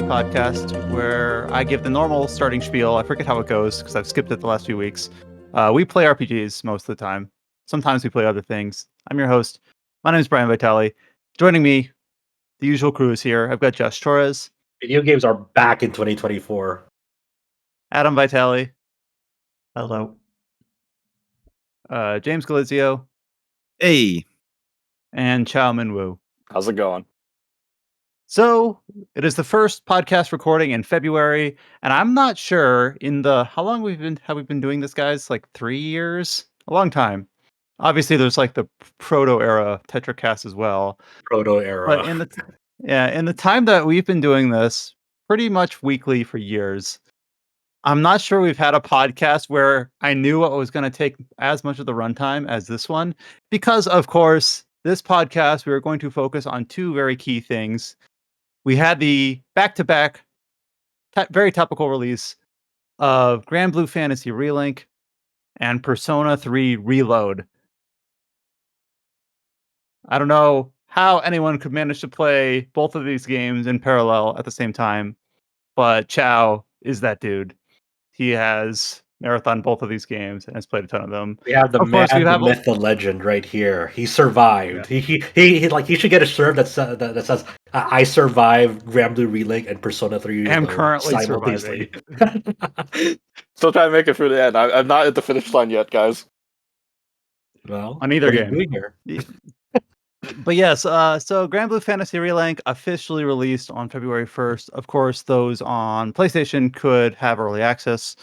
podcast where I give the normal starting spiel. I forget how it goes because I've skipped it the last few weeks. We play RPGs most of the time. Sometimes we play other things. I'm your host. My name is Brian Vitale. Joining me, the usual crew is here. I've got Josh Torres. Video games are back in 2024. Adam Vitale. Hello. James Galizio. Hey. And Chow Min Woo. How's it going? So it is the first podcast recording in February, and I'm not sure how long have we been doing this, guys? Like 3 years? A long time. Obviously, there's like the proto era Tetracast as well. Proto era. But in the time that we've been doing this, pretty much weekly for years, I'm not sure we've had a podcast where I knew what was going to take as much of the runtime as this one, because of course, this podcast we are going to focus on two very key things. We had the back-to-back, very topical release of Granblue Fantasy Relink and Persona 3 Reload. I don't know how anyone could manage to play both of these games in parallel at the same time, but Chow is that dude. He has marathon both of these games and has played a ton of them. We have the myth, the legend right here. He survived. Yeah. He should get a shirt that says I survived Granblue Relink and Persona 3. I'm currently surviving. Still trying to make it through the end. I'm not at the finish line yet, guys. Well, on either game. But yes, so Granblue Fantasy Relink officially released on February 1st. Of course, those on PlayStation could have early access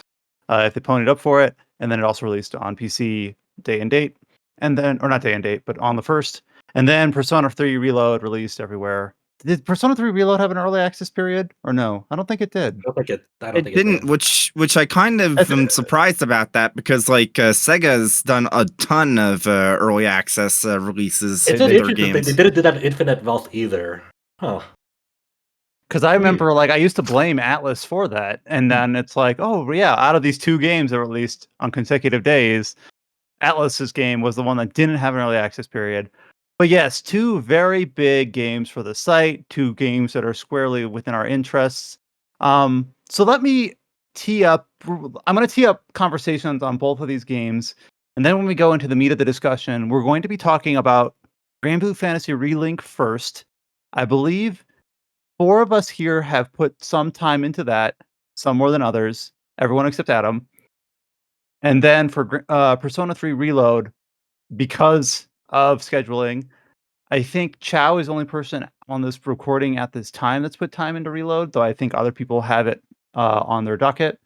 if they ponied up for it, and then it also released on PC day and date, and then, or not day and date, but on the 1st. And then Persona 3 Reload released everywhere. Did Persona 3 Reload have an early access period, or no? I don't think it did. I don't think it didn't, which I kind of am surprised about that, because like Sega's done a ton of early access releases in their games. They didn't do that in Infinite Wealth either. Huh. Because I remember, like, I used to blame Atlas for that, and then it's like, oh yeah, out of these two games that were released on consecutive days, Atlas's game was the one that didn't have an early access period. But yes, two very big games for the site, two games that are squarely within our interests. So let me tee up. I'm going to tee up conversations on both of these games, and then when we go into the meat of the discussion, we're going to be talking about Granblue Fantasy Relink first. I believe 4 of us here have put some time into that, some more than others, everyone except Adam. And then for Persona 3 Reload, because of scheduling, I think Chow is the only person on this recording at this time that's put time into Reload, though I think other people have it on their docket.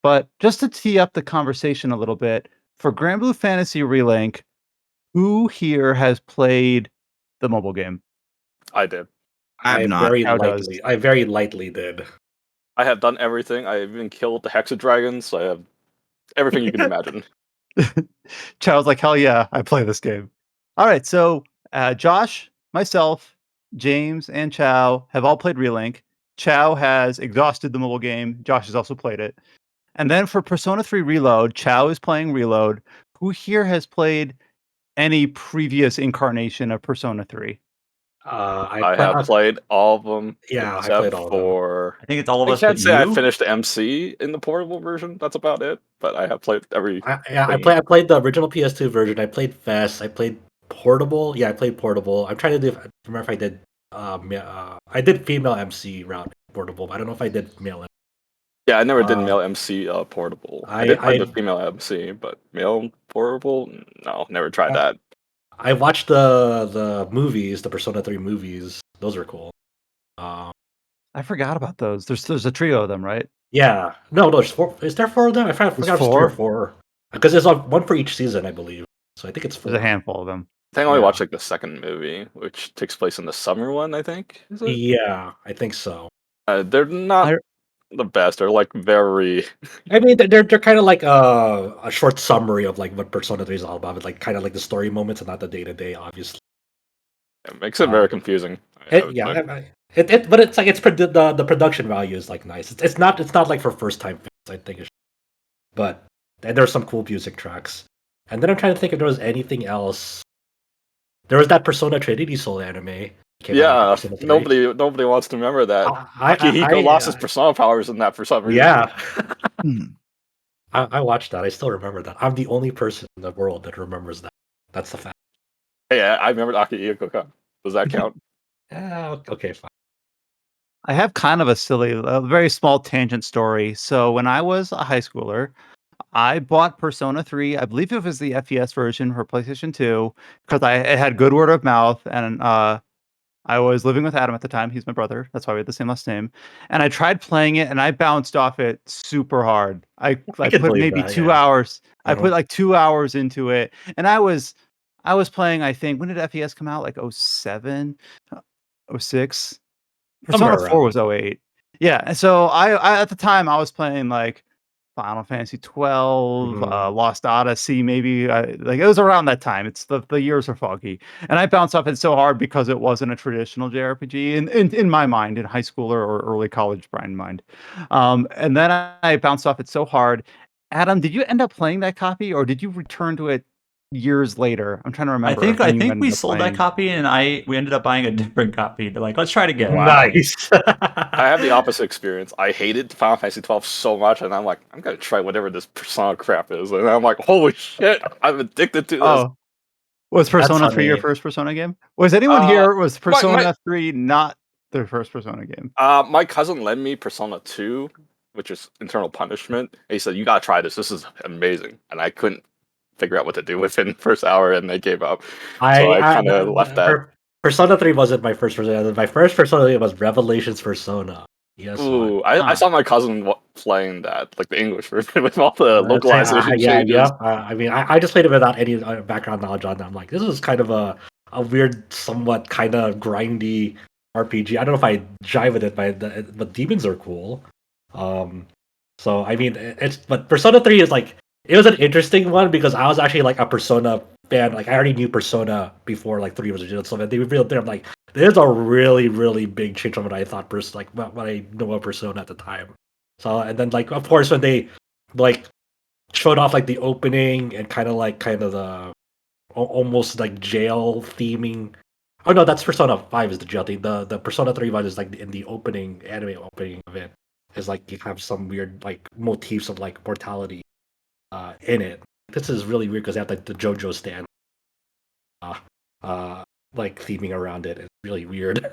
But just to tee up the conversation a little bit, for Granblue Fantasy Relink, who here has played the mobile game? I did. I very lightly did. I have done everything. I even killed the Hexadragons. So I have everything you can imagine. Chow's like, hell yeah, I play this game. All right, so Josh, myself, James, and Chow have all played Relink. Chow has exhausted the mobile game. Josh has also played it. And then for Persona 3 Reload, Chow is playing Reload. Who here has played any previous incarnation of Persona 3? I have played all of them. Yeah, I played all of them. I think it's all of us. I can't say I finished the MC in the portable version. That's about it. But I have played every. I played the original PS2 version. I played Fest. I played portable. Yeah, I played portable. I'm trying to do. I remember if I did. I did female MC route portable. But I don't know if I did male. Yeah, I never did male MC portable. I did play the female MC, but male portable, no, never tried that. I watched the movies, the Persona 3 movies. Those are cool. I forgot about those. There's a trio of them, right? Yeah. No, there's 4. Is there 4 of them? I forgot if 3 or 4. Because there's one for each season, I believe. So I think it's 4. There's a handful of them. I think I only watched like the second movie, which takes place in the summer one, I think. Is it? Yeah, I think so. They're not the best. They're like very. I mean, they're kind of like a short summary of like what Persona 3 is all about, but like kind of like the story moments and not the day to day, obviously. It makes it very confusing. But it's like the production value is like nice. It's not like for first time fans, I think. But there's some cool music tracks, and then I'm trying to think if there was anything else. There was that Persona Trinity Soul anime. came out Yeah, after Persona 3. nobody wants to remember that. I, Akihiko lost his persona powers in that for some reason. yeah. Hmm. I watched that. I still remember that. I'm the only person in the world that remembers that. That's the fact. Hey, I remember Akihiko. Does that count? Yeah, okay, fine. I have kind of a very small tangent story. So when I was a high schooler, I bought Persona 3. I believe it was the FES version for PlayStation 2 because it had good word of mouth, and I was living with Adam at the time. He's my brother. That's why we had the same last name. And I tried playing it, and I bounced off it super hard. I can put believe maybe that, 2 yeah. hours. I Uh-huh. put like 2 hours into it, and I was playing. I think when did FES come out? Like 07, 06. Somewhere Persona 4 around was 08. Yeah, and so I at the time I was playing like Final Fantasy 12, Mhm. Lost Odyssey, maybe like it was around that time. It's the years are foggy, and I bounced off it so hard because it wasn't a traditional JRPG in my mind, in high schooler or early college brain mind. And then I bounced off it so hard. Adam, did you end up playing that copy, or did you return to it years later? I'm trying to I remember think when you we ended up sold that playing. copy, and we ended up buying a different copy. They're like, let's try it again. Wow. Nice. I have the opposite experience. I hated Final Fantasy 12 so much, and I'm like, I'm gonna try whatever this Persona crap is, and I'm like, holy shit, I'm addicted to this. Oh, was Persona 3 your funny. first Persona game? Was anyone here? Was my- Persona 3 not their first Persona game? My cousin lent me Persona 2, which is Internal Punishment. And he said, "You gotta try this. This is amazing." And I couldn't figure out what to do within the first hour, and I gave up. So I kind of left that. Persona 3 wasn't my first Persona. My first Persona was Revelations Persona. Yes. Ooh, I saw my cousin playing that, like the English version with all the That's localization changes. I mean, I just played it without any background knowledge on that. I'm like, this is kind of a weird, somewhat kind of grindy RPG. I don't know if I jive with it, but demons are cool. So I mean, but Persona 3 is like, it was an interesting one because I was actually like a Persona fan. Like I already knew Persona before like 3 was released. So they revealed there, I'm like, there's a really, really big change from what I thought, like what I know of Persona at the time. So and then like of course when they like showed off like the opening and kind of the almost like jail theming. Oh no, that's Persona 5 is the jail theme. The Persona 3 one is like in the opening anime opening of it is like you have some weird like motifs of like mortality in it. This is really weird because they have like the JoJo stand like theming around it. It's really weird.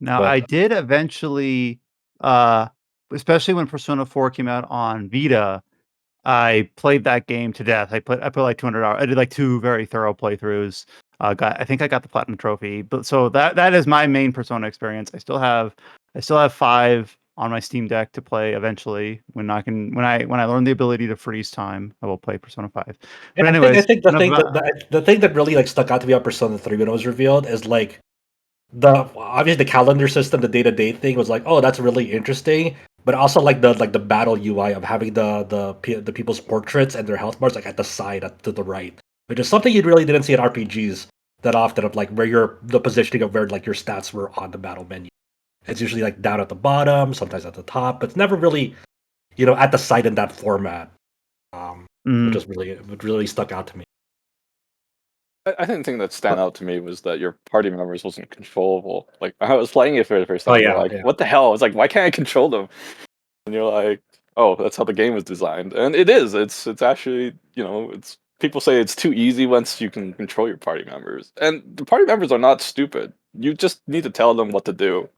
Now, But- I did eventually, especially when Persona 4 came out on Vita, I played that game to death. I put like 200 hours. I did like 2 very thorough playthroughs. I think I got the platinum trophy. But so that is my main Persona experience. I still have 5 on my Steam Deck to play eventually. When I learn the ability to freeze time, I will play Persona 5. But And anyways, I think the enough thing about- the thing that really like stuck out to me on Persona 3 when it was revealed is like obviously the calendar system, the day-to-day thing was like, oh, that's really interesting. But also like the battle UI of having the people's portraits and their health bars like at the side to the right, which is something you really didn't see in RPGs that often, of like where the positioning of where like your stats were on the battle menu. It's usually like down at the bottom, sometimes at the top, but it's never really, at the side in that format. Which really stuck out to me. I think the thing that stand out to me was that your party members wasn't controllable. Like I was playing it for the first time, what the hell? It's like, why can't I control them? And you're like, oh, that's how the game was designed, and it is. It's actually, it's people say it's too easy once you can control your party members, and the party members are not stupid. You just need to tell them what to do,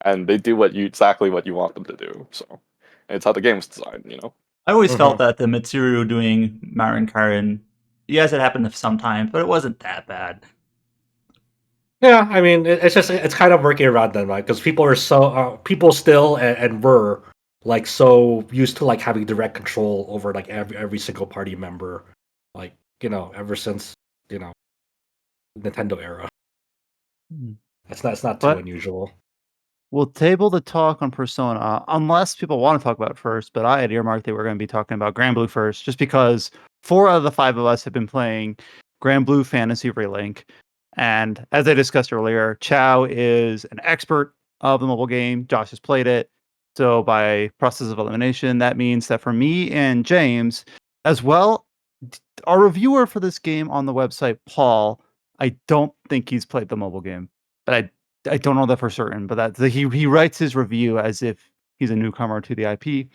and they do exactly what you want them to do. So it's how the game was designed, I always felt that the Mitsuru doing Marin Karin, yes, it happened sometimes, but it wasn't that bad. Yeah, I mean, it's kind of working around them, right? Because people are people still and were like so used to like having direct control over like every single party member, like ever since Nintendo era. It's not too unusual. We'll table the talk on Persona, unless people want to talk about it first, but I had earmarked that we're going to be talking about Granblue first, just because 4 out of the 5 of us have been playing Granblue Fantasy Relink. And as I discussed earlier, Chow is an expert of the mobile game. Josh has played it. So by process of elimination, that means that for me and James, as well, our reviewer for this game on the website, Paul, I don't think he's played the mobile game. but I don't know that for certain. But he writes his review as if he's a newcomer to the IP.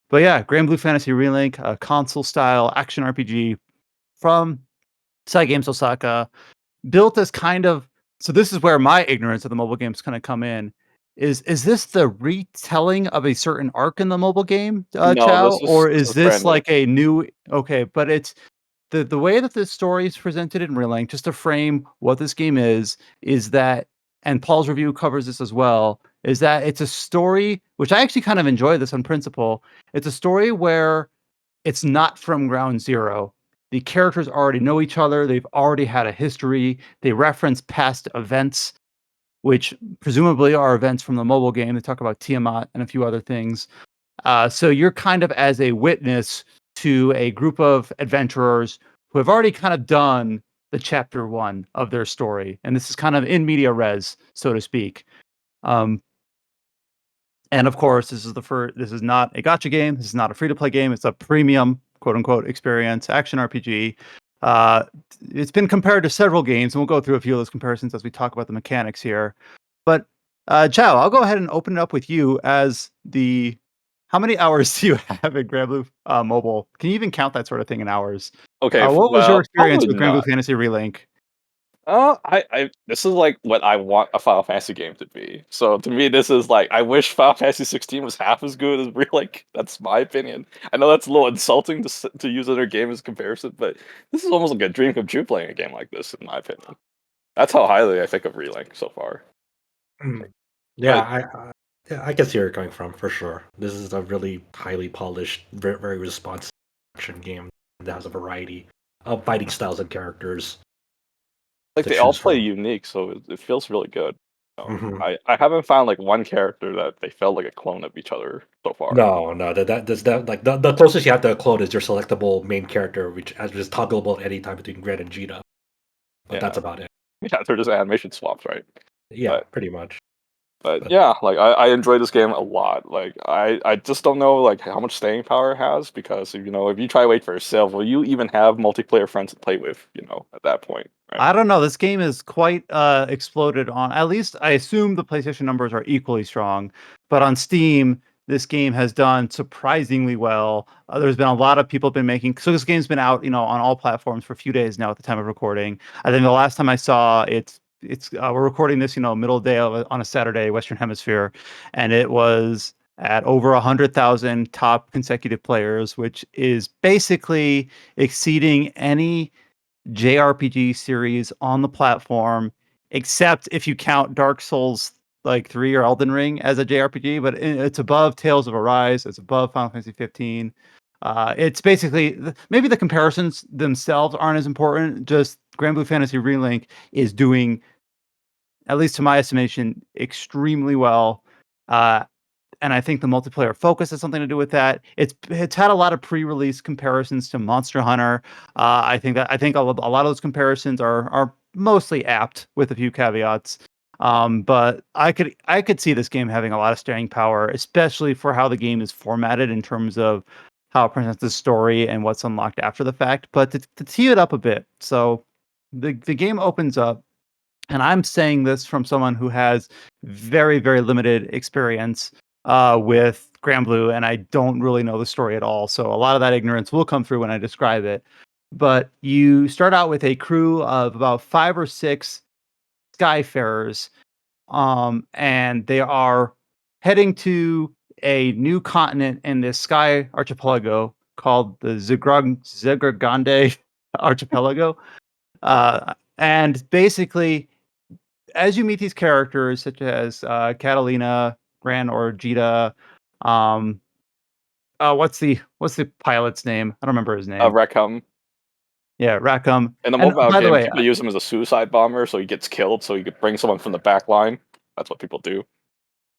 But yeah, Granblue Fantasy Relink, a console style action RPG from Cygames Osaka, built as kind of, so this is where my ignorance of the mobile games kind of come in. Is this the retelling of a certain arc in the mobile game, No, Chow, or this is is brand this new. like a new? Okay, but it's the way that this story is presented in Relink, just to frame what this game is that, and Paul's review covers this as well, is that it's a story which I actually kind of enjoy this on principle. It's a story where it's not from ground zero. The characters already know each other. They've already had a history. They reference past events, which presumably are events from the mobile game. They talk about Tiamat and a few other things. So you're kind of as a witness to a group of adventurers who have already kind of done the chapter 1 of their story. And this is kind of in media res, so to speak. And of course, this is not a gacha game. This is not a free-to-play game. It's a premium, quote-unquote, experience, action RPG. It's been compared to several games, and we'll go through a few of those comparisons as we talk about the mechanics here. But Chow, I'll go ahead and open it up with you as the... How many hours do you have in Granblue Mobile? Can you even count that sort of thing in hours? Okay, What was your experience probably with Granblue not. Fantasy Relink? This is like what I want a Final Fantasy game to be. So to me, this is like I wish Final Fantasy 16 was half as good as Relink. That's my opinion. I know that's a little insulting to use other game as comparison, but this is almost like a dream come true playing a game like this, in my opinion. That's how highly I think of Relink so far. Yeah, I can see where you're coming from for sure. This is a really highly polished, very, very responsive action game that has a variety of fighting styles and characters. Like to they all choose play from. unique, so it feels really good. Mhm. I haven't found like one character that they felt like a clone of each other so far. No, that like the closest you have to a clone is your selectable main character, which is toggleable at any time between Red and Gita. But Yeah. that's about it. Yeah, they're just animation swaps, right? Yeah, pretty much. But yeah, like I enjoy this game a lot. Like I just don't know like how much staying power it has, because if you try to wait for a sale, will you even have multiplayer friends to play with, at that point, right? I don't know. This game is quite exploded on. At least I assume the PlayStation numbers are equally strong, but on Steam, this game has done surprisingly well. There's been a lot of people been making. So this game's been out, on all platforms for a few days now at the time of recording. I think the last time I saw it's we're recording this, middle day on a Saturday, Western Hemisphere, and it was at over 100,000 top consecutive players, which is basically exceeding any JRPG series on the platform, except if you count Dark Souls like 3 or Elden Ring as a JRPG, but it's above Tales of Arise, it's above Final Fantasy 15. It's basically maybe the comparisons themselves aren't as important. Just Granblue Fantasy Relink is doing, at least to my estimation, extremely well. And I think the multiplayer focus has something to do with that. It's had a lot of pre-release comparisons to Monster Hunter. I think a lot of those comparisons are mostly apt with a few caveats. But I could see this game having a lot of staying power, especially for how the game is formatted in terms of how it presents the story and what's unlocked after the fact. But to tee it up a bit, so the game opens up, and I'm saying this from someone who has very, very limited experience with Granblue, and I don't really know the story at all. So a lot of that ignorance will come through when I describe it. But you start out with a crew of about 5 or 6 Skyfarers, and they are heading to a new continent in this sky archipelago called the Zegragande Archipelago. And basically, as you meet these characters, such as Catalina, Gran, or Jita, um, what's the pilot's name? I don't remember his name. Reckham. Yeah, Rackham. In the And mobile by the game, way, people use him as a suicide bomber, so he gets killed, so you could bring someone from the back line. That's what people do.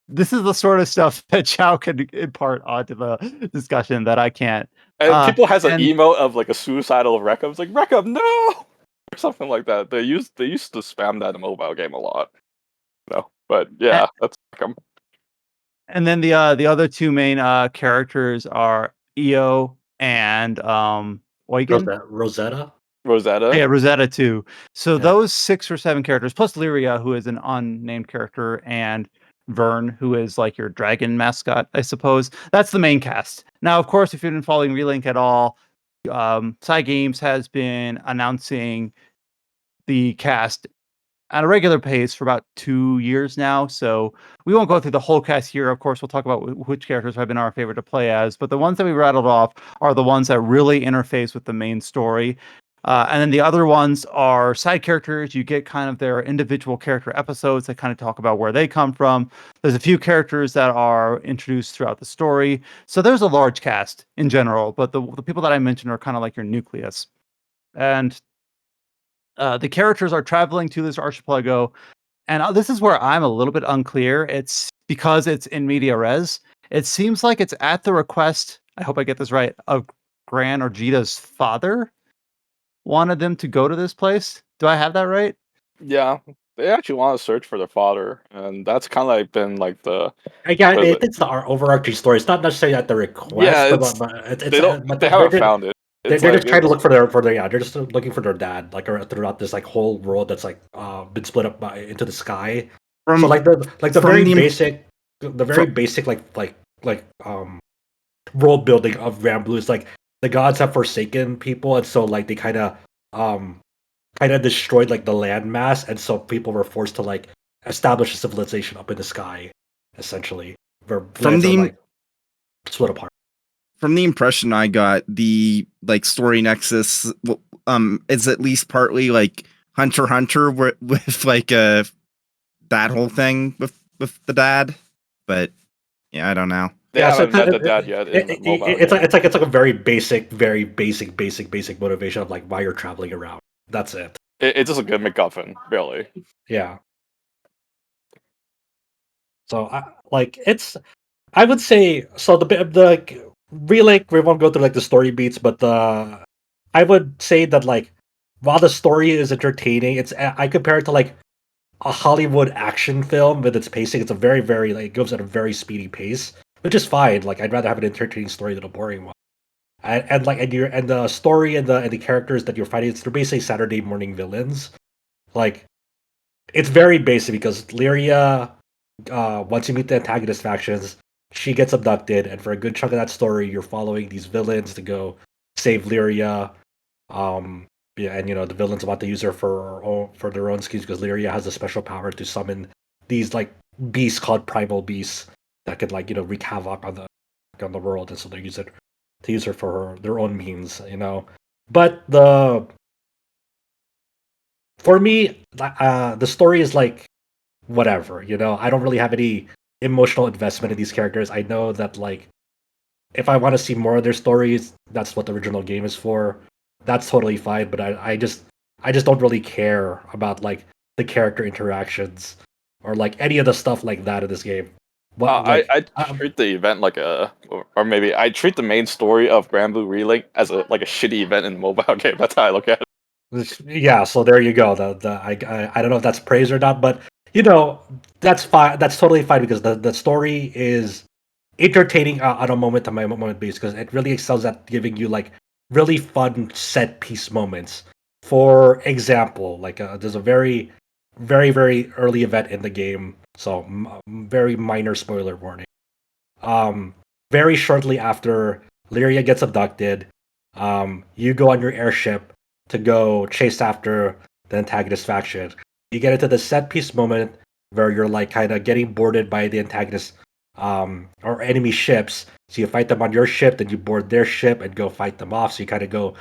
this is the sort of stuff that Chow can impart onto the discussion that I can't. And people has an And emote of like a suicidal Reckham. It's like, Reckham, no! Or something like that. They used to spam that in a mobile game a lot. But yeah, that's Reckham. and then the other two main characters are Io and Eugen. Rosetta? Rosetta. Yeah, Rosetta too. So Yeah. those 6 or 7 characters, plus Lyria, who is an unnamed character, and Vern, who is like your dragon mascot, I suppose. That's the main cast. Now, of course, if you've been following Relink at all, Cygames has been announcing the cast at a regular pace for about 2 years now. So we won't go through the whole cast here. Of course, we'll talk about which characters have been our favorite to play as. But the ones that we rattled off are the ones that really interface with the main story. And then the other ones are side characters. You get kind of their individual character episodes that kind of talk about where they come from. There's a few characters that are introduced throughout the story. So there's a large cast in general, but the people that I mentioned are kind of like your nucleus. And the characters are traveling to this archipelago, and this is where I'm a little bit unclear. It's because it's in media res. It seems like it's at the request, I hope I get this right, of Gran or Jita's father wanted them to go to this place. Do I have that right? Yeah, they actually want to search for their father, and that's kind of like been like the Yeah, it's the overarching story. It's not necessarily at the request, it's but it's they don't but they haven't found it. they're It's just like trying to it's look for their yeah. They're just looking for their dad, like throughout this like whole world that's like been split up into the sky. So From like the from very the basic, basic world building of Granblue is like the gods have forsaken people, and so like they kind of destroyed like the landmass, and so people were forced to like establish a civilization up in the sky, essentially, where from planets are the like split apart. from the impression I got, the like story nexus is at least partly like Hunter x Hunter with like that whole thing with the dad, but yeah, I don't know. they Yeah, so haven't met the dad yet in the mobile it's game. like it's like a very basic motivation of like why you're traveling around. That's it. It's just a good MacGuffin, really. Yeah. So I would say so the like Relink, we won't go through like the story beats, but I would say that like while the story is entertaining, I compare it to like a Hollywood action film with its pacing. It's a very like it goes at a very speedy pace, which is fine. Like I'd rather have an entertaining story than a boring one. And the story and the characters that you're fighting, they're basically Saturday morning villains. Like it's very basic because Lyria, once you meet the antagonist factions, she gets abducted, and for a good chunk of that story, you're following these villains to go save Lyria. Yeah, and the villains about to use her for their own schemes because Lyria has a special power to summon these like beasts called primal beasts that could like wreak havoc on the world, and so they use her for their own means. But for me, the story is like whatever. I don't really have any emotional investment in these characters. I know that like if I want to see more of their stories, that's what the original game is for. That's totally fine. But I just don't really care about like the character interactions or like any of the stuff like that in this game. I treat the event like or maybe I treat the main story of Granblue Relink as a shitty event in a mobile game. That's how I look at it. Yeah, so there you go. I don't know if that's praise or not, but that's fine. That's totally fine because the story is entertaining on a moment to moment basis because it really excels at giving you like really fun set piece moments. For example, like there's a very early event in the game, so very minor spoiler warning. Very shortly after Lyria gets abducted, you go on your airship to go chase after the antagonist faction. You get into the set piece moment where you're like kind of getting boarded by the antagonist or enemy ships. So you fight them on your ship, then you board their ship and go fight them off. So you kind of go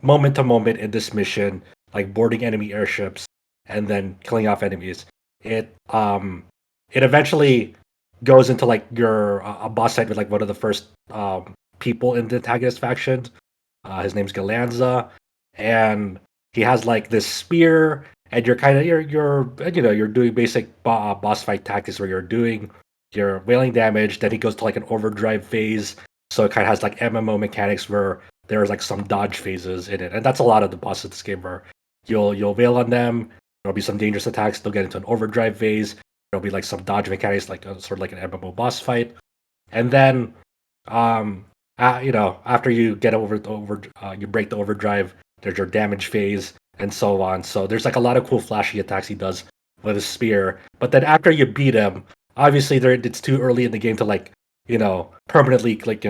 moment to moment in this mission, like boarding enemy airships and then killing off enemies. It eventually goes into like your a boss fight with like one of the first people in the antagonist faction. His name's Galanza, and he has like this spear, and you're kind of you're doing basic boss fight tactics where you're doing your wailing damage. Then he goes to like an overdrive phase, so it kind of has like MMO mechanics where there's like some dodge phases in it, and that's a lot of the bosses in this game where you'll wail on them. There'll be some dangerous attacks. They'll get into an overdrive phase. There'll be like some dodge mechanics, like sort of like an MMO boss fight, and then after you get you break the overdrive, there's your damage phase, and so on. So there's like a lot of cool flashy attacks he does with a spear. But then after you beat him, obviously it's too early in the game to like, permanently like,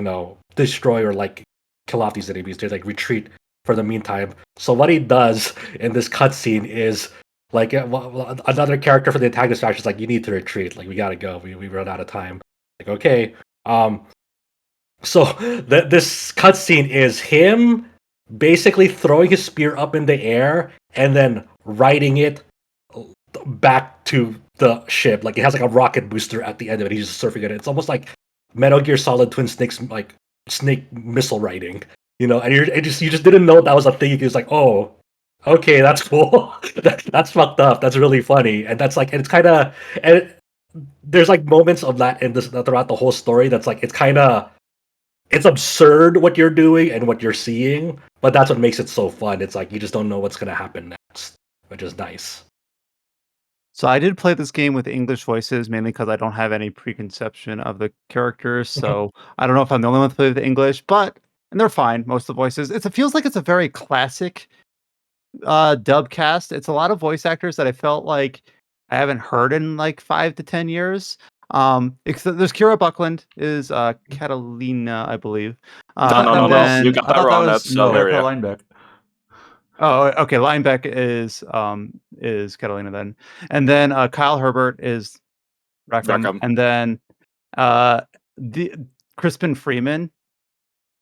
destroy or like kill off these enemies. They like retreat for the meantime. So what he does in this cutscene is like another character for the antagonist faction is like, you need to retreat. Like we gotta go. We run out of time. Like okay. So this cutscene is him basically throwing his spear up in the air and then riding it back to the ship. Like it has like a rocket booster at the end of it. He's just surfing it. It's almost like Metal Gear Solid Twin Snakes, like snake missile riding. And you just didn't know that was a thing. You was like, oh, okay, that's cool. That's fucked up. That's really funny, and that's like, and it's kind of, there's like moments of that in this throughout the whole story. That's like it's absurd what you're doing and what you're seeing, but that's what makes it so fun. It's like you just don't know what's gonna happen next, which is nice. So I did play this game with English voices mainly because I don't have any preconception of the characters. So I don't know if I'm the only one to play with English, and they're fine. Most of the voices. It feels like it's a very classic dub cast. It's a lot of voice actors that I felt like I haven't heard in like 5 to 10 years. There's Kira Buckland is Catalina, I believe. No. You got that wrong. That's Valeria. Lineback. Oh, okay. Lineback is Catalina then, and then Kyle Herbert is Rackham, and then the Crispin Freeman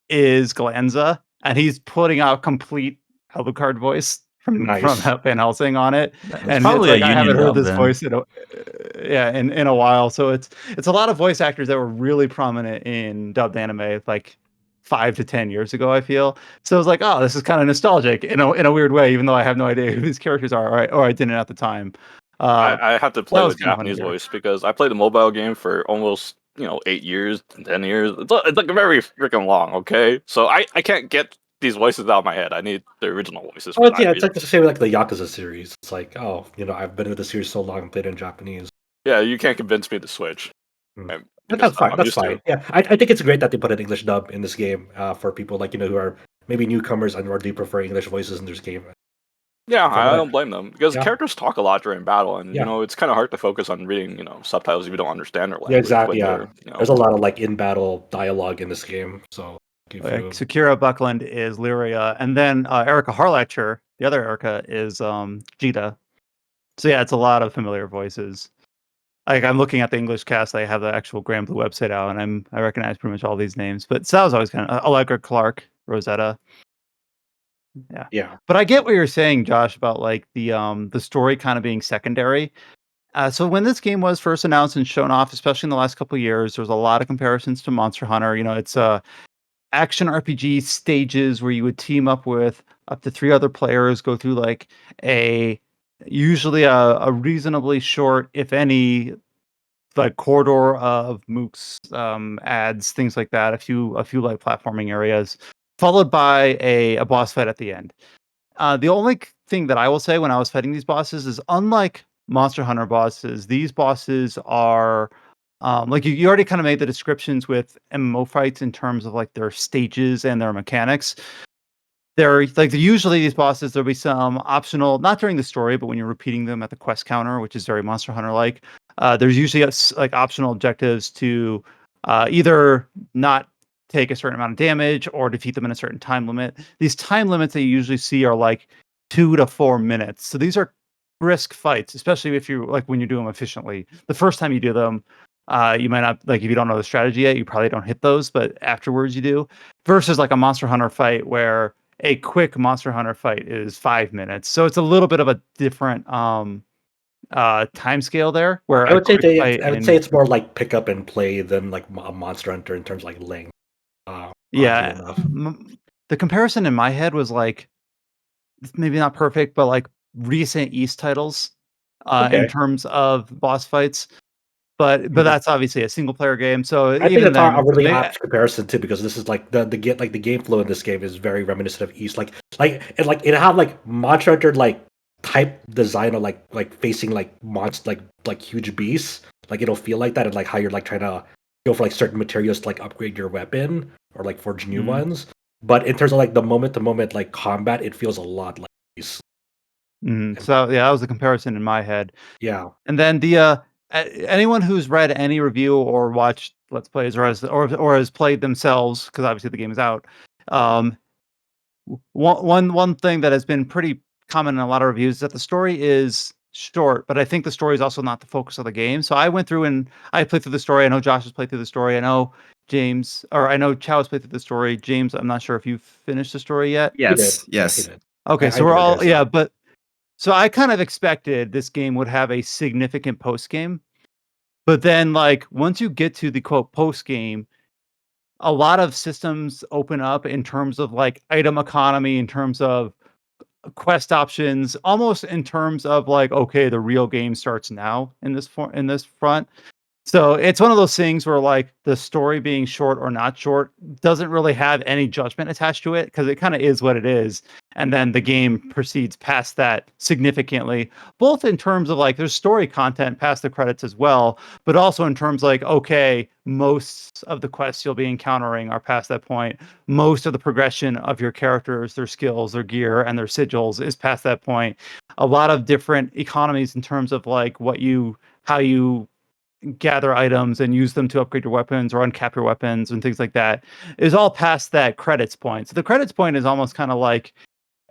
is Glanza, and he's putting out complete Alucard voice from Van Helsing on it. And probably it's like, I haven't heard this then. voice in a while. So it's a lot of voice actors that were really prominent in dubbed anime like 5 to 10 years ago, I feel. So I was like, oh, this is kind of nostalgic in a weird way, even though I have no idea who these characters are, or I didn't at the time. I have to play the Japanese voice because I played the mobile game for almost 8 years, 10 years. It's like very freaking long. Okay, so I can't get these voices out of my head. I need the original voices. Oh yeah, it's like the same with like the Yakuza series. It's like, oh, I've been in the series so long and played in Japanese. Yeah, you can't convince me to switch. But that's fine. That's fine. Yeah, I think it's great that they put an English dub in this game for people like who are maybe newcomers and or do prefer English voices in this game. Yeah, I don't blame them because characters talk a lot during battle, and it's kind of hard to focus on reading subtitles if you don't understand their language. Yeah, exactly. Yeah, there's a lot of like in battle dialogue in this game. So Kira Buckland is Lyria, and then Erica Harlacher, the other Erica, is Jita. So yeah, it's a lot of familiar voices. Like I'm looking at the English cast, I have the actual Granblue website out, and I recognize pretty much all these names. But Sal's always kind of Allegra Clark, Rosetta. Yeah. But I get what you're saying, Josh, about like the story kind of being secondary. So when this game was first announced and shown off, especially in the last couple of years, there was a lot of comparisons to Monster Hunter. It's action RPG stages where you would team up with up to 3 other players, go through like usually a reasonably short, if any, like corridor of mooks, ads, things like that, a few like platforming areas, followed by a boss fight at the end. The only thing that I will say when I was fighting these bosses is, unlike Monster Hunter bosses, these bosses are like you already kind of made the descriptions with MMO fights in terms of like their stages and their mechanics. They're like usually these bosses, there'll be some optional, not during the story, but when you're repeating them at the quest counter, which is very Monster Hunter like. There's usually like optional objectives to either not take a certain amount of damage or defeat them in a certain time limit. These time limits that you usually see are like 2 to 4 minutes. So these are brisk fights, especially if you like when you do them efficiently. The first time you do them, you might not, like if you don't know the strategy yet, you probably don't hit those, but afterwards you do. Versus like a Monster Hunter fight where a quick Monster Hunter fight is 5 minutes. So it's a little bit of a different time scale there. Where I would say it's more like pick up and play than like a Monster Hunter in terms of like length. The comparison in my head was like maybe not perfect, but like recent East titles in terms of boss fights. But that's obviously a single player game. So I think it's a really apt comparison too, because this is like the game flow in this game is very reminiscent of East. It have like Monster Hunter like type design of like facing like monsters like huge beasts. Like it'll feel like that, and like how you're like trying to go for like certain materials to like upgrade your weapon or like forge new ones. but in terms of like the moment to moment like combat, it feels a lot like these. So yeah, that was the comparison in my head. Yeah. And then anyone who's read any review or watched Let's Plays or has played themselves, because obviously the game is out, one thing that has been pretty common in a lot of reviews is that the story is short, but I think the story is also not the focus of the game. So I went through and I played through the story. I know Josh has played through the story. I know I know Chow has played through the story. James, I'm not sure if you've finished the story yet. Yes, Yeah, yes. he did. Okay, I so we're did, all yes, but so I kind of expected this game would have a significant post game. But then, like, once you get to the quote post game, a lot of systems open up in terms of like item economy, in terms of quest options, almost in terms of like, okay, the real game starts now in this front. So it's one of those things where like the story being short or not short doesn't really have any judgment attached to it, because it kind of is what it is. And then the game proceeds past that significantly, both in terms of like there's story content past the credits as well, but also in terms like, okay, most of the quests you'll be encountering are past that point. Most of the progression of your characters, their skills, their gear, and their sigils is past that point. A lot of different economies in terms of like how you gather items and use them to upgrade your weapons or uncap your weapons and things like that is all past that credits point. So the credits point is almost kind of like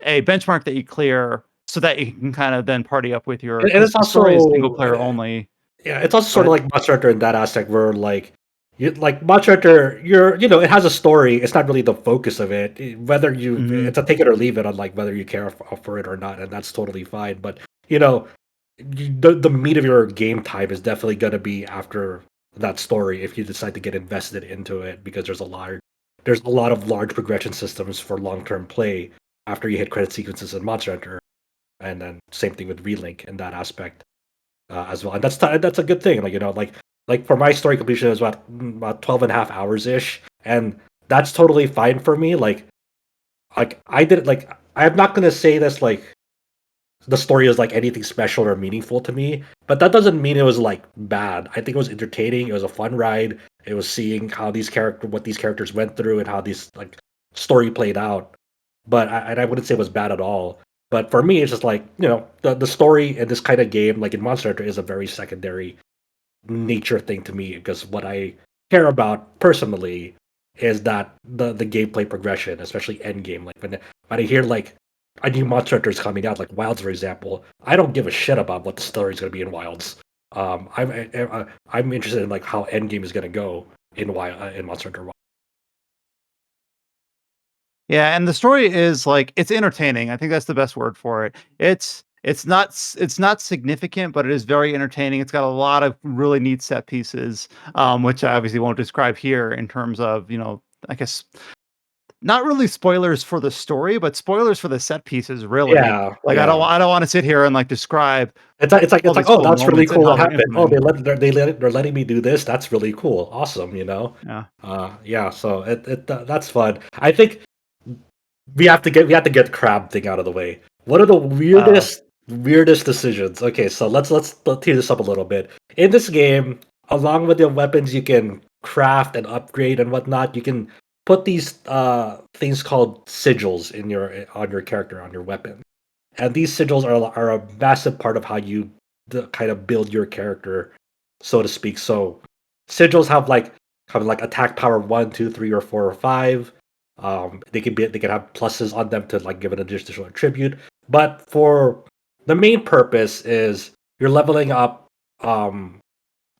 a benchmark that you clear so that you can kind of then party up with your, and because it's the story is also single player only. yeah, it's also sort of like Monster Hunter in that aspect where like Monster Hunter, it has a story. It's not really the focus of it. Whether it's a take it or leave it on like whether you care for it or not, and that's totally fine. But the meat of your game time is definitely going to be after that story if you decide to get invested into it, because there's a lot of large progression systems for long-term play after you hit credit sequences in Monster Hunter, and then same thing with Relink in that aspect as well. And that's a good thing. Like for my story completion is about 12 and a half hours ish, and that's totally fine for me. Like I did like I'm not gonna say this like the story is like anything special or meaningful to me, but that doesn't mean it was like bad. I think it was entertaining. It was a fun ride. It was seeing how what these characters went through and how these like story played out. But I wouldn't say it was bad at all. But for me, it's just like the story in this kind of game, like in Monster Hunter, is a very secondary nature thing to me, because what I care about personally is that the gameplay progression, especially end game. Like when I hear like a new Monster Hunter is coming out, like Wilds, for example, I don't give a shit about what the story is going to be in Wilds. I'm interested in like how Endgame is going to go in Monster Hunter Wilds. Yeah, and the story is like it's entertaining. I think that's the best word for it. It's not significant, but it is very entertaining. It's got a lot of really neat set pieces, which I obviously won't describe here in terms of I guess not really spoilers for the story, but spoilers for the set pieces. Really, Yeah, like yeah. I don't want to sit here and like describe. It's like all these oh, cool that's really moments and cool. how What they're happened? Oh, implemented. they're letting me do this. That's really cool. Awesome. Yeah. Yeah. So that's fun. I think we have to get crab thing out of the way. What are the weirdest decisions? Okay, so let's tee this up a little bit. In this game, along with the weapons you can craft and upgrade and whatnot, you can put these things called sigils on your character, on your weapon. And these sigils are a massive part of how you kind of build your character, so to speak. So sigils have like kind of like attack power 1, 2, 3, or 4 or 5. They can have pluses on them to like give an additional attribute. But for the main purpose is you're leveling up, kind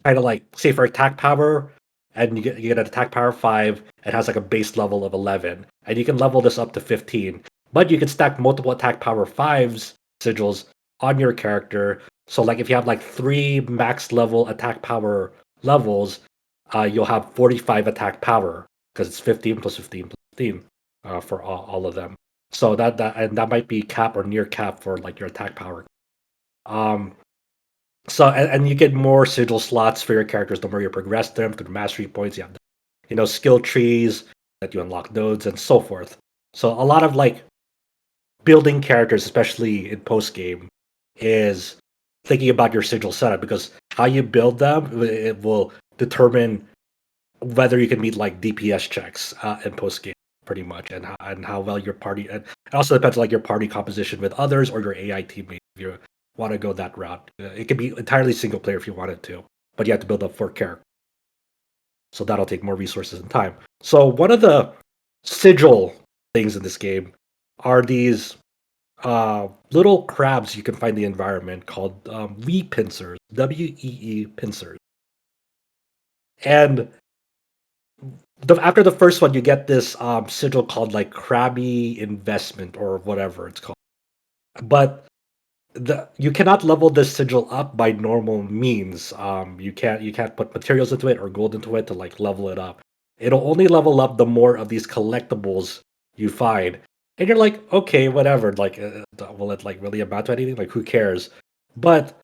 of like say for attack power, and you get an attack power 5. It has like a base level of 11, and you can level this up to 15. But you can stack multiple attack power 5s sigils on your character. So like if you have like 3 max level attack power levels, you'll have 45 attack power, because it's 15 plus 15 plus 15 for all of them. So that might be cap or near cap for like your attack power. So and you get more sigil slots for your characters the more you progress them through mastery points. You have skill trees that you unlock nodes and so forth. So a lot of like building characters, especially in post game, is thinking about your sigil setup, because how you build them, it will determine whether you can meet like DPS checks in post game pretty much, and how well your party, and it also depends on like your party composition with others or your AI teammates if you want to go that route. It can be entirely single player if you wanted to, but you have to build up 4 characters. So that'll take more resources and time. So one of the sigil things in this game are these little crabs you can find in the environment called Wee pincers, WEE pincers. And after the first one, you get this sigil called like Krabby Investment or whatever it's called. But you cannot level this sigil up by normal means. You can't put materials into it or gold into it to like level it up. It'll only level up the more of these collectibles you find. And you're like, okay, whatever. Like, will it like really amount to anything? Like, who cares? But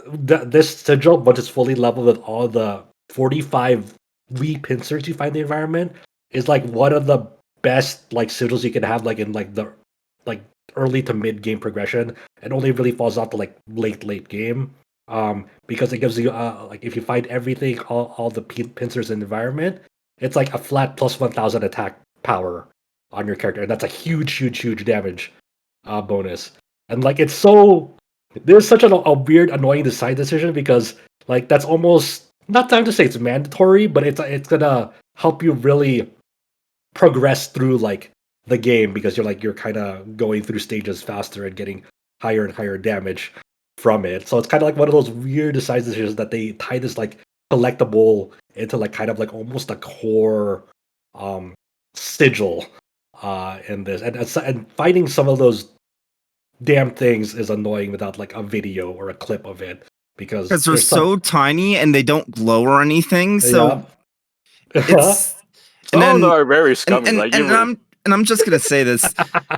this sigil, once it's fully leveled with all the 45 wee pincers you find in the environment, is like one of the best like sigils you can have like in like the like early to mid game progression. It only really falls out to like late game. Because it gives you like if you find everything, all the pincers in the environment, it's like a flat plus 1000 attack power on your character, and that's a huge damage bonus. And like there's such a weird, annoying design decision because like that's almost not time to say it's mandatory, but it's gonna help you really progress through like the game because you're kind of going through stages faster and getting higher and higher damage from it. So it's kind of like one of those weird design decisions that they tie this like collectible into like kind of like almost a core sigil in this, and finding some of those damn things is annoying without like a video or a clip of it because they're so tiny and they don't glow or anything. So it's some of them are very scummy. And I'm just gonna say this: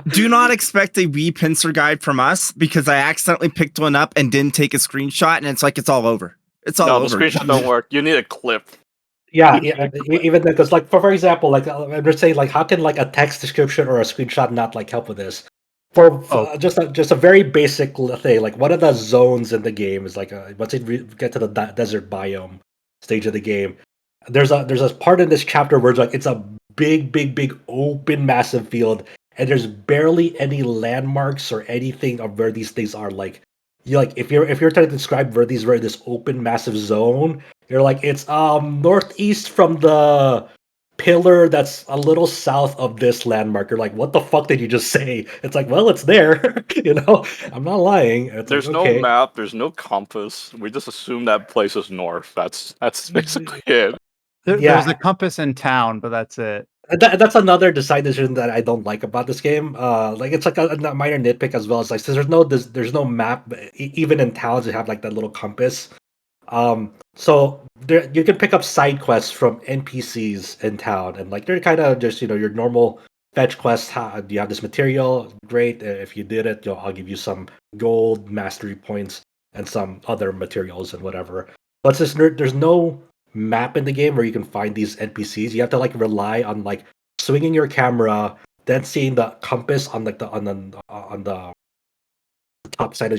do not expect a wee pincer guide from us because I accidentally picked one up and didn't take a screenshot, and it's like it's all over. It's all over. No, the screenshot don't work. You need a clip. Yeah, even because like for example, like I'm just saying, like how can like a text description or a screenshot not like help with this? For just a very basic thing, like one of the zones in the game is like once you get to the desert biome stage of the game, there's a part in this chapter where it's a big open massive field, and there's barely any landmarks or anything of where these things are. Like if you're trying to describe where these were in this open massive zone, you're like it's northeast from the pillar that's a little south of this landmark. You're like, what the fuck did you just say? It's like, well, it's there. I'm not lying. There's like, no map. There's no compass. We just assume that place is north. That's basically it. There's a compass in town, but that's it. That's another design decision that I don't like about this game. Like it's like a minor nitpick as well. It's like there's no map. Even in towns, you have like that little compass. So there you can pick up side quests from NPCs in town, and like they're kind of just your normal fetch quests. Do you have this material? Great. If you did it, I'll give you some gold mastery points and some other materials and whatever. But since there's no map in the game where you can find these NPCs, you have to like rely on like swinging your camera, then seeing the compass on like on the top side of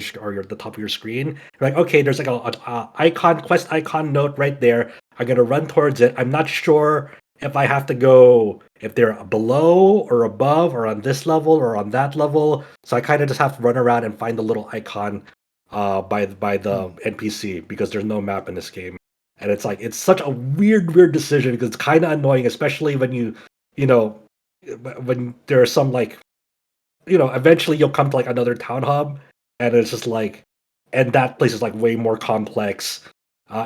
the top of your screen. You're like, okay, there's like a quest icon note right there. I'm gonna run towards it. I'm not sure if I have to go if they're below or above or on this level or on that level. So I kind of just have to run around and find the little icon by the NPC because there's no map in this game. And it's like it's such a weird decision because it's kind of annoying, especially when when there are some like eventually you'll come to like another town hub, and it's just like, and that place is like way more complex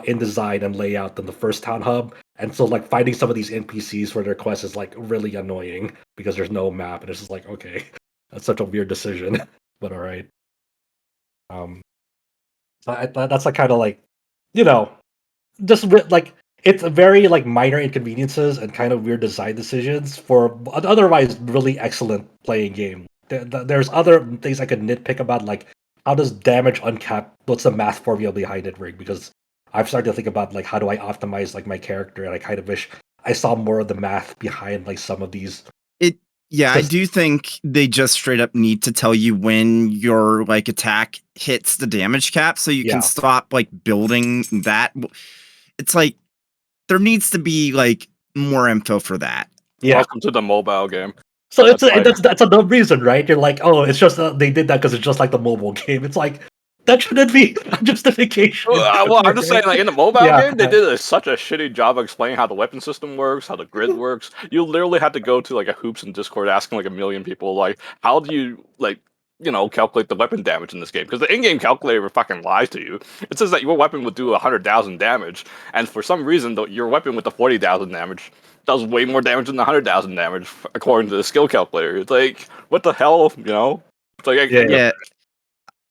in design and layout than the first town hub, and so like finding some of these NPCs for their quests is like really annoying because there's no map, and it's just like, okay, that's such a weird decision, but all right. That's like kind of like just like it's a very like minor inconveniences and kind of weird design decisions for otherwise really excellent playing game. There's other things I could nitpick about, like how does damage uncap? What's the math formula behind it, Rig? Because I've started to think about like how do I optimize like my character, and I kind of wish I saw more of the math behind like some of these. I do think they just straight up need to tell you when your like attack hits the damage cap so you can stop like building that. It's like there needs to be like more info for that. Welcome to the mobile game. So that's a dumb reason, right? You're like, oh, it's just they did that because it's just like the mobile game. It's like that shouldn't be a justification. Well, I'm just saying, like in the mobile game, they did such a shitty job of explaining how the weapon system works, how the grid works. You literally had to go to like a hoops in Discord asking like a million people, like, how do you like calculate the weapon damage in this game? Because the in-game calculator fucking lies to you. It says that your weapon would do 100,000 damage, and for some reason, your weapon with the 40,000 damage does way more damage than the 100,000 damage according to the skill calculator. It's like, what the hell, It's like, yeah.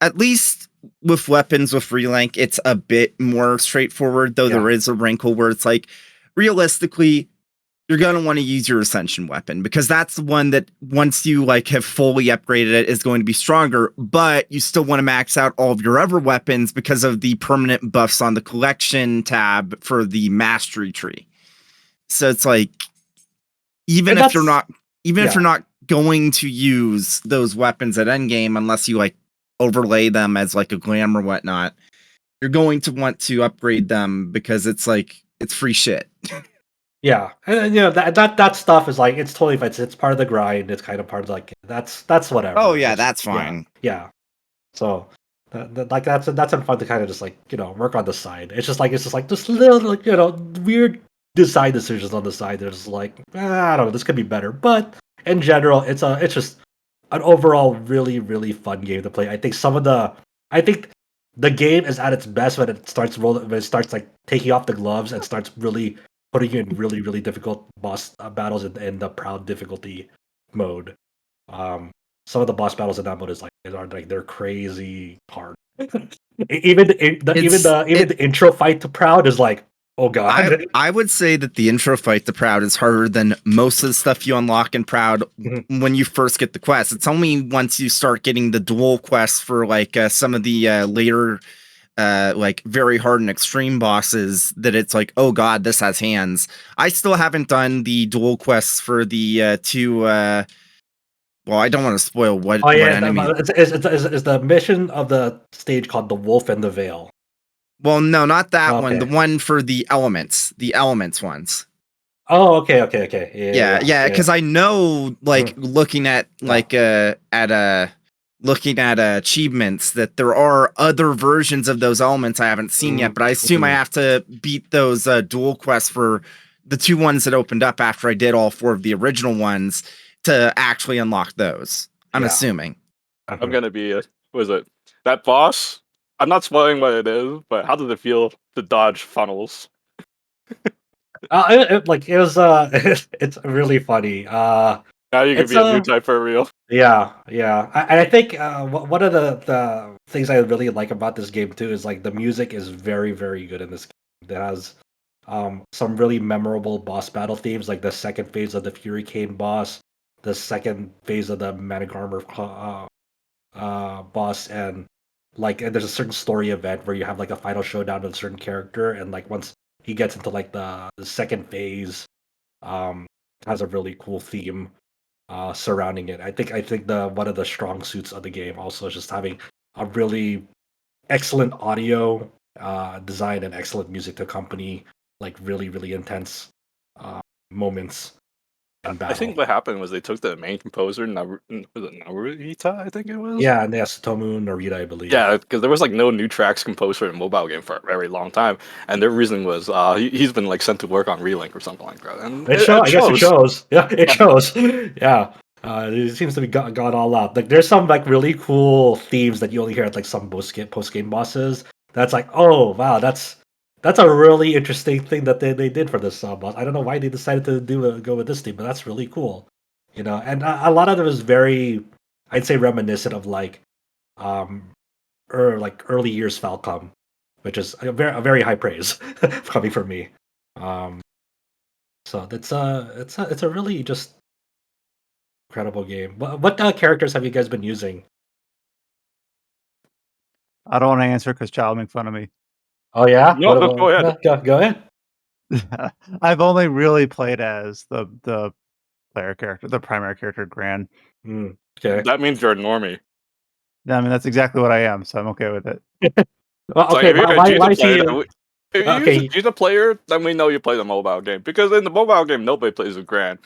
At least with weapons with Relink, it's a bit more straightforward, though there is a wrinkle where it's like, realistically, you're going to want to use your Ascension weapon, because that's the one that once you like have fully upgraded it is going to be stronger, but you still want to max out all of your other weapons because of the permanent buffs on the collection tab for the mastery tree. So it's like, even if you're not going to use those weapons at endgame, unless you like overlay them as like a glam or whatnot, you're going to want to upgrade them because it's like, it's free shit. Yeah, and that stuff is like, it's totally fine. It's part of the grind. It's kind of part of like that's whatever. Oh yeah, that's fine. Yeah. So that's fun to kind of just like work on the side. It's just like this little like weird design decisions on the side. There's like I don't know, this could be better, but in general, it's just an overall really really fun game to play. I think the game is at its best when it starts like taking off the gloves and starts really putting you in really, really difficult boss battles in the proud difficulty mode. Some of the boss battles in that mode they're crazy hard. even the intro fight to proud is like, oh god. I would say that the intro fight to proud is harder than most of the stuff you unlock in proud when you first get the quest. It's only once you start getting the dual quests for like some of the later like very hard and extreme bosses that it's like, oh god, this has hands. I still haven't done the dual quests for the two well, I don't want to spoil what enemy. It's the mission of the stage called the Wolf and the Veil. Well, no, not that one. The one for the elements ones. Oh, okay. Yeah, because I know, like, looking at looking at achievements, that there are other versions of those elements I haven't seen yet, but I assume I have to beat those dual quests for the two ones that opened up after I did all 4 of the original ones to actually unlock those. I'm assuming. I'm going to be, that boss? I'm not spoiling what it is, but how does it feel to dodge funnels? It's really funny. Now you can be a new type for real. Yeah. I think one of the things I really like about this game too is like the music is very, very good in this game. It has some really memorable boss battle themes, like the second phase of the Fury Cane boss, the second phase of the Manic Armor boss, and there's a certain story event where you have like a final showdown with a certain character, and like once he gets into like the second phase, has a really cool theme surrounding it. I think the one of the strong suits of the game also is just having a really excellent audio design and excellent music to accompany like really really intense moments. I think what happened was they took the main composer, was it Narita? I think it was. Yeah, and Satomu Narita, I believe. Yeah, because there was like no new tracks composed for a mobile game for a very long time, and their reasoning was he's been like sent to work on Relink or something like that. And I guess it shows. Yeah, it shows. Yeah. It seems to be gone all out. Like there's some like really cool themes that you only hear at like some post game bosses. That's like, oh wow, that's a really interesting thing that they did for this boss. I don't know why they decided to go with this theme, but that's really cool. And a lot of it was very, I'd say, reminiscent of like early years Falcom, which is a very high praise coming from me. So it's a really just incredible game. What characters have you guys been using? I don't want to answer because Child will make fun of me. Oh yeah, no, go ahead. Go ahead. I've only really played as the player character, the primary character, Gran. Okay, that means you're a normie. Yeah, I mean that's exactly what I am, so I'm okay with it. Well, okay, why is he? If you're a player, then we know you play the mobile game, because in the mobile game nobody plays with Gran.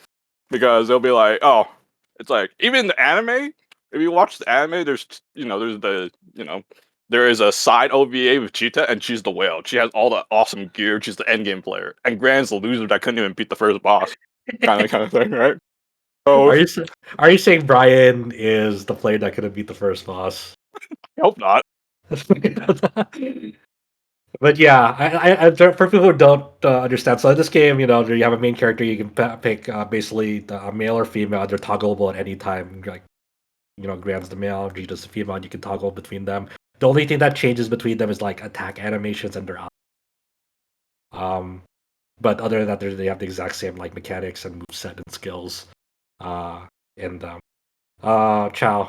because they'll be like, oh, it's like even the anime. If you watch the anime, there's there is a side OVA with Cheetah, and she's the whale. She has all the awesome gear. She's the endgame player, and Gran's the loser that couldn't even beat the first boss, kind of thing, right? So Are you saying Brian is the player that could have beat the first boss? I hope not. But yeah, for people who don't understand, so in this game, you have a main character. You can pick basically a male or female. They're toggleable at any time. Like, Gran's the male, Rita's the female, and you can toggle between them. The only thing that changes between them is like attack animations and their but other than that, they have the exact same like mechanics and moveset and skills. Chow,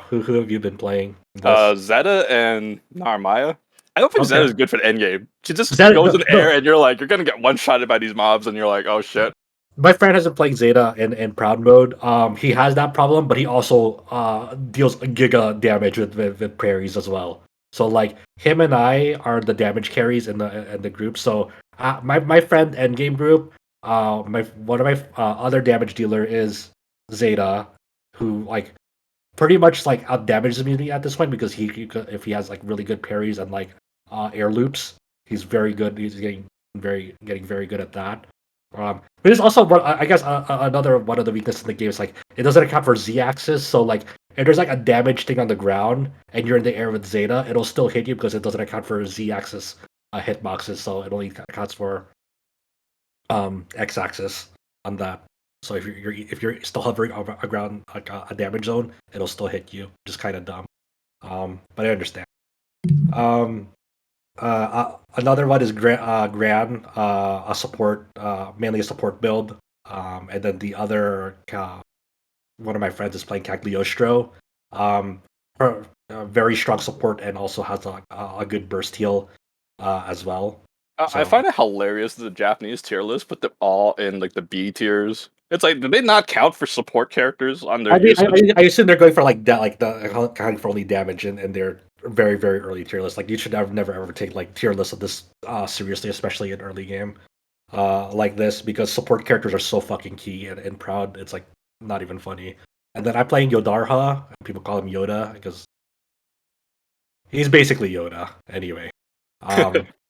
who have you been playing? Zeta and Narmaya. I don't think Zeta is good for the end game. She just goes in the air, and you're gonna get one shotted by these mobs, and you're like, oh shit. My friend has been playing Zeta in Proud mode. He has that problem, but he also deals giga damage with parries as well. So like him and I are the damage carries in the group. So my friend endgame group, one of my other damage dealer is Zeta, who like pretty much like out damages me at this point because if he has like really good parries and like air loops, he's very good. He's getting very good at that. But it's also I guess another one of the weaknesses in the game is like it doesn't account for Z-axis. So like if there's like a damage thing on the ground and you're in the air with Zeta, it'll still hit you because it doesn't account for Z-axis hitboxes. So it only accounts for X-axis on that. So if you're still hovering over a ground like a damage zone, it'll still hit you. Just kind of dumb. But I understand. Another one is Gran, a support, mainly a support build. And then the other one of my friends is playing Cagliostro. Very strong support and also has a good burst heal as well. I find it hilarious that the Japanese tier list put them all in like the B tiers. It's like, did they not count for support characters on their? I assume they're going for like that, like the counting for only damage in their very very early tier list. Like you should never ever take like tier lists of this seriously, especially in early game like this, because support characters are so fucking key and Proud. It's like not even funny. And then I'm playing Yodarha. People call him Yoda because he's basically Yoda anyway.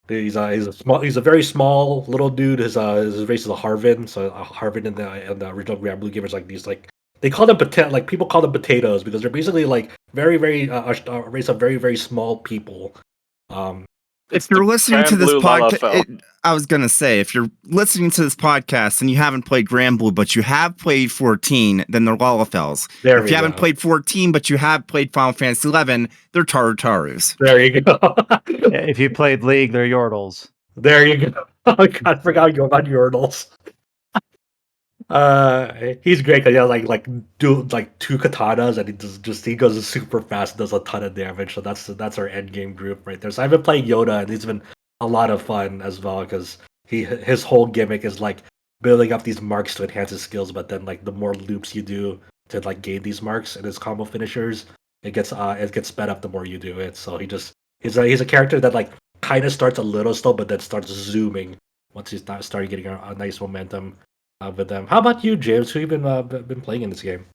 He's a very small little dude. His race is a Harvin. So a Harvin in the original Granblue gamers like these like they call them people call them potatoes because they're basically like very very a race of very very small people. If you're listening to this podcast, I was gonna say, if you're listening to this podcast and you haven't played Granblue, but you have played 14, then they're Lalafels. If you haven't played 14, but you have played Final Fantasy 11, they're Tarutarus. There you go. If you played League, they're Yordles. There you go. Oh God, I forgot about Yordles. He's great because he do like two katanas and he goes super fast, does a ton of damage. So that's our end game group right there. So I've been playing Yoda and he's been a lot of fun as well because his whole gimmick is like building up these marks to enhance his skills. But then like the more loops you do to like gain these marks and his combo finishers, it gets sped up the more you do it. So he's a character that like kind of starts a little slow, but then starts zooming once he started getting a nice momentum. With them. How about you, James? Who you been playing in this game?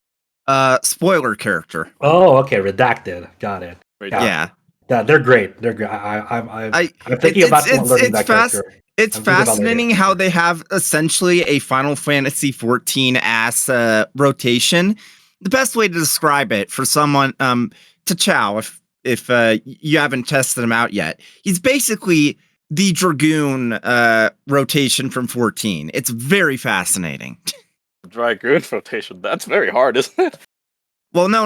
Spoiler character. Oh, okay, redacted. Got it. Yeah, they're great. They're great. I'm thinking about learning that character. It's fascinating how they have essentially a Final Fantasy 14 ass rotation. The best way to describe it for someone to Chow, if you haven't tested him out yet, he's basically the Dragoon rotation from 14. It's very fascinating. Dragoon rotation. That's very hard, isn't it? Well, no,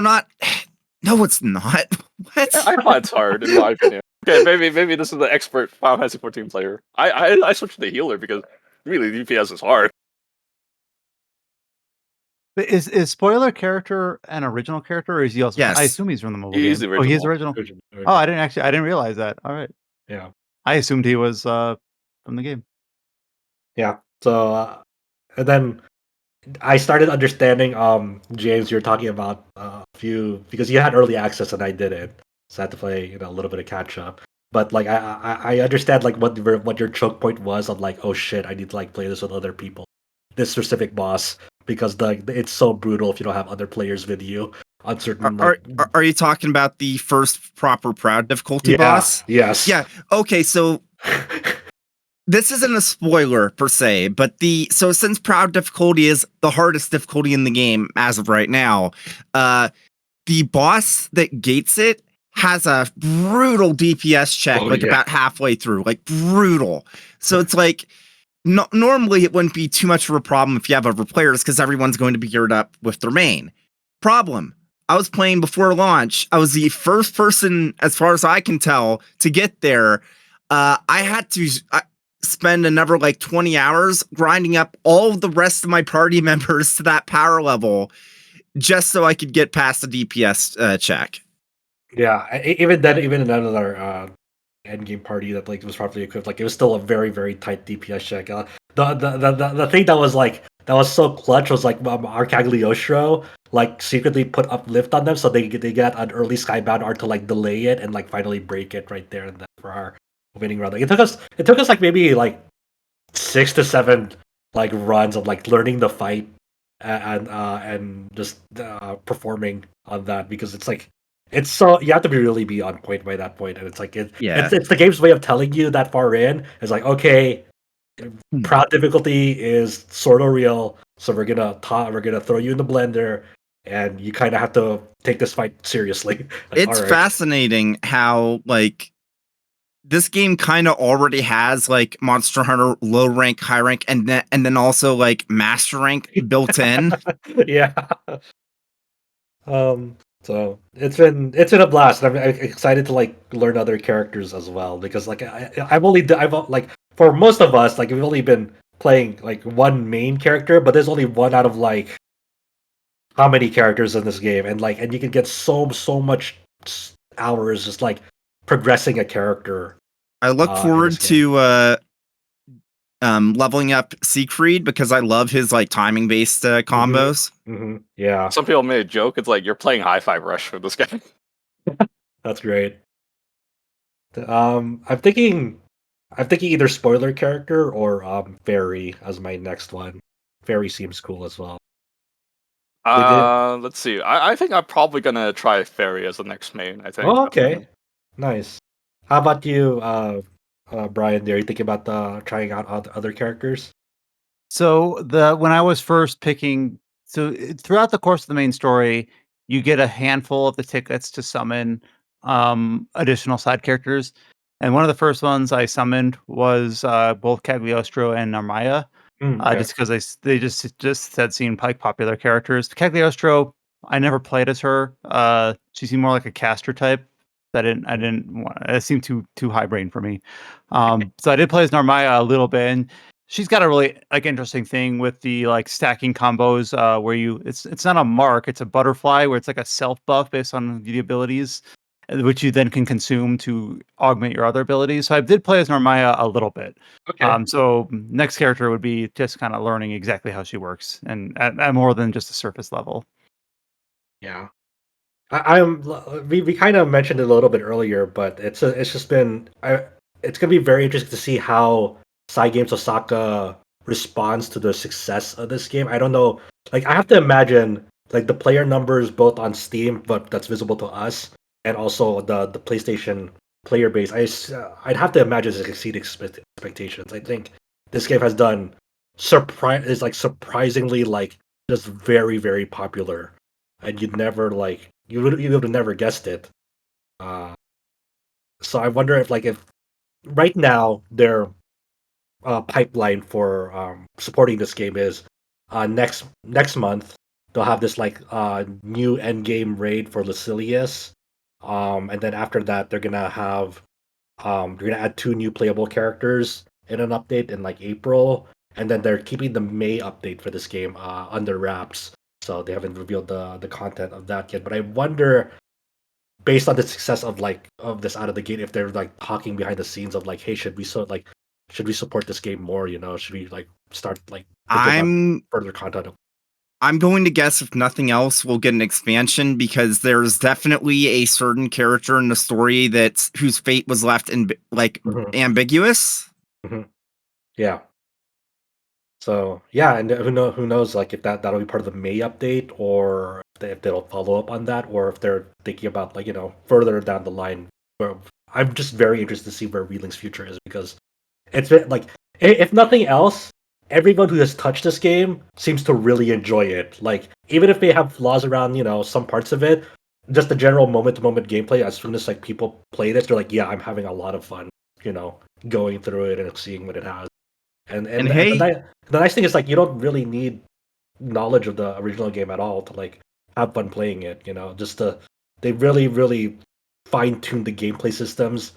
it's not. What? I find it's hard in my opinion. Okay, maybe this is the expert Final Fantasy 14 player. I switched to the healer because really DPS is hard. But is spoiler character an original character, or is he also? Yes. I assume he's from the mobile He's game. the original. Oh, he's original. Oh, I didn't realize that. All right. Yeah. I assumed he was from the game. Yeah. So and then I started understanding James, you're talking about a few because you had early access and I didn't. So I had to play, a little bit of catch up. But like I understand like what your choke point was of like, oh shit, I need to like play this with other people. This specific boss because it's so brutal if you don't have other players with you on certain Are you talking about the first proper proud difficulty yeah, boss? Yes. Yeah. Okay, so this isn't a spoiler per se, but since proud difficulty is the hardest difficulty in the game as of right now, the boss that gates it has a brutal DPS check, about halfway through, like brutal. So it's like, normally it wouldn't be too much of a problem if you have other players because everyone's going to be geared up with their main. Problem, I was playing before launch. I was the first person, as far as I can tell, to get there. I had to spend another like 20 hours grinding up all of the rest of my party members to that power level just so I could get past the DPS check. Yeah, even another endgame party that like was properly equipped, like it was still a very, very tight DPS check. The thing that was so clutch was like our Cagliostro like secretly put uplift on them so they get an early skybound art to like delay it and like finally break it right there and then for our winning run. Like, it took us like maybe like 6 to 7 like runs of like learning the fight and just performing on that because it's like it's so you have to be on point by that point and it's like it's the game's way of telling you that far in. It's like, okay, proud difficulty is sort of real, so we're gonna throw you in the blender and you kind of have to take this fight seriously. Like, it's fascinating how like this game kind of already has like Monster Hunter low rank, high rank, and then also like master rank built in. Yeah. So it's been a blast. I'm excited to like learn other characters as well because like I've like for most of us like we've only been playing like one main character, but there's only one out of like how many characters in this game, and you can get so much hours just like progressing a character. I look forward to leveling up Siegfried because I love his like timing based combos. Mm-hmm. Yeah, some people made a joke. It's like you're playing Hi-Fi Rush with this guy. That's great. I'm thinking either spoiler character or fairy as my next one. Fairy seems cool as well. Let's see. I think I'm probably gonna try Fairy as the next main. I think. Oh, okay, nice. How about you, Brian? Are you thinking about trying out other characters? So when I was first picking, throughout the course of the main story, you get a handful of the tickets to summon additional side characters, and one of the first ones I summoned was both Cagliostro and Narmaya, Okay. just because they just had seen popular characters. Cagliostro, I never played as her. She seemed more like a caster type. I didn't want. It seemed too high brain for me. So I did play as Narmaya a little bit, and she's got a really like interesting thing with the like stacking combos where it's not a mark, it's a butterfly where it's like a self buff based on the abilities, which you then can consume to augment your other abilities. So I did play as Narmaya a little bit. Okay. So next character would be just kind of learning exactly how she works and at more than just a surface level. Yeah. We kind of mentioned it a little bit earlier, but it's just been it's gonna be very interesting to see how Cygames Osaka responds to the success of this game. I don't know, like I have to imagine like the player numbers both on Steam, but that's visible to us, and also the PlayStation player base. I'd have to imagine it's exceed expectations. I think this game has done surprisingly like just very, very popular, and you'd never like you would have never guessed it. So I wonder if right now their pipeline for supporting this game is next month they'll have this like new end game raid for Lucilius, and then after that they're gonna add 2 new playable characters in an update in like April, and then they're keeping the May update for this game under wraps. So they haven't revealed the content of that yet. But I wonder, based on the success of this out of the gate, if they're like talking behind the scenes of like, hey, should we support this game more? You know, should we like start like further content? I'm going to guess if nothing else, we'll get an expansion because there's definitely a certain character in the story whose fate was left in ambiguous. Mm-hmm. Yeah. So yeah, and who knows like if that'll be part of the May update, or if they'll follow up on that, or if they're thinking about like further down the line. Where I'm just very interested to see where Relink's future is, because like if nothing else, everyone who has touched this game seems to really enjoy it. Like even if they have flaws around some parts of it, just the general moment to moment gameplay. As soon as like people play this, they're like, yeah, I'm having a lot of fun. Going through it and seeing what it has. And hey, the nice thing is like you don't really need knowledge of the original game at all to like have fun playing it. They really fine tuned the gameplay systems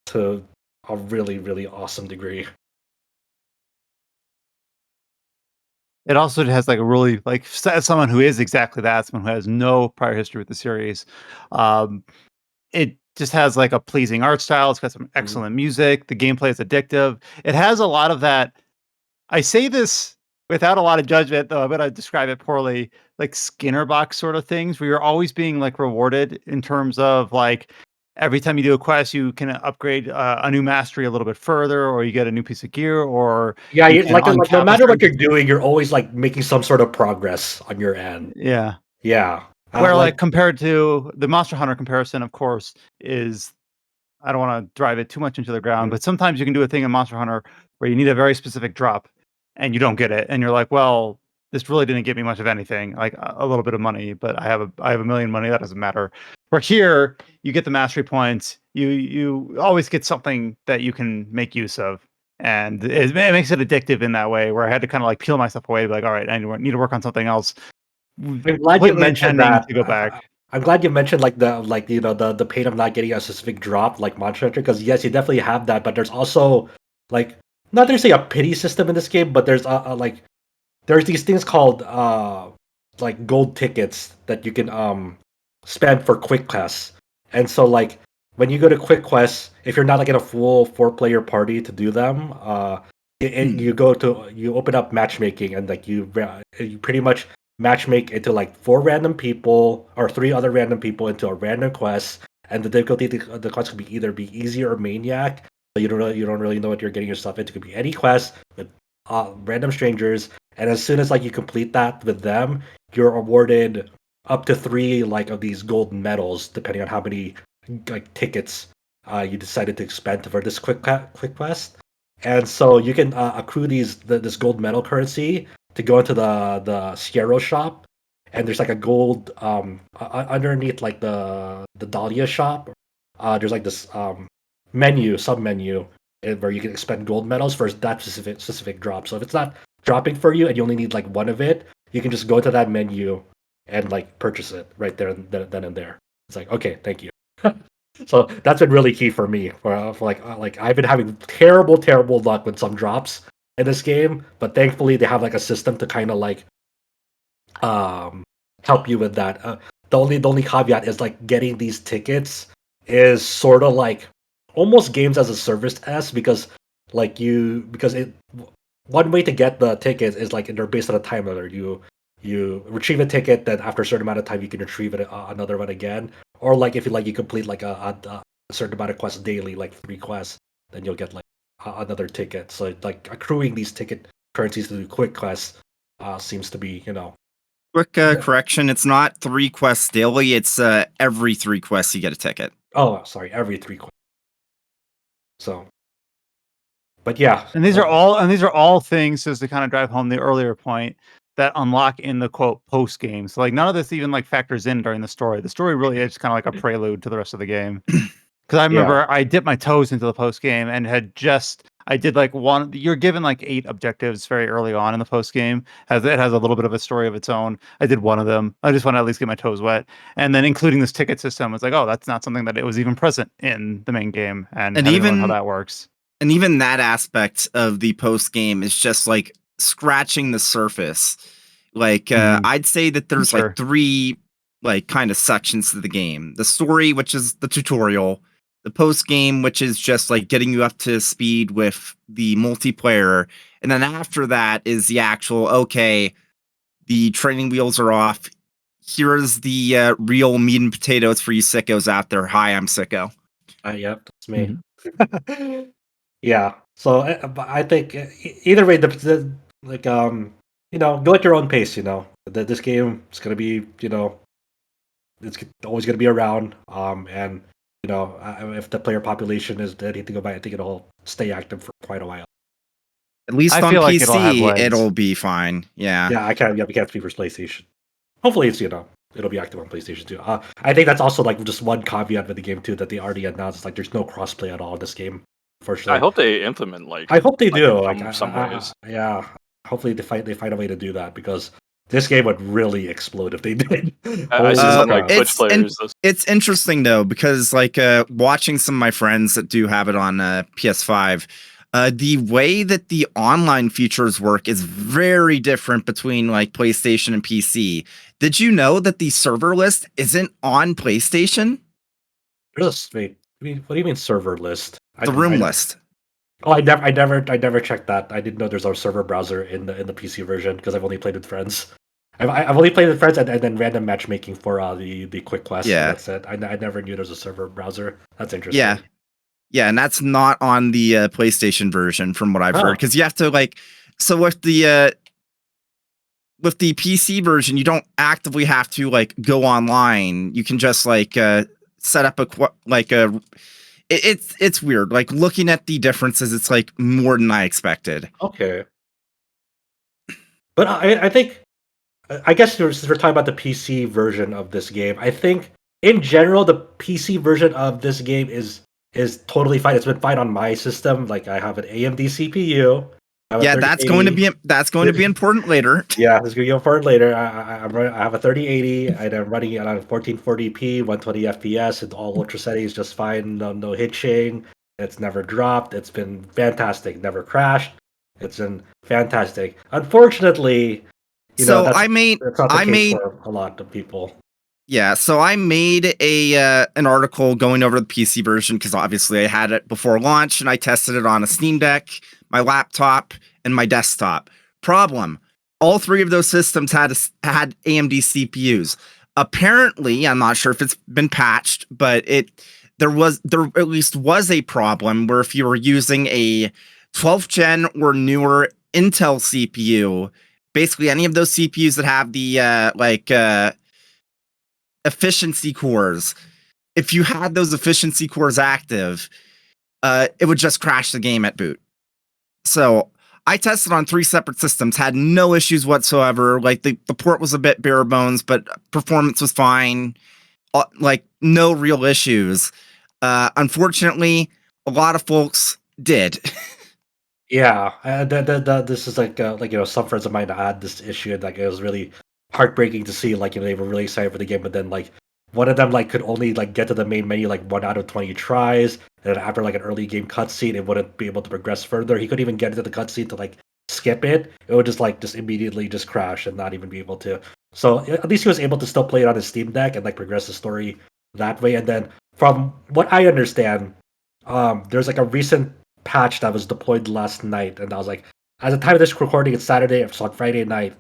to a really awesome degree. It also has like a really like as someone who is exactly that, someone who has no prior history with the series. It just has like a pleasing art style. It's got some excellent music. The gameplay is addictive. It has a lot of that. I say this without a lot of judgment, though I'm gonna describe it poorly, like Skinner box sort of things, where you're always being like rewarded in terms of like every time you do a quest, you can upgrade a new mastery a little bit further, or you get a new piece of gear, or Yeah, you can like no uncap a matter what certain- you're doing, you're always like making some sort of progress on your end. Yeah. Yeah. Where like compared to the Monster Hunter comparison, of course, is I don't want to drive it too much into the ground, but sometimes you can do a thing in Monster Hunter where you need a very specific drop and you don't get it, and you're like, well, this really didn't get me much of anything, like a little bit of money, but I have a million money, that doesn't matter. Where here, you get the mastery points, you always get something that you can make use of, and it makes it addictive in that way. Where I had to kind of like peel myself away, like, all right, I need to work on something else. I'm glad you mentioned that. To go back. I'm glad you mentioned like the pain of not getting a specific drop like Monster Hunter, because yes, you definitely have that, but there's also like not necessarily a pity system in this game, but there's like there's these things called like gold tickets that you can spend for quick quests. And so like when you go to quick quests, if you're not like in a full 4-player party to do them, you open up matchmaking, and like you pretty much matchmake into like 4 random people or 3 other random people into a random quest, and the difficulty of the quest could be either be easy or maniac. So you don't really know what you're getting yourself into. It could be any quest with random strangers, and as soon as like you complete that with them, you're awarded up to 3 like of these gold medals, depending on how many like tickets you decided to expend for this quick quest. And so you can accrue this gold medal currency to go into the Sierra shop, and there's like a gold underneath like the Dahlia shop. There's like this sub menu where you can expend gold medals for that specific drop. So if it's not dropping for you and you only need like one of it, you can just go to that menu and like purchase it right there then and there. It's like, okay, thank you. So that's been really key for me. For like I've been having terrible luck with some drops in this game, but thankfully they have like a system to kind of like help you with that. The only caveat is like getting these tickets is sort of like almost games as a service s, because one way to get the tickets is like they're based on a time limit. You retrieve a ticket, then after a certain amount of time you can retrieve it another one again. Or like if you complete like a certain amount of quests daily, like 3 quests, then you'll get like another ticket. So like accruing these ticket currencies to do quick quests seems to be quick correction. It's not 3 quests daily. It's every 3 quests you get a ticket. Oh, sorry, every 3 quests. So, but yeah, And these are all things, just to kind of drive home the earlier point, that unlock in the quote post game. So like none of this even like factors in during the story. The story really is kind of like a prelude to the rest of the game. Because I remember I dipped my toes into the post game and I did like one. You're given like 8 objectives very early on in the post game. It has a little bit of a story of its own. I did one of them. I just want to at least get my toes wet, and then including this ticket system was like, oh, that's not something that it was even present in the main game, and even how that works. And even that aspect of the post game is just like scratching the surface. Like I'd say that there's like 3 like kind of sections to the game: the story, which is the tutorial; the post game, which is just like getting you up to speed with the multiplayer; and then after that is the actual, okay, the training wheels are off. Here's the real meat and potatoes for you sickos out there. Hi, I'm Sicko. Yep, that's me. Yeah. So I think either way, like go at your own pace. This game is gonna be it's always gonna be around. And if the player population is anything to go by, I think it'll stay active for quite a while. At least I on feel like it'll have PC, legs. it'll be fine. Yeah. Yeah, we can't speak for PlayStation. Hopefully, it's it'll be active on PlayStation too. I think that's also like just one caveat with the game too that they already announced. Like, there's no crossplay at all in this game. Unfortunately, I hope they implement I hope they do. in some ways. Yeah, hopefully they find a way to do that because this game would really explode if they did. I see some like Twitch It's players. It's interesting though because like watching some of my friends that do have it on PS5, the way that the online features work is very different between like PlayStation and PC. Did you know that the server list isn't on PlayStation? Wait, what do you mean server list? The room list. Oh, I never checked that. I didn't know there's a server browser in the PC version because I've only played with friends. I've only played with friends and then random matchmaking for the quick quest. Yeah. That's it. I never knew there's a server browser. That's interesting. Yeah. Yeah, and that's not on the PlayStation version from what I've heard. Because you have to with the PC version, you don't actively have to go online. You can just set up it's weird. Like looking at the differences, it's like more than I expected. Okay. But I think I guess we're talking about the PC version of this game. I think in general the PC version of this game is totally fine. It's been fine on my system. Like I have an AMD CPU. Yeah, that's going to be important later. Yeah, it's going to be important later. I have a 3080 and I'm running it on 1440p, 120 FPS, and all ultra settings just fine. No hitching. It's never dropped. It's been fantastic. Never crashed. It's been fantastic. Unfortunately, I made for a lot of people. Yeah, so I made an article going over the PC version because obviously I had it before launch and I tested it on a Steam Deck, my laptop, and my desktop. Problem: all three of those systems had AMD CPUs. Apparently, I'm not sure if it's been patched, but there at least was a problem where if you were using a 12th gen or newer Intel CPU, basically any of those CPUs that have the efficiency cores, if you had those efficiency cores active, it would just crash the game at boot. So I tested on 3 separate systems, had no issues whatsoever. Like the port was a bit bare bones, but performance was fine. No real issues. Unfortunately, a lot of folks did. Yeah, this is some friends of mine had this issue, and it was really heartbreaking to see. They were really excited for the game, but then one of them could only get to the main menu 1 out of 20 tries, and then after an early game cutscene, it wouldn't be able to progress further. He couldn't even get into the cutscene to skip it. It would just immediately just crash and not even be able to. So at least he was able to still play it on his Steam Deck and progress the story that way. And then from what I understand, there's a recent patch that was deployed last night, and I was at the time of this recording, it's Saturday, it's on Friday night.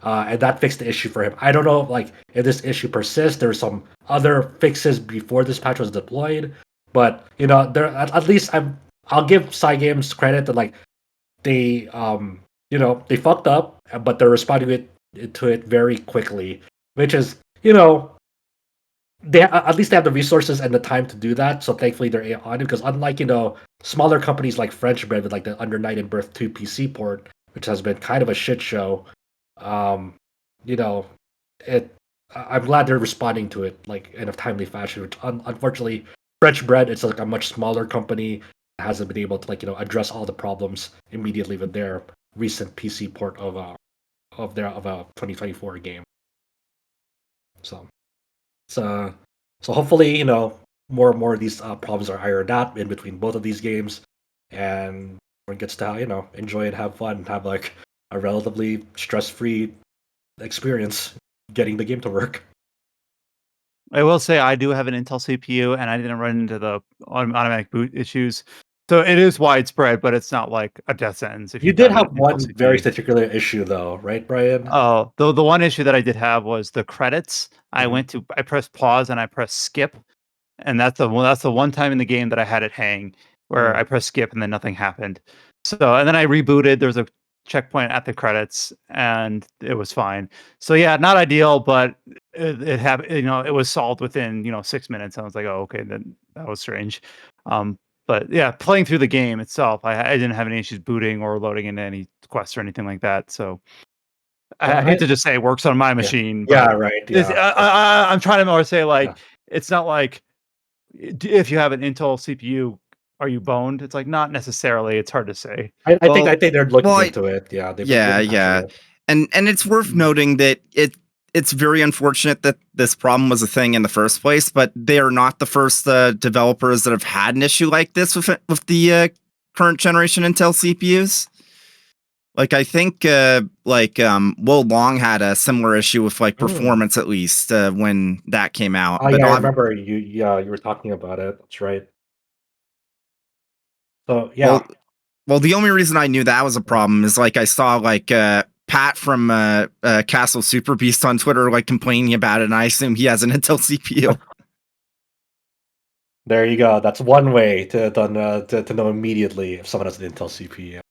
And that fixed the issue for him. I don't know if this issue persists. There were some other fixes before this patch was deployed, but there at least I'll give Cygames credit that they they fucked up, but they're responding to it very quickly, which is they at least they have the resources and the time to do that. So thankfully they're on it, because unlike smaller companies like French Bread with the Under Night and Birth 2 PC port, which has been kind of a shit show. I'm glad they're responding to it in a timely fashion. Which unfortunately, French Bread, it's a much smaller company, hasn't been able to address all the problems immediately with their recent PC port of a 2024 game. So hopefully more and more of these problems are ironed out in between both of these games, and everyone gets to enjoy it, have fun, have a relatively stress-free experience getting the game to work. I will say I do have an Intel CPU, and I didn't run into the automatic boot issues. So it is widespread, but it's not a death sentence. If you did have one very particular issue, though, right, Brian? Oh, the one issue that I did have was the credits. Mm-hmm. I pressed pause and I pressed skip, and that's the one time in the game that I had it hang where I pressed skip and then nothing happened. So and then I rebooted. There's a checkpoint at the credits, and it was fine. So yeah, not ideal, but it happened. It was solved within 6 minutes. I was like, oh, okay, then that was strange. But yeah, playing through the game itself, I didn't have any issues booting or loading into any quests or anything like that. So I hate to just say it works on my machine. Yeah, but right. Yeah. I'm trying to more say it's not like if you have an Intel CPU, are you boned? It's like not necessarily. It's hard to say. I think they're looking into it. Yeah. Yeah. And it's worth noting that it's very unfortunate that this problem was a thing in the first place, but they are not the first developers that have had an issue like this with the current generation Intel CPUs. Like I think Will Long had a similar issue with performance at least when that came out. Oh, yeah, I remember you were talking about it. That's right. So yeah. Well, the only reason I knew that was a problem is I saw Pat from Castle Super Beast on Twitter complaining about it, and I assume he has an Intel CPU. There you go. That's one way to know immediately if someone has an Intel CPU.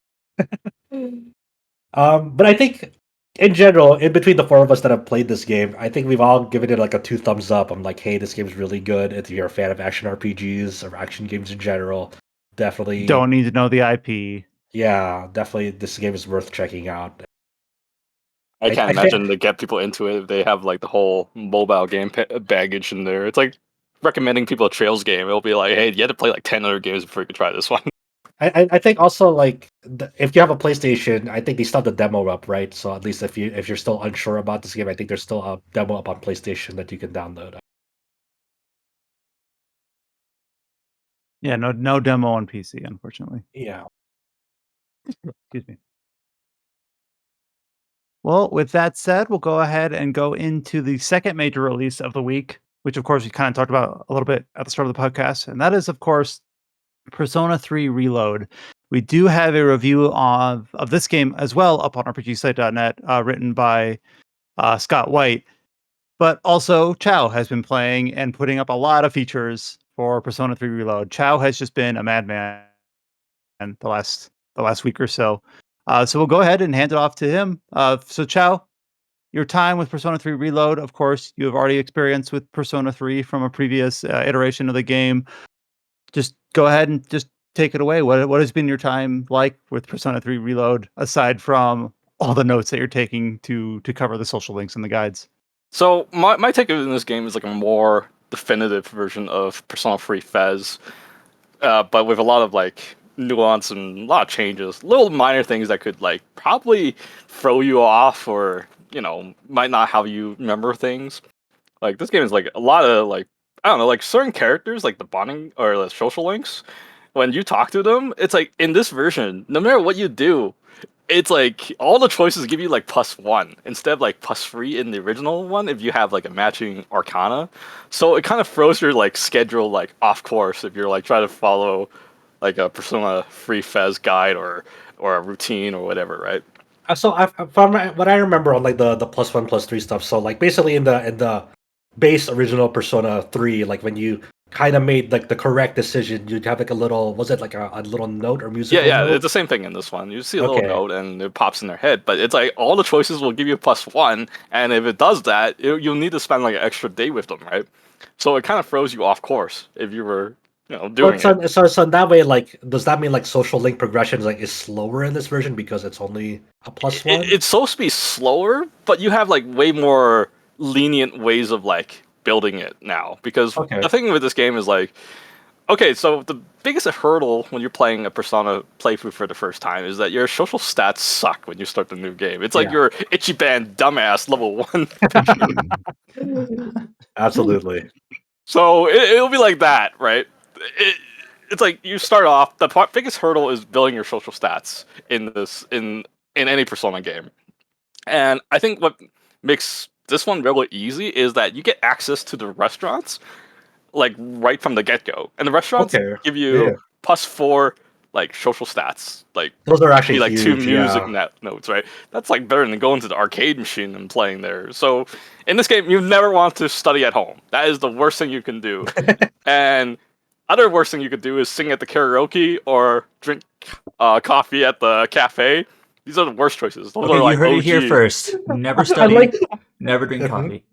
But I think in general, in between the four of us that have played this game, I think we've all given it a 2 thumbs up. I'm like, hey, this game's really good. If you're a fan of action RPGs or action games in general, definitely don't need to know the IP. Yeah, definitely this game is worth checking out. I can't imagine to get people into it if they have the whole mobile game baggage in there. It's like recommending people a Trails game. It'll be like, hey, you had to play 10 other games before you could try this one. I think also if you have a PlayStation, I think they still have the demo up, right? So at least if you're still unsure about this game, I think there's still a demo up on PlayStation that you can download. Yeah, no demo on PC, unfortunately. Yeah. Excuse me. Well, with that said, we'll go ahead and go into the second major release of the week, which of course we kind of talked about a little bit at the start of the podcast, and that is of course Persona 3 Reload. We do have a review of this game as well up on RPGsite.net, written by Scott White. But also, Chow has been playing and putting up a lot of features for Persona 3 Reload. Chow has just been a madman the last week or so. So we'll go ahead and hand it off to him. So Chow, your time with Persona 3 Reload, of course, you have already experienced with Persona 3 from a previous iteration of the game. Just go ahead and just take it away. What has been your time like with Persona 3 Reload, aside from all the notes that you're taking to cover the social links and the guides? So my take on this game is a more definitive version of Persona 3 Fez, but with a lot of nuance and a lot of changes, little minor things that could probably throw you off or might not have you remember things. This game is a lot of I don't know, certain characters, the bonding or the social links, when you talk to them, it's in this version, no matter what you do, it's all the choices give you +1 instead of +3 in the original one if you have a matching arcana. So it kind of throws your schedule off course if you're trying to follow a Persona 3 Fez guide or a routine or whatever, right? So from what I remember on the +1 +3 stuff, so basically in the base original Persona 3, when you kind of made the correct decision, you'd have a little, was it a little note or musical yeah, note? It's the same thing in this one. You see a little note and it pops in their head, but it's all the choices will give you +1, and if it does that, you'll need to spend an extra day with them, right? So it kind of throws you off course if you were doing it. So in that way, does that mean social link progression is slower in this version because it's only a +1? It's supposed to be slower, but you have way more lenient ways of building it now, because the thing with this game is okay, so the biggest hurdle when you're playing a Persona playthrough for the first time is that your social stats suck when you start the new game. It's you're Ichiban dumbass level 1. Absolutely. So it'll be like that, right? It's you start off, the biggest hurdle is building your social stats in any Persona game. And I think what makes this one really easy is that you get access to the restaurants right from the get-go, and the restaurants give you +4 social stats. Those are actually huge, 2 music yeah. notes, right? That's better than going to the arcade machine and playing there. So in this game, you never want to study at home. That is the worst thing you can do. And other worst thing you could do is sing at the karaoke or drink coffee at the cafe. These are the worst choices. Those Okay, are you like heard it here OG. first. Never I study, like. never drink coffee.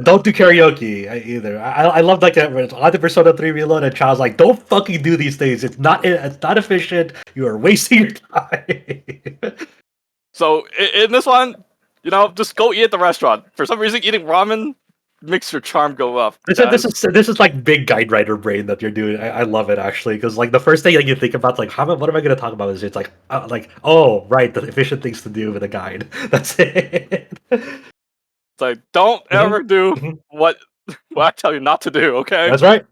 Don't do karaoke either. I love like on the Persona 3 Reload and Child's like, don't fucking do these things. It's not efficient. You are wasting your time. So in this one, you know, just go eat at the restaurant. For some reason, eating ramen makes your charm go up. This is like big guide writer brain that you're doing. I love it actually because like the first thing like, you think about like what am I going to talk about is it's like oh right, the efficient things to do with a guide. That's it. It's like don't ever do Mhm. what I tell you not to do. Okay. That's right.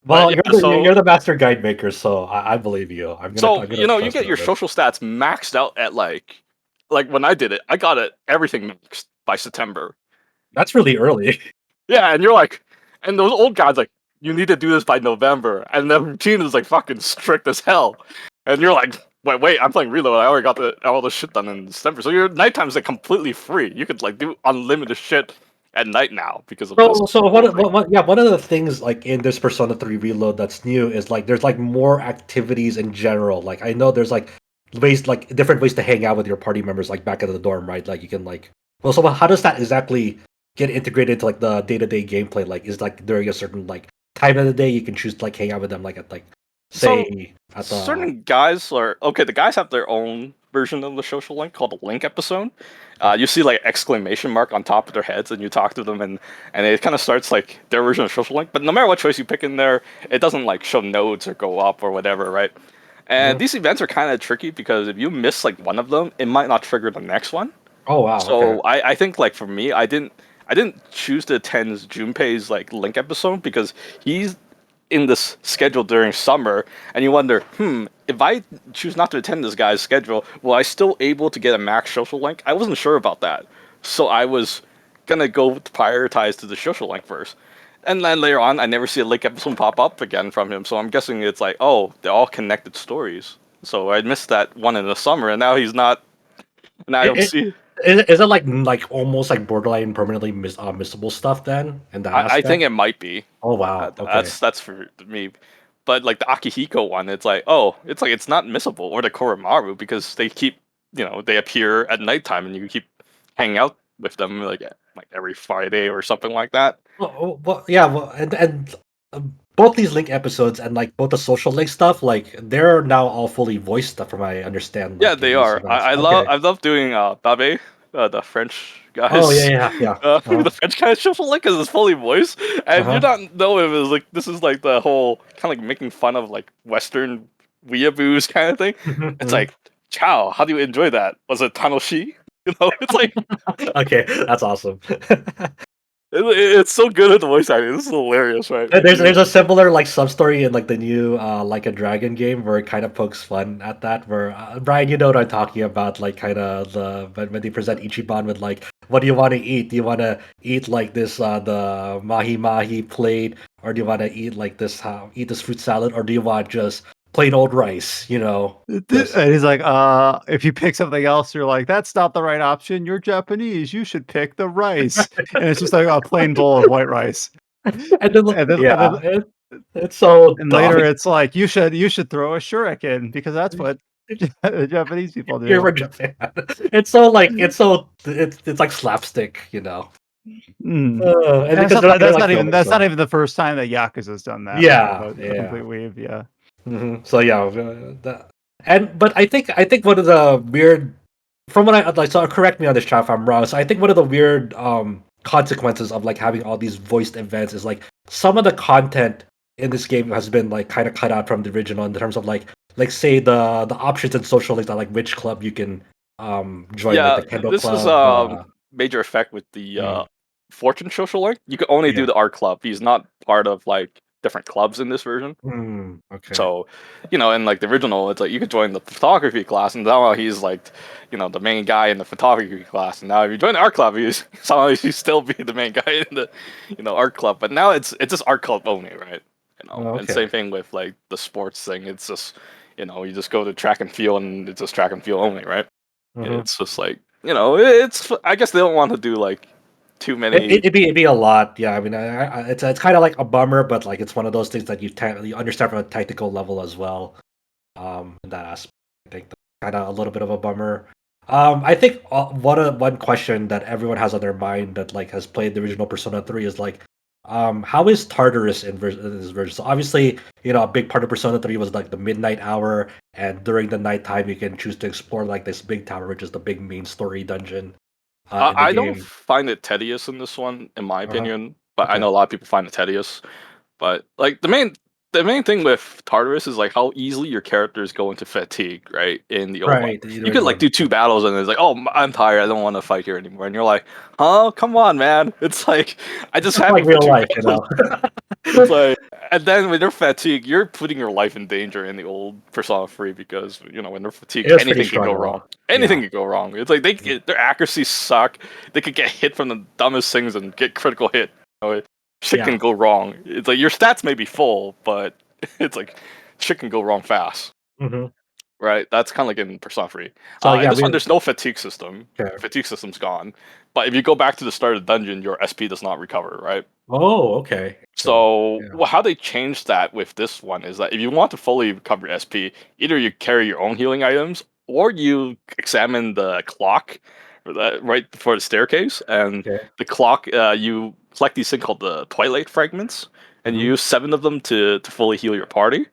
Well, But, yeah, you're the master guide maker, so I believe you. I'm So gonna you know, you trust get you your on this. social stats maxed out at like when I did it, I got it everything maxed by September. That's really early. Yeah, and you're like, and those old guys like, you need to do this by November, and the routine is like fucking strict as hell, and you're like, wait, I'm playing Reload. I already got all this shit done in December, so your nighttime is like completely free. You could like do unlimited shit at night now because of this. So one of the things like in this Persona 3 Reload that's new is like there's like more activities in general. Like I know there's like different ways to hang out with your party members like back at the dorm, right? Like you can like so how does that exactly get integrated into like the day-to-day gameplay? Like is like during a certain like time of the day you can choose to like hang out with them like at like say at the Certain guys are okay. The guys have their own version of the social link called a link episode. You see like exclamation mark on top of their heads, and you talk to them, and it kind of starts like their version of social link. But no matter what choice you pick in there, it doesn't like show nodes or go up or whatever, right? And these events are kind of tricky because if you miss like one of them, it might not trigger the next one. Oh wow. So Okay. I think like for me, I didn't choose to attend Junpei's like link episode because he's in this schedule during summer, and you wonder, if I choose not to attend this guy's schedule, will I still able to get a max social link? I wasn't sure about that, so I was gonna go prioritize to the social link first. And then later on, I never see a link episode pop up again from him, so I'm guessing it's like, oh, they're all connected stories. So I missed that one in the summer, and now he's not. And I don't see. Is it like almost like borderline permanently missable stuff then? In that I aspect? think it might be. Oh wow. Okay. That's for me. But like the Akihiko one, it's like, oh, it's not missable, or the Koromaru, because they keep, they appear at nighttime and you keep hanging out with them like every Friday or something like that. Well, yeah, well, and both these link episodes and like both the social link stuff, like they're now all fully voiced stuff, from I understand. Yeah, Like, in they these are. events. I love doing Babe, the French guys. Oh yeah. The French guy's social link is fully voiced, and you don't know if it's like this is like the whole kind of like making fun of like Western weeaboos kind of thing. It's like, Chow, how do you enjoy that? Was it Tanoshi? It's like Okay, that's awesome. it's so good at the voice acting. This is hilarious, right? There's a similar like sub story in like the new Like a Dragon game where it kind of pokes fun at that. Where Brian, you know what I'm talking about? Like kind of when they present Ichiban with like, what do you want to eat? Do you want to eat like this the mahi mahi plate, or do you want to eat like this eat this fruit salad, or do you want just plain old rice? And he's like, if you pick something else, you're like, that's not the right option. You're Japanese. You should pick the rice. And it's just like a plain bowl of white rice. And then it's so. And later it's like, you should throw a shuriken because that's what Japanese people do. You're from Japan. It's so like it's like slapstick, And that's not even the first time that Yakuza's done that. Yeah, Complete weave, yeah. Mm-hmm. So yeah, but I think one of the weird, from what I like, so correct me on this, chat if I'm wrong. So I think one of the weird consequences of like having all these voiced events is like some of the content in this game has been like kind of cut out from the original in terms of like say the options and social links, like which club you can join. Yeah, like the Kendo this club, is a major effect with the Fortune social link. You can only do the art club. He's not part of like different clubs in this version. Okay. So, in like the original, it's like you could join the photography class, and now he's like, the main guy in the photography class. And now if you join the art club, he's still be the main guy in the art club. But now it's just art club only, right? Okay. And same thing with like the sports thing. It's just, you just go to track and field, and it's just track and field only, right? It's just like, it's. I guess they don't want to do like too many. It'd be a lot, yeah. I mean, it's kind of like a bummer, but like it's one of those things that you understand from a technical level as well. In that aspect, I think. kind of a little bit of a bummer. I think one question that everyone has on their mind that like has played the original Persona 3 is like, how is Tartarus in this version? So obviously, a big part of Persona 3 was like the midnight hour, and during the nighttime you can choose to explore like this big tower, which is the big main story dungeon in the I don't game. find it tedious in this one, in my Uh-huh. opinion, but I Okay. know a lot of people find it tedious. But like the main thing with Tartarus is like how easily your characters go into fatigue, right? In the old one, Right, the you could like one. do 2 battles and it's like, oh, I'm tired, I don't want to fight here anymore, and you're like, huh, come on, man. It's like I just It's have like you for real two life, battles. It's like, and then when they're fatigued, you're putting your life in danger in the old Persona 3 because when they're fatigued, It was pretty anything can go strong, wrong. though. Anything Yeah. can go wrong. It's like their accuracy suck. They could get hit from the dumbest things and get critical hit. Shit can Yeah. go wrong. It's like your stats may be full, but it's like shit can go wrong fast. hmm Right, that's kind of like in Persona 3. So In yeah, this one, there's no fatigue system. Okay. Fatigue system's gone. But if you go back to the start of the dungeon, your SP does not recover, right? Oh, okay. So, yeah. how they changed that with this one is that if you want to fully recover your SP, either you carry your own healing items or you examine the clock right before the staircase. And Okay. the clock, you collect these things called the Twilight Fragments, and you Mhm. use 7 of them to fully heal your party.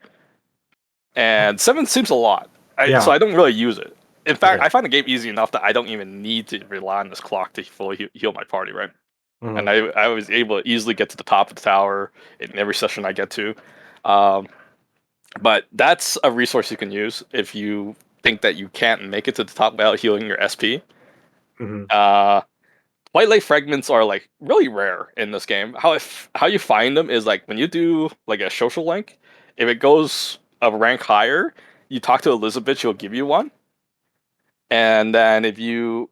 And 7 seems a lot, so Yeah. I don't really use it. In fact, Okay. I find the game easy enough that I don't even need to rely on this clock to fully heal my party, right? And Mhm. I was able to easily get to the top of the tower in every session I get to. Um, but that's a resource you can use if you think that you can't make it to the top without healing your SP. Mhm. White light fragments are like really rare in this game. How you find them is like when you do like a social link, if it goes a rank higher, you talk to Elizabeth, she'll give you one. And then if you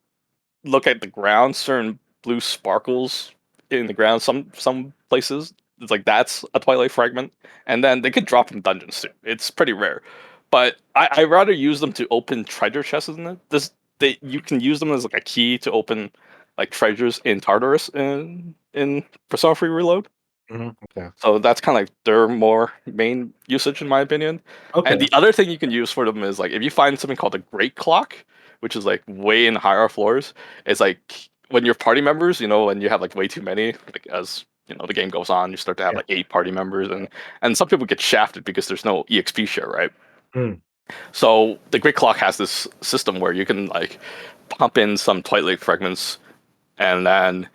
look at the ground, certain blue sparkles in the ground. Some places it's like that's a twilight fragment, and then they could drop from dungeons too. It's pretty rare, but I rather use them to open treasure chests in it. You can use them as like a key to open like treasures in Tartarus in Persona 3 Reload. Mhm. Okay. So that's kind of like their more main usage, in my opinion. And Okay. the other thing you can use for them is like if you find something called a Great Clock, which is like way in higher floors. It's like when your party members, when you have like way too many, like as the game goes on, you start to have Yeah. like 8 party members, and some people get shafted because there's no EXP share, right? Mm. So the Great Clock has this system where you can like pump in some Twilight fragments, and then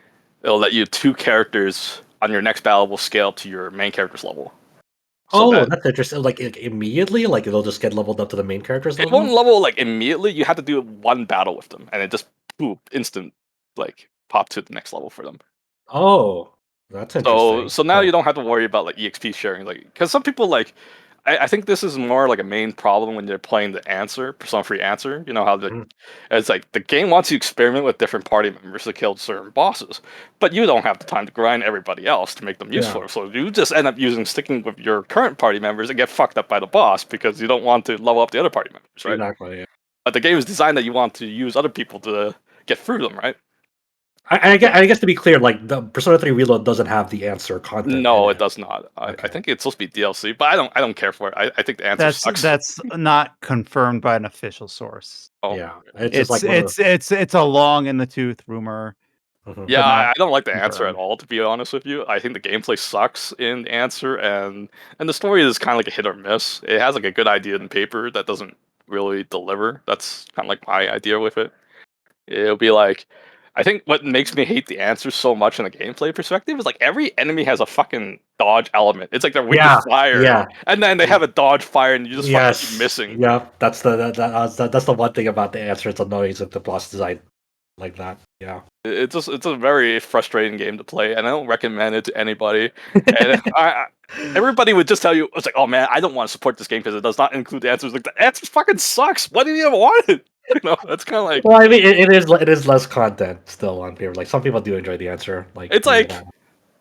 it'll let you 2 characters on your next battle will scale to your main character's level. So Oh, that that's interesting. Like immediately, like it'll just get leveled up to the main character's it won't level. level like immediately. You have to do 1 battle with them, and it just poop instant like pop to the next level for them. Oh, that's So interesting. so now Huh. you don't have to worry about like EXP sharing, like because some people like I think this is more like a main problem when you're playing the answer Persona 3 answer. You know how Mhm. it's like the game wants you to experiment with different party members to kill certain bosses, but you don't have the time to grind everybody else to make them Yeah. useful. So you just end up sticking with your current party members and get fucked up by the boss because you don't want to level up the other party members, right? Exactly. Yeah. But the game is designed that you want to use other people to get through them, right? I guess to be clear, like the Persona 3 Reload doesn't have the answer content in No, it it. does not. I Okay. think it's supposed to be DLC, but I don't care for it. I think the answer That's sucks. that's not confirmed by an official source. Oh, Yeah. It's just It's like one of it's it's it's a long in the tooth rumor, the. yeah, but not I don't like the answer at confirmed. all. To be honest with you, I think the gameplay sucks in the answer, and the story is kind of like a hit or miss. It has like a good idea in paper that doesn't really deliver. That's kind of like my idea with it. It'll be like, I think what makes me hate the answer so much in a gameplay perspective is like every enemy has a fucking dodge element. It's like they're weak to Yeah. fire, Yeah. and then they have a dodge fire, and you just fucking keep Yes. missing. Yeah. That's the one thing about the answer. It's annoying with the boss design like that. Yeah. It's a very frustrating game to play, and I don't recommend it to anybody. And everybody would just tell you, it's like, oh man, I don't want to support this game because it does not include the answers. Like the answer fucking sucks. Why do you even want it? That's kind of like Well, I mean, it is less content still on paper. Like some people do enjoy the answer. Like it's even that. like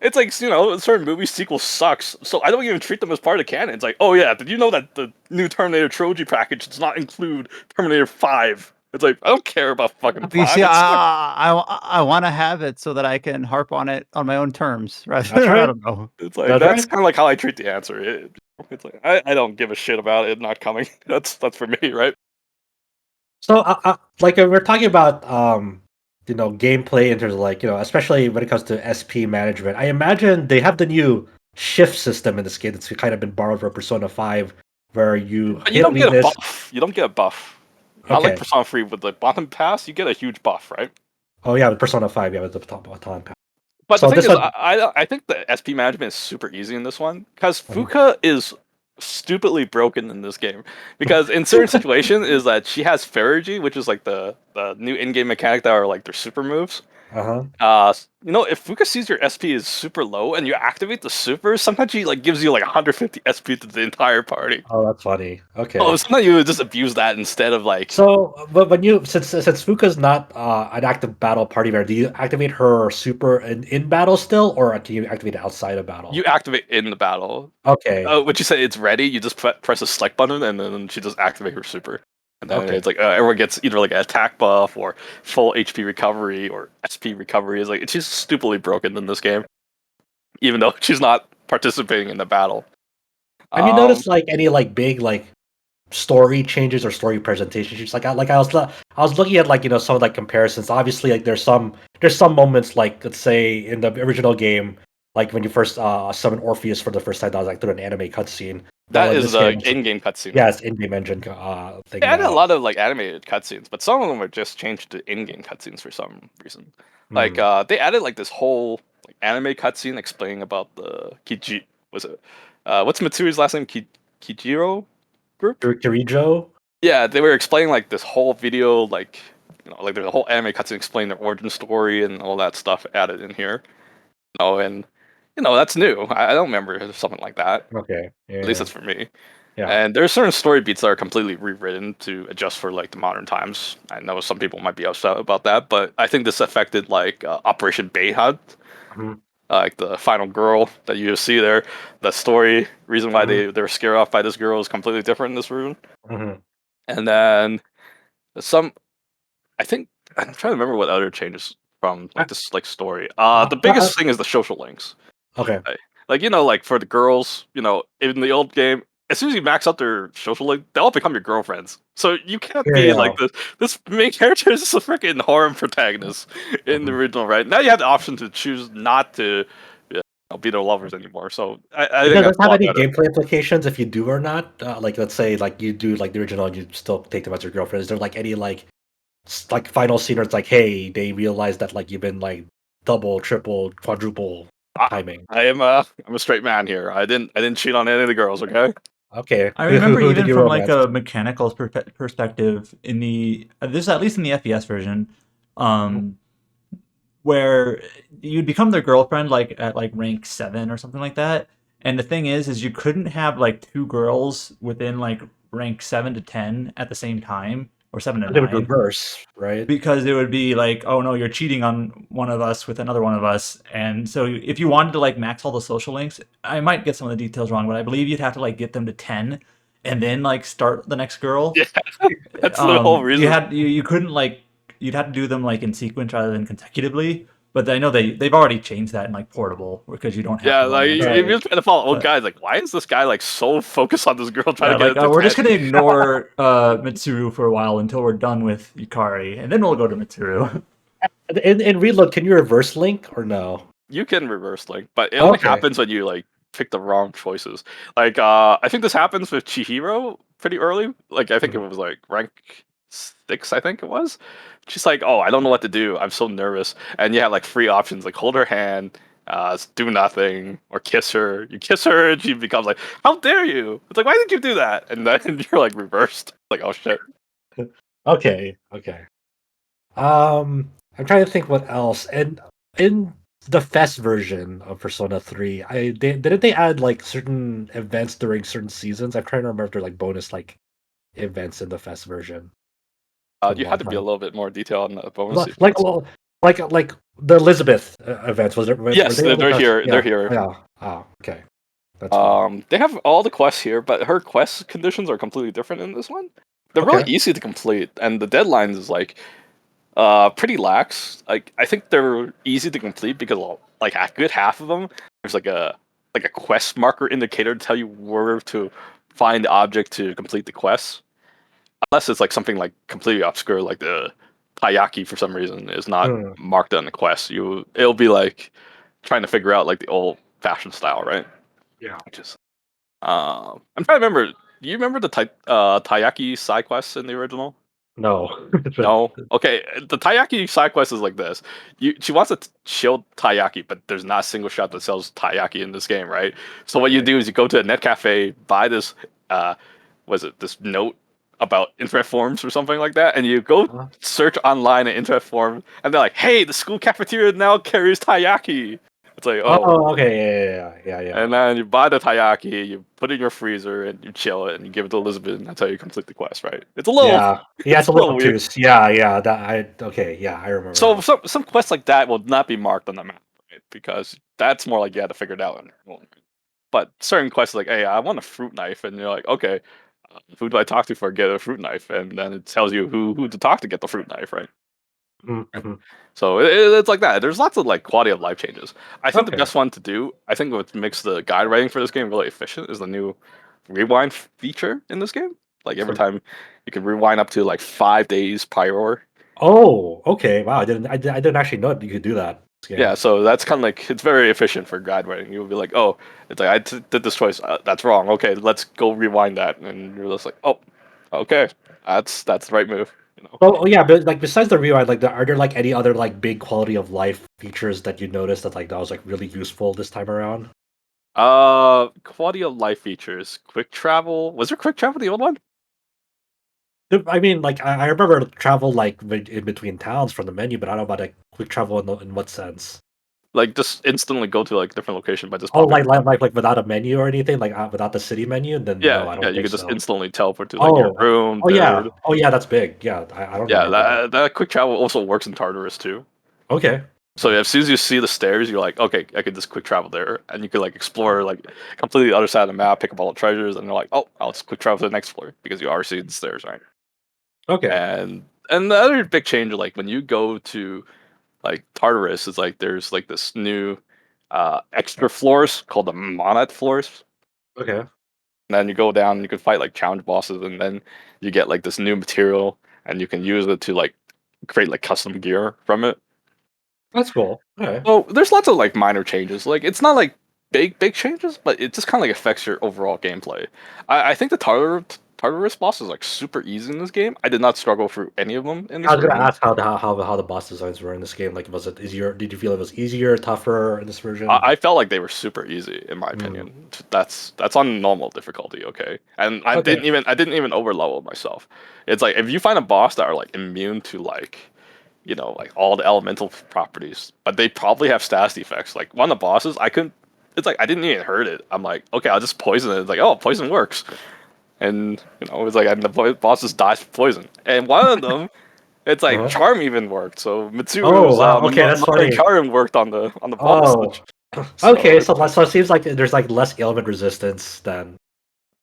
it's like certain movie sequels sucks, so I don't even treat them as part of the canon. It's like, oh yeah, did you know that the new Terminator trilogy package does not include Terminator 5? It's like I don't care about fucking You 5. see, It sucks. I want to have it so that I can harp on it on my own terms, That's rather I right. don't know. It's like That's that's right. kind of like how I treat the answer. It's like I don't give a shit about it not coming. That's for me, right? So, like we're talking about, gameplay in terms of like, especially when it comes to SP management. I imagine they have the new shift system in this game that's kind of been borrowed from Persona 5, where you But you hit don't get a weakness. buff. You don't get a buff. Not like Okay. Persona 3 with the bottom pass, you get a huge buff, right? Oh yeah, with Persona 5, yeah, with the top bottom pass. But the So thing this is, one, I think the SP management is super easy in this one because Mhm. Fuka is stupidly broken in this game. Because in certain situations, is that she has Ferrigy, which is like the new in-game mechanic that are like their super moves. uh-huh. If Fuka sees your SP is super low and you activate the super, sometimes she like gives you like 150 SP to the entire party. Oh, that's funny. Oh, Okay. sometimes you would just abuse that instead of like. So, but when you since Fuka's not an active battle party member, do you activate her super in battle still, or can you activate it outside of battle? You activate in the battle. Okay. When you say it's ready, you just press the select button, and then she just activate her super. And then Okay. it's like everyone gets either like an attack buff or full HP recovery or SP recovery. Is like she's stupidly broken in this game, even though she's not participating in the battle. Have you Um, noticed like any like big like story changes or story presentations? Just I was looking at like some of like comparisons. Obviously, like there's some moments like let's say in the original game, like when you first summon Orpheus for the first time, that was like through an anime cutscene. But that in is this the game, in-game cutscene, yeah, right? it's in-game engine They thing added a now. lot of like animated cutscenes, but some of them were just changed to in-game cutscenes for some reason. Like Hmm. they added like this whole like, anime cutscene explaining about the Kiji. Was it? What's Mitsuru's last name? Kijiro group? Kirijo. Yeah, they were explaining like this whole video, like like there's a whole anime cutscene explaining their origin story and all that stuff added in here. And that's new. I don't remember something like that. Okay. At least Yeah. that's for me. Yeah. And there are certain story beats that are completely rewritten to adjust for like the modern times. I know some people might be upset about that, but I think this affected like Operation Bayhut, Mhm. like the final girl that you see there. The story reason why Mhm. they were scared off by this girl is completely different in this room. Mhm. And then some, I think I'm trying to remember what other changes from Uh, like this like story. uh, The uh, biggest thing is the social links. okay. Like like for the girls, in the old game, as soon as you max out their social link, they all become your girlfriends. So you can't Yeah. be like Yeah. this main character is just a freaking harem protagonist in the Mhm. original, right? Now you have the option to choose not to be their lovers anymore. So I think Does that's it a have lot any better. gameplay implications if you do or not? Like, let's say, like you do like the original, and you still take them as your girlfriend. Is there like any like final scene where it's like, hey, they realize that like you've been like double, triple, quadruple I, timing? I'm a straight man here. I didn't cheat on any of the girls. Okay. Okay, I who remember who did even you from like romance? a mechanical perspective in the this at least in the FPS version, um, where you'd become their girlfriend like at like rank 7 or something like that. And the thing is you couldn't have like two girls within like rank 7 to 10 at the same time or 7 to They would 9 reverse, right? because it would be like, oh no, you're cheating on one of us with another one of us. And so if you wanted to like max all the social links, I might get some of the details wrong, but I believe you'd have to like get them to 10 and then like start the next girl. Yeah, that's the whole You reason. had you couldn't like you'd have to do them like in sequence rather than consecutively. But I know they've already changed that in like portable because you don't have Yeah, to like romance if them. Right. you're trying to follow old But guys, like why is this guy like so focused on this girl trying yeah, to get like it to we're just 10? gonna ignore Mitsuru for a while until we're done with Yukari, and then we'll go to Mitsuru. In Reload, can you reverse link or no? You can reverse link, but it only Okay. happens when you like pick the wrong choices. Like I think this happens with Chihiro pretty early. Like I think it Mhm. was like rank 6, I think it was. She's like, "Oh, I don't know what to do. I'm so nervous." And you have like three options, like hold her hand, do nothing, or kiss her. You kiss her, and she becomes like, "How dare you?" It's like, "Why did you do that?" And then you're like reversed. Like, "Oh shit." Okay. Okay. I'm trying to think what else. And in the Fest version of Persona 3, didn't they add like certain events during certain seasons? I'm trying to remember if they're like bonus like events in the Fest version from You had one to be a time. little bit more detailed on the bonus Like events. well, like the Elizabeth events. Were Yes, they on the they're Fest? here. They're Yeah. here. Yeah. Oh, okay. That's fine. They have all the quests here, but her quest conditions are completely different in this one. They're really Okay. easy to complete, and the deadlines is like pretty lax. Like I think they're easy to complete because like a good half of them there's like a quest marker indicator to tell you where to find the object to complete the quest. unless it's like something like completely obscure, like the taiyaki for some reason is not marked on the quest. It'll be like trying to figure out like the old fashioned style, right? Yeah. Which is I'm trying to remember. Do you remember the taiyaki side quests in the original? No. No. Okay, the taiyaki side quest is like this. She wants to shield taiyaki, but there's not a single shop that sells taiyaki in this game, right? So what you do is you go to a net cafe, buy this this note about internet forums or something like that, and you go search online an internet forum, and they're like, "Hey, the school cafeteria now carries taiyaki." It's like, oh, okay, yeah. And then you buy the taiyaki, you put it in your freezer, and you chill it, and you give it to Elizabeth, and that's how you complete the quest, right? It's a little, yeah, it's a little weird. obtuse. Yeah. I remember. So that. some quests like that will not be marked on the map, right? Because that's more like you had to figure it out on your own. But certain quests like, hey, I want a fruit knife, and you're like, okay, who do I talk to for get a fruit knife? And then it tells you who to talk to get the fruit knife, right? Mm-hmm. So it's like that. There's lots of like quality of life changes. I think the Okay. best one to do, I think what makes the guide writing for this game really efficient is the new rewind feature in this game. Like every time you can rewind up to like 5 days prior. Oh, okay. Wow, I didn't actually know you could do that. Yeah, so that's kind of like it's very efficient for guide writing. You'll be like, oh, it's like did this choice, that's wrong. Okay, let's go rewind that, and you're just like, oh, okay, that's the right move. You know? Oh yeah, but like besides the rewind, like are there like any other like big quality of life features that you noticed that was like really useful this time around? Quality of life features, quick travel. Was there quick travel in the old one? I mean, like I remember travel like in between towns from the menu, but I don't know about like quick travel in what sense. Like just instantly go to like different location by just Oh, popping. like without a menu or anything, like without the city menu. Then no, I Yeah, don't you think could just so. instantly teleport to like your room. Oh yeah, that's big. Yeah, I don't Yeah, remember that. that quick travel also works in Tartarus too. Okay. So as soon as you see the stairs, you're like, okay, I could just quick travel there, and you could like explore like completely the other side of the map, pick up all the treasures, and you're like, oh, I'll just quick travel to the next floor because you already see the stairs, right? Okay. And the other big change, like when you go to like Tartarus, is like there's like this new extra floors called the Monad floors. Okay. And then you go down, and you can fight like challenge bosses, and then you get like this new material, and you can use it to like create like custom gear from it. That's cool. Okay. So there's lots of like minor changes. Like it's not like big changes, but it just kind of like affects your overall gameplay. I think the Tartarus boss is like super easy in this game. I did not struggle through any of them in this I was gonna version. ask how the boss designs were in this game. Like, was it easier? Did you feel it was easier, tougher in this version? I felt like they were super easy in my opinion. That's on normal difficulty, okay? And I Okay. didn't even overlevel myself. It's like if you find a boss that are like immune to like like all the elemental properties, but they probably have status defects. Like one of the bosses, I couldn't. It's like I didn't even hurt it. I'm like, okay, I'll just poison it. It's like, oh, poison works, and it's like and the boss just dies from poison. And one of them, it's like charm even worked. So Oh Mitsuru's wow. Okay, that's mother funny. charm worked on the boss. Oh. Okay, so it seems like there's like less ailment resistance than.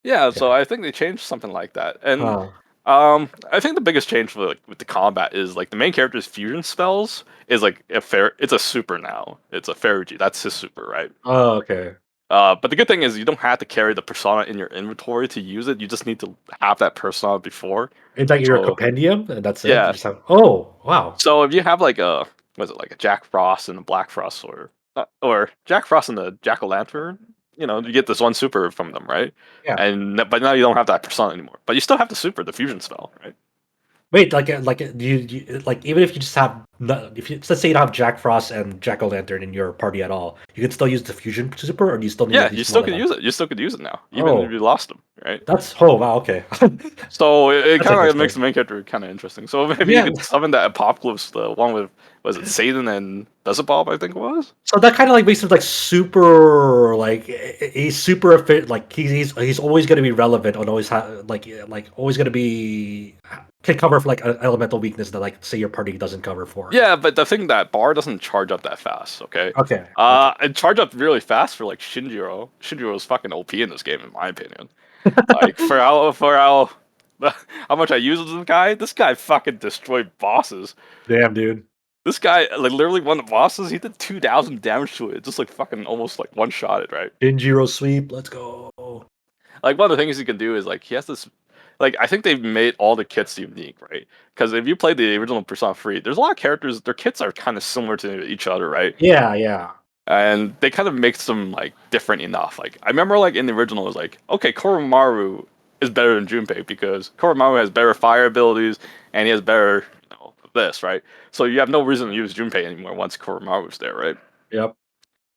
Yeah, so I think they changed something like that, and I think the biggest change for with the combat is like the main character's fusion spells is like it's a super now. It's a Ferugi. That's his super, right? Oh, okay. But the good thing is you don't have to carry the persona in your inventory to use it. You just need to have that persona before. It's like your So compendium, and that's it. You yeah. just have. Oh wow. So if you have like like a Jack Frost and a Black Frost, or Jack Frost and the Jack O' Lantern, you get this one super from them, right? Yeah. But now you don't have that persona anymore. But you still have the super, the fusion spell, right? Wait, do you like even if you just have if you let's say you don't have Jack Frost and Jack O' Lantern in your party at all, you can still use the fusion super, or do you still need Yeah, at you least still one of could them? use it. You still could use it now, even if you lost them, right? Wow, okay. So it That's kind of makes interesting. the main character kind of interesting. So maybe you Yeah. could summon that Apocalypse, the one with was it Satan and Beelzebub, I think it was. So that kind of like makes him like super like he's super fit, like he's always going to be relevant and always like always going to be can cover for like an elemental weakness that like say your party doesn't cover for. Yeah, but the thing that bar doesn't charge up that fast. Okay. Okay. It charge up really fast for like Shinjiro. Shinjiro is fucking OP in this game, in my opinion. Like for how much I use this guy fucking destroyed bosses. Damn, dude. This guy, like, literally one of the bosses, he did 2,000 damage to it. Just, like, fucking almost, like, one-shot it, right? Shinjiro sweep, let's go. Like, one of the things he can do is, like, he has this like I think they've made all the kits unique, right? Because if you play the original Persona 3, there's a lot of characters. Their kits are kind of similar to each other, right? Yeah. And they kind of make them like different enough. Like I remember, like in the original, it was like, okay, Koromaru is better than Junpei because Koromaru has better fire abilities and he has better, this, right? So you have no reason to use Junpei anymore once Koromaru's there, right? Yep.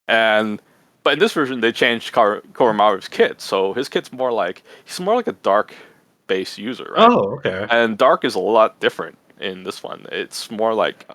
And but in this version, they changed Koromaru's kit, so his kit's more like he's more like a dark based user, right? Oh, okay. And dark is a lot different in this one. It's more like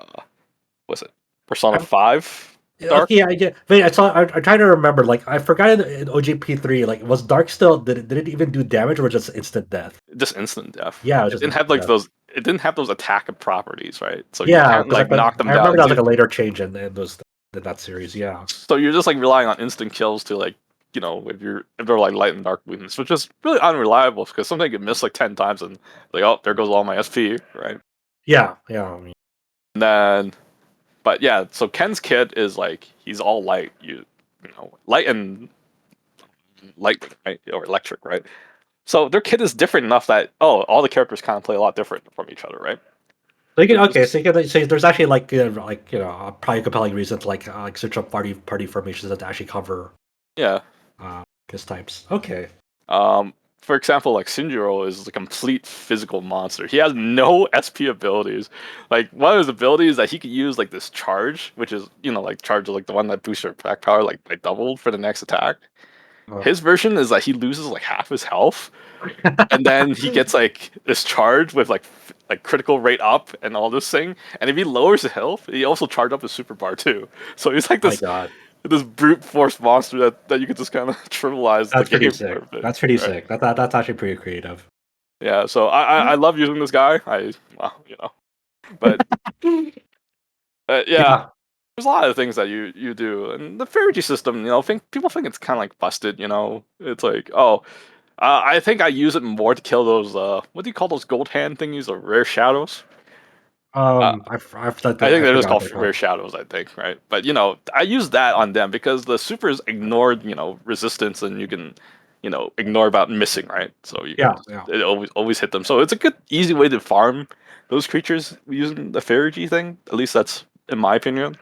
what's it? Persona 5 dark. Okay, I get. Wait, I'm trying to remember. Like, I forgot in OGP3. Like, was Dark still? Did it even do damage or just instant death? Just instant death. Yeah, it didn't have like those. It didn't have those attack properties, right? So you can't like knock them down. I remember that was like a later change in that series. Yeah. So you're just like relying on instant kills to like if they're like light and dark wounds, which is really unreliable because something can miss like 10 times and like, oh, there goes all my SP, right? Yeah. I mean, And then, but yeah, so Ken's kit is like he's all light, light and light, right? Or electric, right? So their kit is different enough that all the characters kind of play a lot different from each other, right? So you can say there's actually probably compelling reason to like switch up party formations that actually cover his types. Okay. For example, like Shinjiro is a complete physical monster. He has no SP abilities. Like one of his abilities is that he could use like this charge, which is like charge like the one that boosts your attack power like by double for the next attack. His version is that he loses like half his health, and then he gets like this charge with like critical rate up and all this thing. And if he lowers his health, he also charge up his super bar too. So he's like this brute force monster that you could just kind of trivialize. That's pretty sick. That's pretty sick. That's actually pretty creative. Yeah. So I love using this guy. But yeah. There's a lot of things that you do, and the Fairy system, people think it's kind of like busted, It's like, I think I use it more to kill those, what do you call those gold hand thingies, or rare shadows? I think they're just called rare shadows, I think, right? But, I use that on them because the supers ignored, resistance, and you can, ignore about missing, right? So it always hit them. So it's a good, easy way to farm those creatures using the Fairy thing. At least that's in my opinion.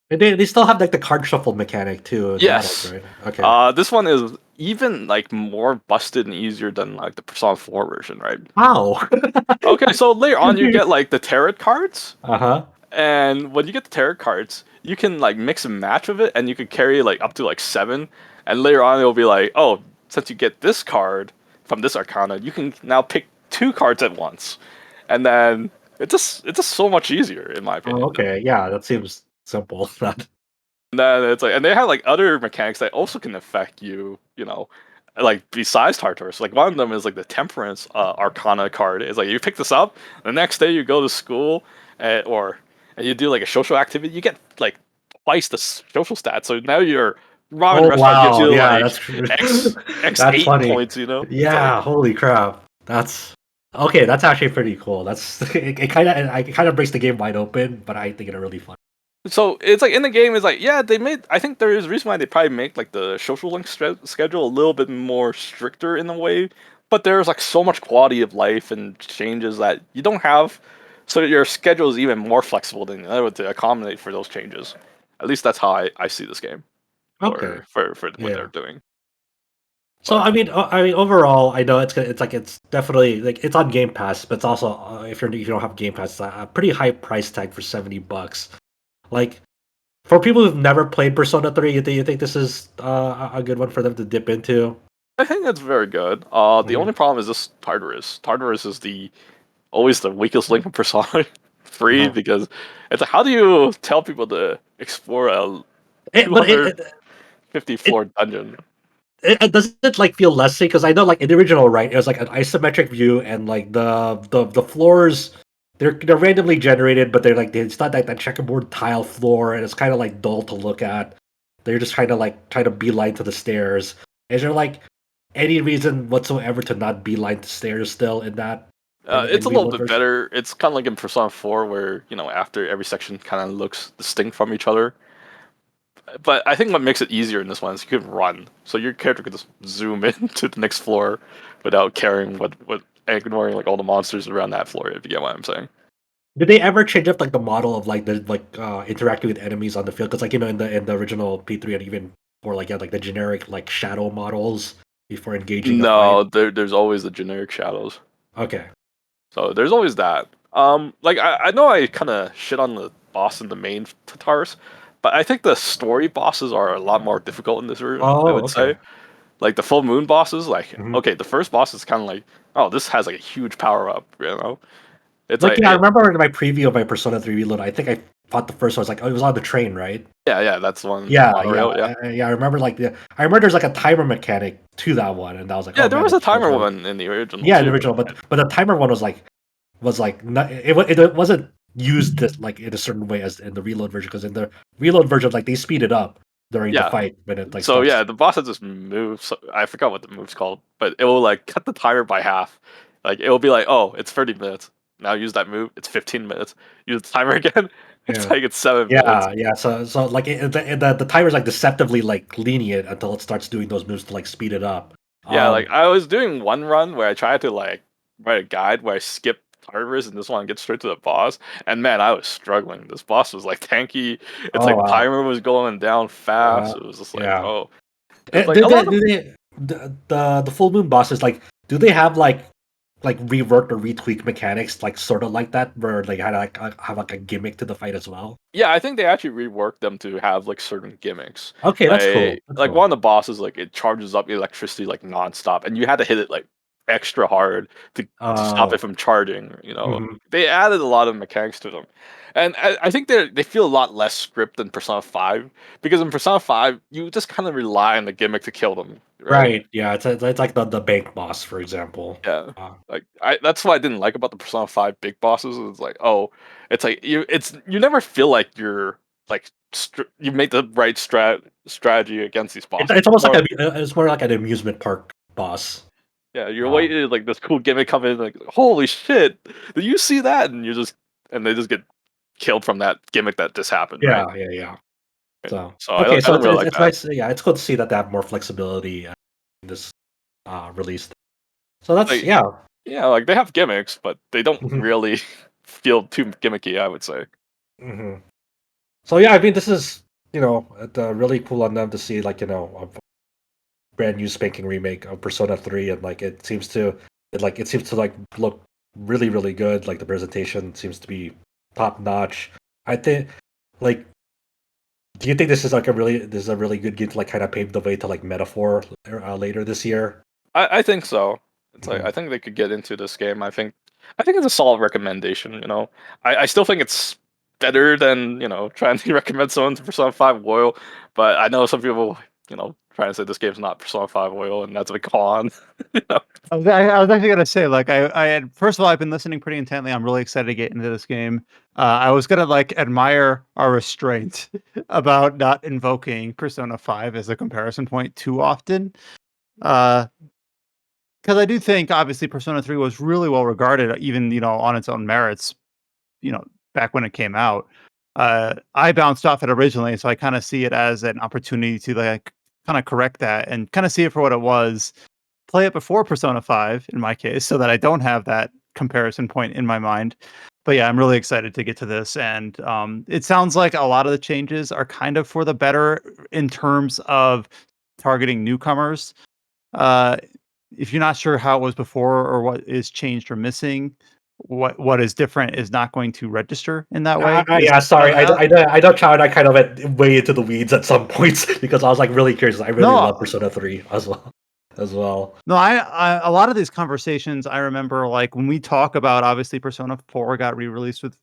They still have like the card shuffle mechanic too. Yes. Battles, right? Okay. This one is even like more busted and easier than like the Persona 4 version, right? Wow. Okay, so later on you get like the tarot cards. Uh-huh. And when you get the tarot cards, you can like mix and match with it, and you can carry like up to like 7. And later on it'll be like, oh, since you get this card from this arcana, you can now pick 2 cards at once. And then it's just so much easier in my opinion. Oh, okay, yeah, that seems simple. And then it's like, and they have like other mechanics that also can affect you, like besides Tartarus. Like one of them is like the Temperance Arcana card. It's like you pick this up, the next day you go to school, and you do like a social activity, you get like twice the social stats. So now your ramen restaurant gives you like X 8 funny. points, Yeah, like, holy crap. That's actually pretty cool. It kind of breaks the game wide open, but I think it's really fun. So it's like in the game, it's like, yeah, I think there is a reason why they probably make like the social link schedule a little bit more stricter in a way, but there's like so much quality of life and changes that you don't have, so that your schedule is even more flexible than to accommodate for those changes. At least that's how I see this game. Okay. For what they're doing. So I mean, overall, I know it's definitely like it's on Game Pass, but it's also if you don't have Game Pass, it's a pretty high price tag for $70. Like, for people who've never played Persona 3, you think this is a good one for them to dip into? I think that's very good. The only problem is this Tartarus. Tartarus is always the weakest link in Persona 3 because it's like, how do you tell people to explore a 250 floor dungeon? Does it like feel less safe? Because I know like in the original, right, it was like an isometric view, and like the floors. They're randomly generated, but it's not like that checkerboard tile floor, and it's kind of like dull to look at. They're just kind of like trying to beeline to the stairs. Is there like any reason whatsoever to not beeline to stairs still in that? It's a little bit better. It's kind of like in Persona 4 where, after every section kind of looks distinct from each other. But I think what makes it easier in this one is you can run. So your character can just zoom into the next floor without caring what ignoring like all the monsters around that floor. If you get what I'm saying. Did they ever change up like the model of like the interacting with enemies on the field? Because like in the original P3 and even for like like the generic like shadow models before engaging. No, there's always the generic shadows. Okay. So there's always that. Like I know I kind of shit on the boss in the main Tatars, but I think the story bosses are a lot more difficult in this version. I would say, like the full moon bosses. Like okay, the first boss is kind of like, oh, this has like a huge power up. You know, it's like I remember in my preview of my Persona 3 Reload, I think I fought the first one. It was like it was on the train, right? Yeah, that's the one. Yeah. I remember I remember there's like a timer mechanic to that one, and I was like, yeah, there was a timer one in the original. Yeah, the original, but the timer one was like not, it wasn't used this, like in a certain way as in the Reload version, because in the Reload version, like they speed it up during the fight when it like. So yeah, the boss has this move. So I forgot what the move's called, but it will like cut the timer by half. Like it will be like, oh, it's 30 minutes. Now use that move. It's 15 minutes. Use the timer again. It's like it's 7 minutes. Yeah. So like the timer's like deceptively like lenient until it starts doing those moves to like speed it up. Yeah, like I was doing one run where I tried to like write a guide where I skip timers and this one gets straight to the boss, and man, I was struggling. This boss was like tanky. It's like the timer was going down fast. It was just like the full moon bosses, like do they have like reworked or retweaked mechanics like sort of like that where they had like have like a gimmick to the fight as well? Yeah, I think they actually reworked them to have like certain gimmicks. Okay, that's cool. Like one of the bosses, like it charges up electricity like nonstop, and you had to hit it like extra hard to stop it from charging. You know, they added a lot of mechanics to them, and I think they feel a lot less script than Persona 5, because in Persona 5 you just kind of rely on the gimmick to kill them. Right. Yeah, it's like the bank boss, for example. Yeah, like that's what I didn't like about the Persona 5 big bosses. It's like, oh, it's like you never feel like you're like you made the right strategy against these bosses. It's almost like it's more like an amusement park boss. Yeah, you're waiting like this cool gimmick come in, like holy shit, did you see that? And they just get killed from that gimmick that just happened. Yeah, right? yeah. So okay, so really it's nice. Yeah, it's cool to see that they have more flexibility in this release. So that's like, like they have gimmicks, but they don't really feel too gimmicky, I would say. So yeah, I mean, this is really cool on them to see like a brand new spanking remake of Persona 3, and like it seems to look really, really good. Like the presentation seems to be top notch. I think like. Do you think this is a really good game to like kind of pave the way to like Metaphor later this year? I think so. It's like I think they could get into this game. I think it's a solid recommendation. You know, I still think it's better than trying to recommend someone to Persona 5 Royal, but I know some people trying to say this game's not Persona 5 Royal, and that's a con. I was actually gonna say, like, I had, first of all, I've been listening pretty intently. I'm really excited to get into this game. I was gonna like admire our restraint about not invoking Persona 5 as a comparison point too often, because I do think obviously Persona 3 was really well regarded, even on its own merits, back when it came out. I bounced off it originally, so I kind of see it as an opportunity to like kind of correct that and kind of see it for what it was. Play it before Persona 5 in my case, so that I don't have that comparison point in my mind. But yeah, I'm really excited to get to this, and it sounds like a lot of the changes are kind of for the better in terms of targeting newcomers. If you're not sure how it was before or what is changed or missing, what is different is not going to register in that way. Sorry, I know Chow and I kind of went way into the weeds at some points because I was like really curious. I really love Persona 3 as well. No, I a lot of these conversations I remember, like when we talk about, obviously Persona 4 got re-released with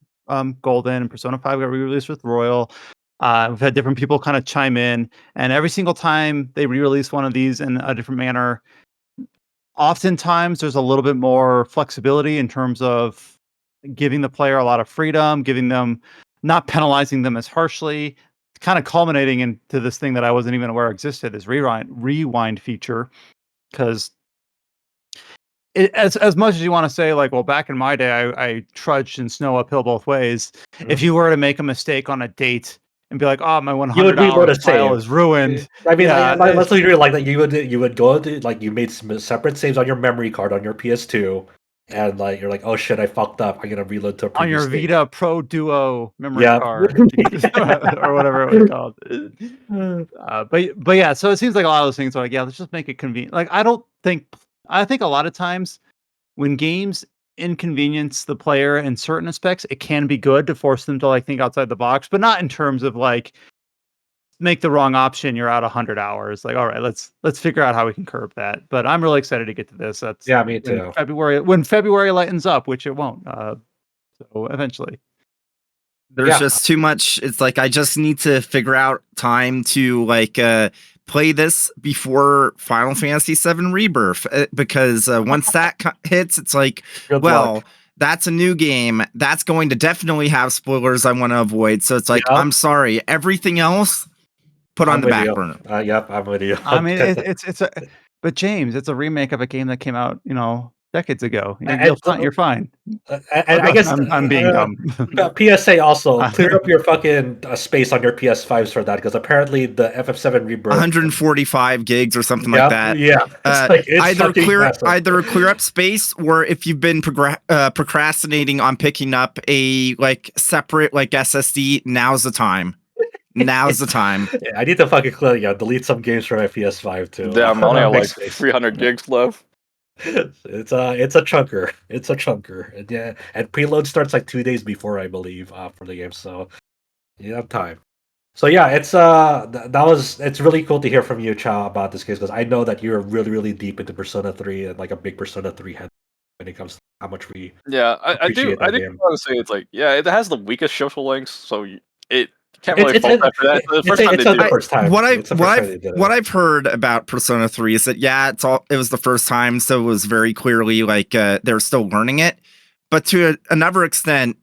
Golden, and Persona 5 got re-released with Royal. We've had different people kind of chime in, and every single time they re-release one of these in a different manner, oftentimes there's a little bit more flexibility in terms of giving the player a lot of freedom, giving them, not penalizing them as harshly, kind of culminating into this thing that I wasn't even aware existed, this rewind feature. Because as much as you want to say, like, well, back in my day, I trudged in snow uphill both ways. If you were to make a mistake on a date and be like, oh, my 100 file is ruined. I mean, let's be real, like that. You would go to, like, you made some separate saves on your memory card on your PS2. and like you're like, oh shit, I fucked up. I'm gonna reload to a On previous your state. Vita Pro Duo memory Yeah. card, or whatever it was called. But yeah, so it seems like a lot of those things are like, yeah, let's just make it convenient. Like, I think a lot of times when games inconvenience the player in certain aspects, it can be good to force them to like think outside the box, but not in terms of like make the wrong option, you're out 100 hours. Like, all right, let's figure out how we can curb that. But I'm really excited to get to this. That's Yeah, me too. When February lightens up, which it won't. So eventually. There's just too much. It's like I just need to figure out time to like play this before Final Fantasy VII Rebirth, because once that hits, it's like, Good luck. that's a new game. That's going to definitely have spoilers I want to avoid. So it's like, I'm sorry, everything else put on the back burner. Yep, I'm with you. I mean, but James, it's a remake of a game that came out, decades ago. You're fine. I guess I'm being dumb. PSA also clear up your fucking space on your PS5s for that, because apparently the FF7 Rebirth 145 gigs or something like that. Yeah, either clear up space, or if you've been procrastinating on picking up a like separate like SSD, now's the time. Now's the time. I need to fucking delete some games from my PS5 too. Yeah, I'm only like 300 gigs left. It's a chunker. It's a chunker. And yeah, and preload starts like 2 days before, I believe, for the game. So you have time. So yeah, it's really cool to hear from you, Chow, about this case, because I know that you're really, really deep into Persona 3 and like a big Persona 3 head when it comes to how much we I do want to say it's like, yeah, it has the weakest social links, so it can't really fault that for that. The first time. What I've heard about Persona 3 is that it was the first time, so it was very clearly like they're still learning it. But to another extent,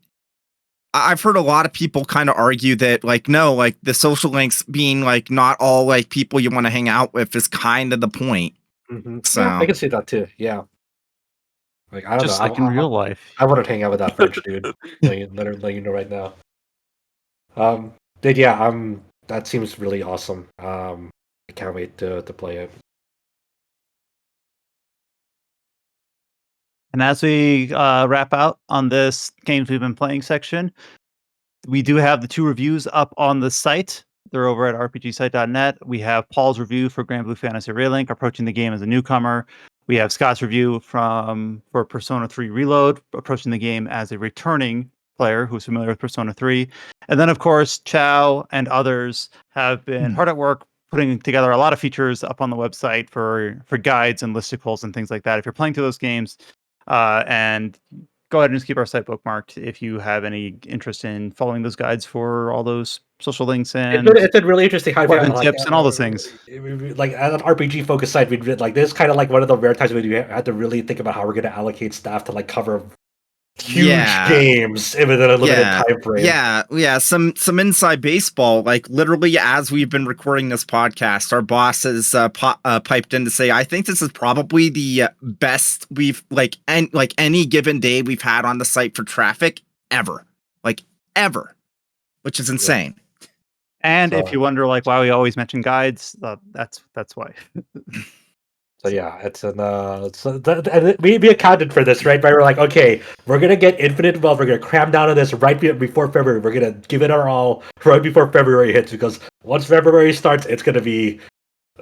I've heard a lot of people kind of argue that like no, like the social links being like not all like people you want to hang out with is kind of the point. Mm-hmm. So yeah, I can see that too. Yeah. Like I don't just know. like in real life. I wouldn't hang out with that French dude. Let you know right now. That seems really awesome. I can't wait to play it. And as we wrap out on this games we've been playing section, we do have the 2 reviews up on the site. They're over at rpgsite.net. We have Paul's review for Granblue Fantasy Relink, approaching the game as a newcomer. We have Scott's review for Persona 3 Reload, approaching the game as a returning player who's familiar with Persona 3. And then, of course, Chow and others have been hard at work putting together a lot of features up on the website for guides and listicles and things like that. If you're playing through those games, and go ahead and just keep our site bookmarked if you have any interest in following those guides for all those social links and it's been really interesting how tips and all those things. Like at an RPG focused site, we'd like this is kind of like one of the rare times we had to really think about how we're going to allocate staff to like cover huge games within a limited time frame. Yeah. Some inside baseball. Like literally, as we've been recording this podcast, our boss has piped in to say, "I think this is probably the best we've any given day we've had on the site for traffic ever, which is insane." And if you wonder like why we always mention guides, that's why. So yeah, it's we accounted for this, right? We're like, okay, we're gonna get infinite wealth. We're gonna cram down on this right before February. We're gonna give it our all right before February hits, because once February starts, it's gonna be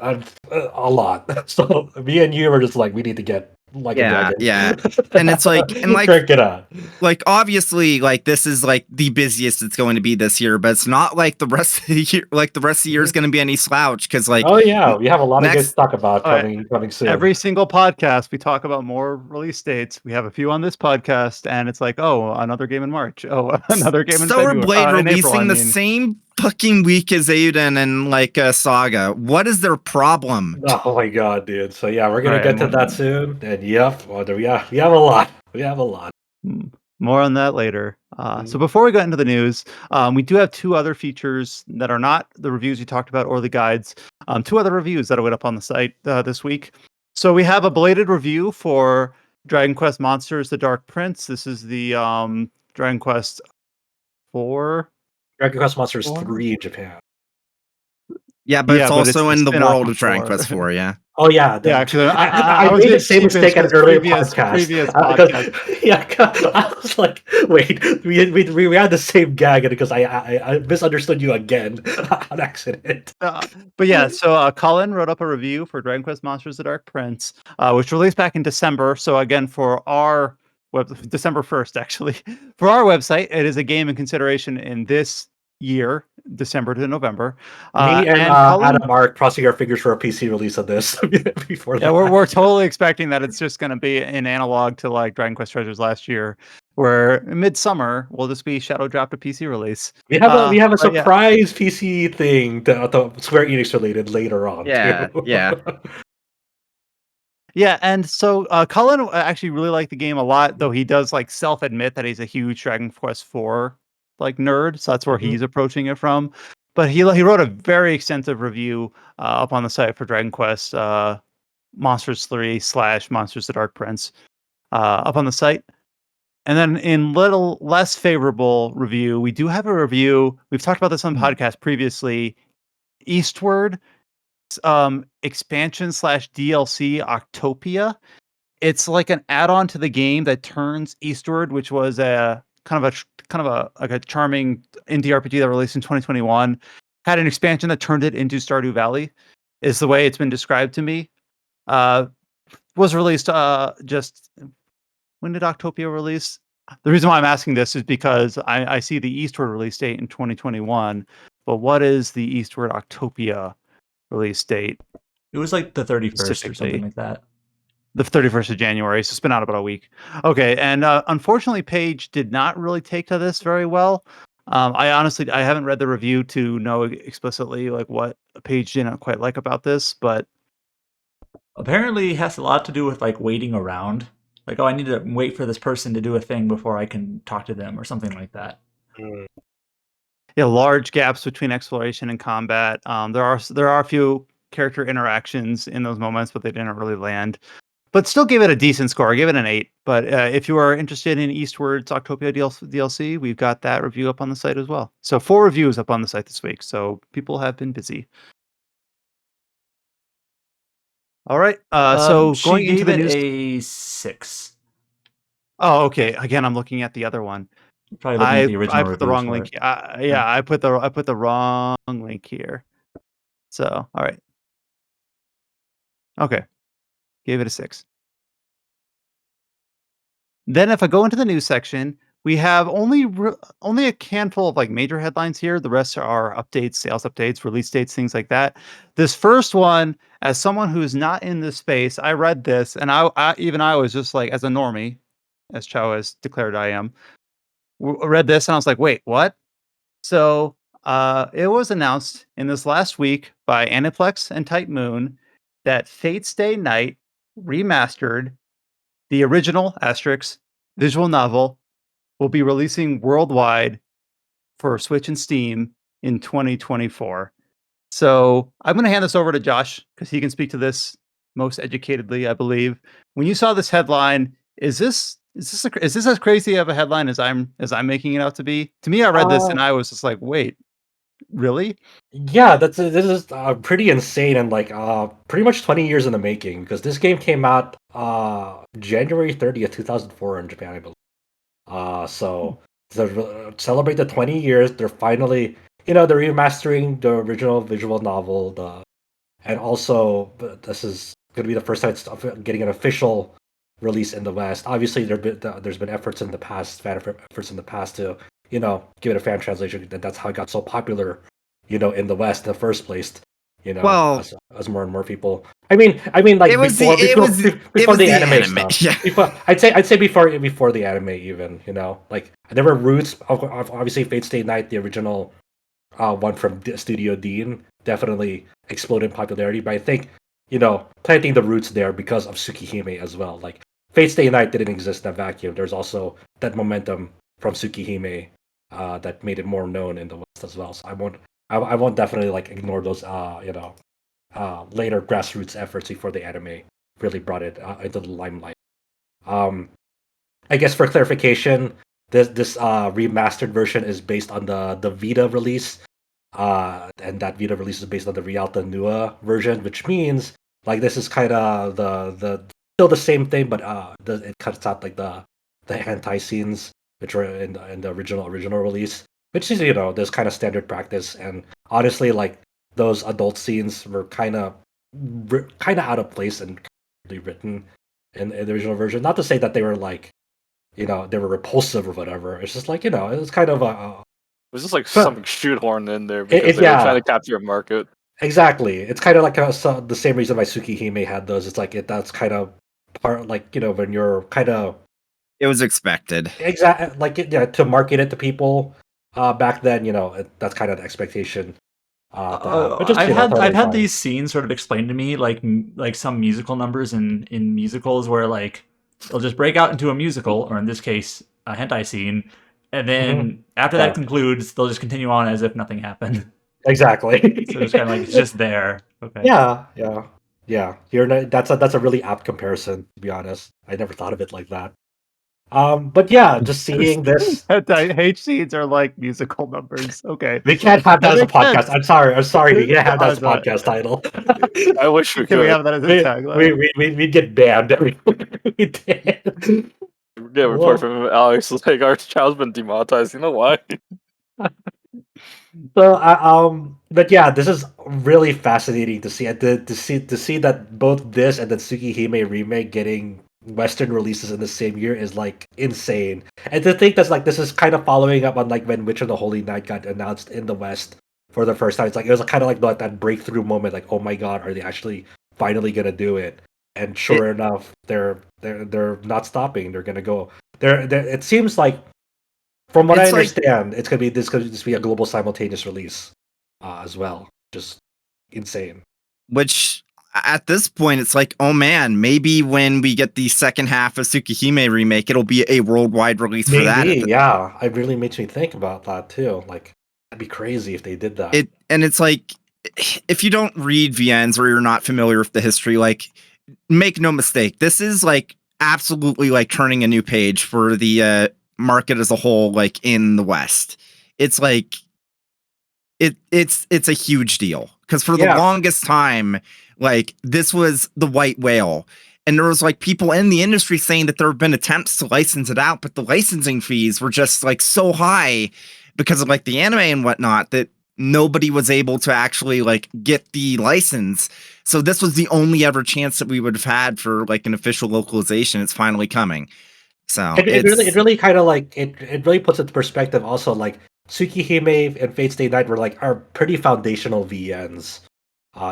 a lot. So me and you were just like, we need to get and it's like crank it up. Like obviously, like this is like the busiest it's going to be this year, but it's not like the rest of the year. Like the rest of the year is going to be any slouch, because like we have a lot of good to talk about coming soon. Every single podcast we talk about more release dates. We have a few on this podcast, and it's like, oh, another game in March. Oh, another game in February. Blade releasing the same fucking week as Aiden and like SaGa. What is their problem? Oh my god, dude. So yeah, we're gonna get to that soon. And we have a lot. We have a lot. More on that later. So before we get into the news, we do have 2 other features that are not the reviews you talked about or the guides. 2 other reviews that I went up on the site this week. So we have a belated review for Dragon Quest Monsters: The Dark Prince. This is the Dragon Quest 4. Dragon Quest Monsters 3 in Japan. Yeah, but it's also the in the spin-off world of Dragon 4. Quest 4, yeah. Oh yeah, Yeah, because I was made the getting same mistake at an Steven's earlier previous podcast. podcast. Yeah, I was like, wait, we had the same gag because I misunderstood you again on accident. But yeah, so Colin wrote up a review for Dragon Quest Monsters: The Dark Prince, which released back in December. So again, for our December 1st, actually, for our website, it is a game in consideration in this year, December to November. Me and Colin, Adam are crossing our fingers for a PC release of this before yeah, that. we're totally expecting that it's just going to be an analog to like Dragon Quest Treasures last year, where midsummer will just be shadow dropped a PC release. We have a but yeah. surprise PC thing to Square Enix related later on. Yeah, too. yeah. Yeah, and so Cullen actually really liked the game a lot, though he does like self-admit that he's a huge Dragon Quest IV like nerd, so that's where he's approaching it from. But he wrote a very extensive review up on the site for Dragon Quest Monsters 3 / Monsters: The Dark Prince up on the site. And then in little less favorable review, we do have a review. We've talked about this on the podcast previously. Eastward expansion / DLC Octopia. It's like an add-on to the game that turns Eastward, which was a kind of a charming indie RPG that released in 2021, had an expansion that turned it into Stardew Valley, is the way it's been described to me. Was released just when did Octopia release? The reason why I'm asking this is because I see the Eastward release date in 2021, but what is the Eastward Octopia release date? It was like the 31st or something like that. The 31st of January, so it's been out about a week. Okay, and unfortunately, Paige did not really take to this very well. I haven't read the review to know explicitly like what Paige didn't quite like about this, but apparently it has a lot to do with like waiting around. Like, oh, I need to wait for this person to do a thing before I can talk to them or something like that. Yeah, large gaps between exploration and combat. There are a few character interactions in those moments, but they didn't really land. But still gave it a decent score. I gave it an 8. But if you are interested in Eastward's Octopia DLC, we've got that review up on the site as well. So 4 reviews up on the site this week. So people have been busy. All right. So going into the news, a 6. Oh, okay. Again, I'm looking at the other one. Probably looking at the original. I put the wrong link. I put the wrong link here. So all right. Okay. Gave it a 6. Then if I go into the news section, we have only a handful of like major headlines here. The rest are updates, sales updates, release dates, things like that. This first one, as someone who's not in this space, I read this and I was just like, as a normie, as Chow has declared I am, read this and I was like, wait, what? So it was announced in this last week by Aniplex and Type Moon that Fate Stay Night Remastered, the original asterisk visual novel, will be releasing worldwide for Switch and Steam in 2024. So I'm going to hand this over to Josh because he can speak to this most educatedly, I believe. When you saw this headline, is this as crazy of a headline as I'm making it out to be? To me, I read this and I was just like, wait, really? Yeah, this is pretty insane and like pretty much 20 years in the making because this game came out January 30th, 2004 in Japan, I believe. So to celebrate the 20 years, they're finally, they're remastering the original visual novel, and also this is going to be the first time it's getting an official release in the West. Obviously, there's been efforts in the past, efforts in the past to, give it a fan translation. That's how it got so popular, in the West in the first place. Well, as more and more people. I mean, like before the anime stuff. Yeah. I'd say before the anime even. Like there were roots of obviously Fate Stay Night, the original one from Studio Dean, definitely exploded in popularity. But I think planting the roots there because of Tsukihime as well. Like Fate Stay Night didn't exist in a vacuum. There's also that momentum from Tsukihime that made it more known in the West as well. So I won't definitely like ignore those later grassroots efforts before the anime really brought it into the limelight. I guess for clarification, this remastered version is based on the Vita release and that Vita release is based on the Rialta Nua version, which means like this is kind of the still the same thing, but it cuts out like the hentai scenes which were in the original release, which is this kind of standard practice. And honestly, like those adult scenes were kind of out of place and written in the original version. Not to say that they were like they were repulsive or whatever. It's just like it was kind of a it was just like something shoehorned in there because they were trying to capture a market. Exactly. It's kind of like the same reason why Tsukihime had those. It's like that's kind of part like when you're kind of. It was expected. Exactly, like to market it to people back then. That's kind of the expectation. I've had these scenes sort of explained to me, like some musical numbers in musicals where like they'll just break out into a musical, or in this case, a hentai scene, and then after that concludes, they'll just continue on as if nothing happened. Exactly. So it's kind of like it's just there. Okay. Yeah. That's a really apt comparison, to be honest. I never thought of it like that. But yeah, just seeing this. H scenes are like musical numbers. Okay. We can't have that as a podcast. I'm sorry. We can't have that as a podcast title. I wish we could. Can we have that as a tagline? We get banned. We did. Get a report from Alex like our child's been demonetized. You know why? So but yeah, this is really fascinating to see. To see that both this and the Tsukihime remake getting Western releases in the same year is like insane. And to think that's like this is kind of following up on like when Witch of the Holy Night got announced in the West for the first time. It's like it was kind of like that breakthrough moment. Like, oh my god, are they actually finally gonna do it? And sure enough, they're not stopping. They're gonna go. It seems like, from what I understand, it's gonna be a global simultaneous release as well. Just insane. Which at this point, it's like, oh man, maybe when we get the second half of Tsukihime remake, it'll be a worldwide release for that. Yeah, it really makes me think about that too. Like, that'd be crazy if they did that. And it's like, if you don't read VNs or you're not familiar with the history, like, make no mistake, this is like absolutely like turning a new page for the market as a whole, like in the West. It's like it's a huge deal because for the longest time, like this was the white whale, and there was like people in the industry saying that there have been attempts to license it out, but the licensing fees were just like so high because of like the anime and whatnot that nobody was able to actually like get the license. So this was the only ever chance that we would have had for like an official localization. It's finally coming. So it really kind of like it really puts into perspective also like Tsukihime and Fate Stay Night were like are pretty foundational VNs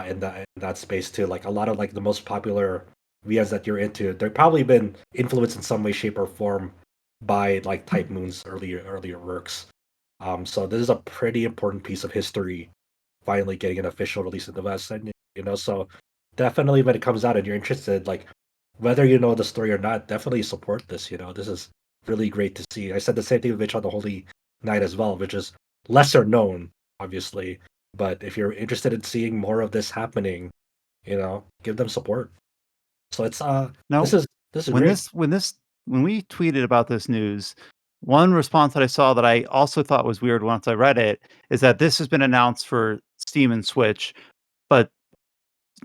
in that space too. Like a lot of like the most popular VNs that you're into, they've probably been influenced in some way, shape, or form by like Type Moon's earlier works. So this is a pretty important piece of history, finally getting an official release in the West, and so definitely when it comes out and you're interested, like whether you know the story or not, definitely support this. This is really great to see. I said the same thing with Witch on the Holy Night as well, which is lesser known, obviously. But if you're interested in seeing more of this happening, give them support. So it's this is great. When we tweeted about this news, one response that I saw that I also thought was weird once I read it is that this has been announced for Steam and Switch, but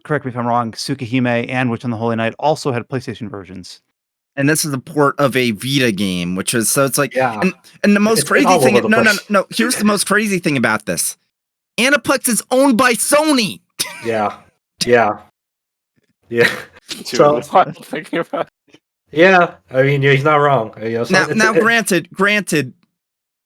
correct me if I'm wrong, Tsukihime and Witch on the Holy Night also had PlayStation versions. And this is a port of a Vita game, which is so it's like and the most crazy all thing. over the No. Here's the most crazy thing about this: Aniplex is owned by Sony. Yeah. Dude, So I'm thinking about. yeah, I mean he's not wrong. Now, granted,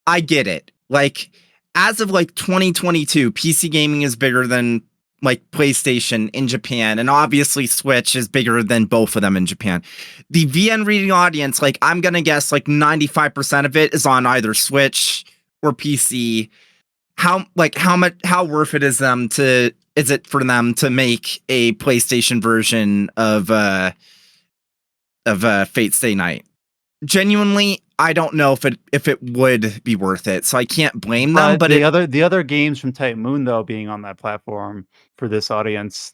I get it. Like as of like 2022, PC gaming is bigger than like PlayStation in Japan, and obviously Switch is bigger than both of them in Japan. The VN reading audience, like I'm gonna guess like 95% of it is on either Switch or PC. How worth it is it for them to make a PlayStation version of Fate Stay Night? Genuinely, I don't know if it would be worth it. So I can't blame them. But the other games from Type Moon though being on that platform for this audience.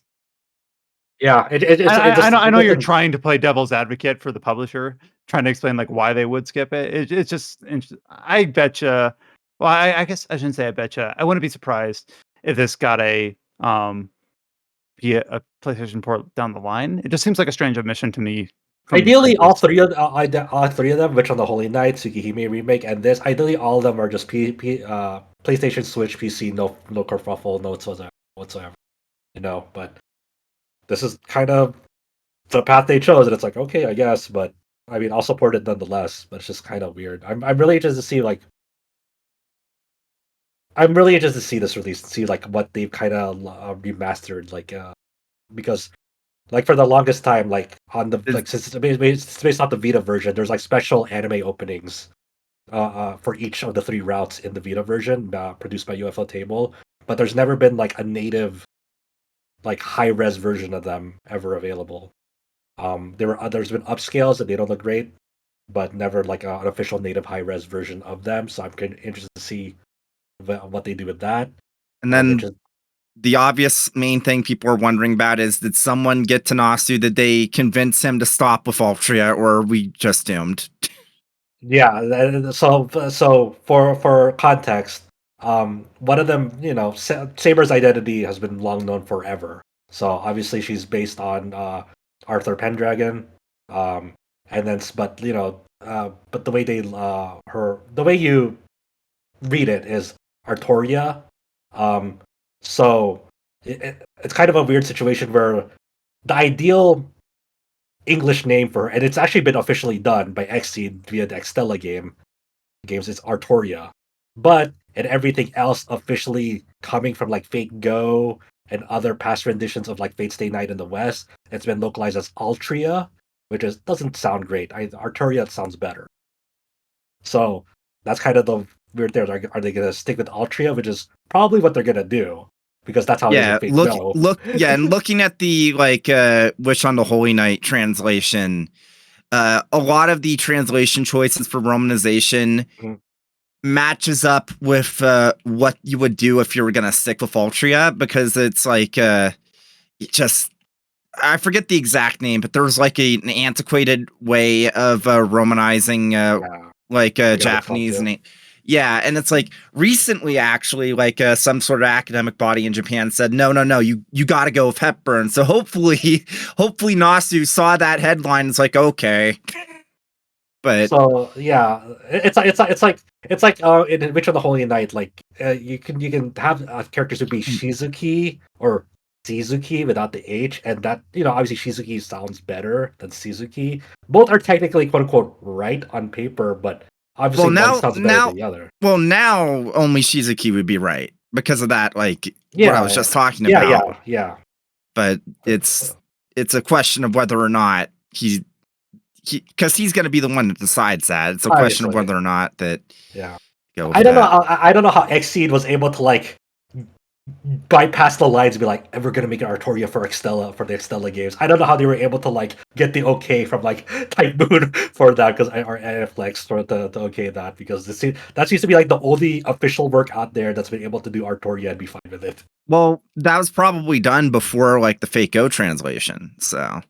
Yeah, I know you're trying to play devil's advocate for the publisher, trying to explain like why they would skip it. It's just I bet you Well, I guess I shouldn't say I betcha. I wouldn't be surprised if this got a PlayStation port down the line. It just seems like a strange omission to me. Ideally, all three of them, which on the Holy Knight, Tsukihime remake, and this, ideally all of them are just PlayStation, Switch, PC, no kerfuffle, no whatsoever. But this is kind of the path they chose, and it's like, okay, I guess, but I mean, I'll support it nonetheless. But it's just kind of weird. I'm really interested to see this release and see like what they've kind of remastered, because for the longest time, on the since it's based off the Vita version, there's like special anime openings for each of the 3 routes in the Vita version produced by UFO Table, but there's never been like a native high res version of them ever available. There's been upscales and they don't look great, but never like an official native high res version of them. So I'm kind of interested to see what they do with that. And then the obvious main thing people are wondering about is, did someone get to Nasu? Did they convince him to stop with Altria, or are we just doomed? Yeah. So for context, one of them, Saber's identity has been long known forever. So obviously she's based on Arthur Pendragon, and then but the way the way you read it is Artoria. So it's kind of a weird situation where the ideal English name for her, and it's actually been officially done by Xseed via the Extella games, is Artoria. But and everything else officially coming from Fate Go and other past renditions of Fate Stay Night in the West, it's been localized as Altria, which doesn't sound great. Artoria sounds better. So that's kind of the weird there. Are they going to stick with Altria, which is probably what they're going to do, because that's how it is in Fate Go. And looking at the Wish on the Holy Night translation, a lot of the translation choices for romanization matches up with what you would do if you were going to stick with Altria, because it's I forget the exact name, but there was an antiquated way of romanizing Japanese name. Yeah, and it's recently, actually, some sort of academic body in Japan said, no, you got to go with Hepburn. So hopefully Nasu saw that headline. It's okay, but so yeah, it's like in Witch of the Holy Night, you can have characters who be Shizuki or Shizuki without the H, and that obviously Shizuki sounds better than Shizuki. Both are technically quote unquote right on paper, but obviously one sounds better than the other. Well, now only Shizuki would be right because of that, what I was just talking about. Yeah. But it's a question of whether or not because he's going to be the one that decides that. It's a question of whether or not that. Yeah. I don't know. I don't know how Xseed was able to bypass the lines and be we're gonna make an Artoria for the Extella games. I don't know how they were able to get the okay from Type Moon for that, because or Aniflex for the okay that, because that seems to be the only official work out there that's been able to do Artoria and be fine with it. Well, that was probably done before the Fate Go translation. So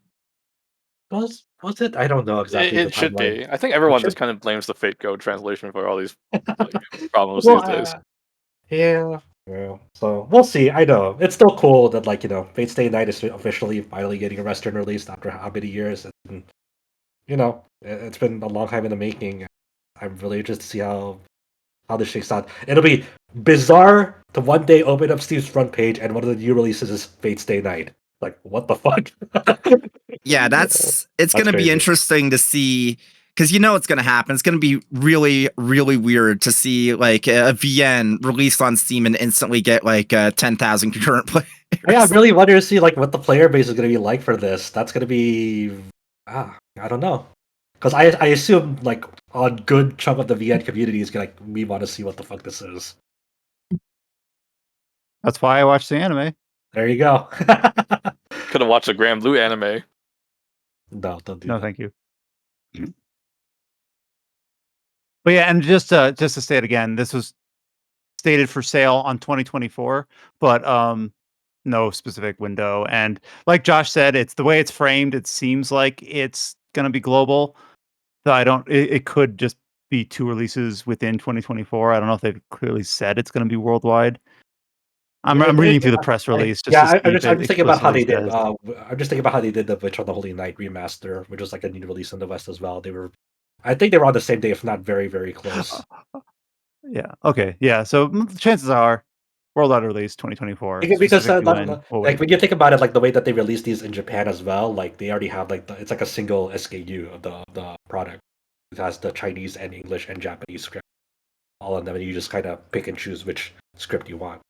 was it? I don't know exactly. It should be. I think everyone just kind of blames the Fate Go translation for all these problems these days. Yeah. Yeah, so we'll see. I know it's still cool that Fate Stay Night is officially finally getting a Western release after how many years, and it's been a long time in the making. I'm really interested to see how this shakes out. It'll be bizarre to one day open up Steve's front page and one of the new releases is Fate Stay Night. What the fuck? Yeah, it's going to be interesting to see. Because it's going to happen. It's going to be really, really weird to see a VN released on Steam and instantly get 10,000 concurrent players. Yeah, I really wonder to see what the player base is going to be like for this. That's going to be, I don't know. Because I assume a good chunk of the VN community is going to we want to see what the fuck this is. That's why I watched the anime. There you go. Could have watched a Granblue anime. No, don't do that. No, thank you. But yeah, and just to say it again, this was stated for sale on 2024, but no specific window. And like Josh said, it's the way it's framed. It seems like it's going to be global. So it could just be 2 releases within 2024. I don't know if they've clearly said it's going to be worldwide. I'm reading through the press release just to see I'm if just it thinking about how they did. says. I'm just thinking about how they did the Witch on the Holy Night remaster, which was like a new release in the West as well. I think they were on the same day, if not very, very close. Yeah. Okay. Yeah. So chances are worldwide release 2024. Because specifically like when you think about it, like the way that they release these in Japan as well, like they already have like it's like a single SKU of the product. It has the Chinese and English and Japanese script all in them, and you just kind of pick and choose which script you want.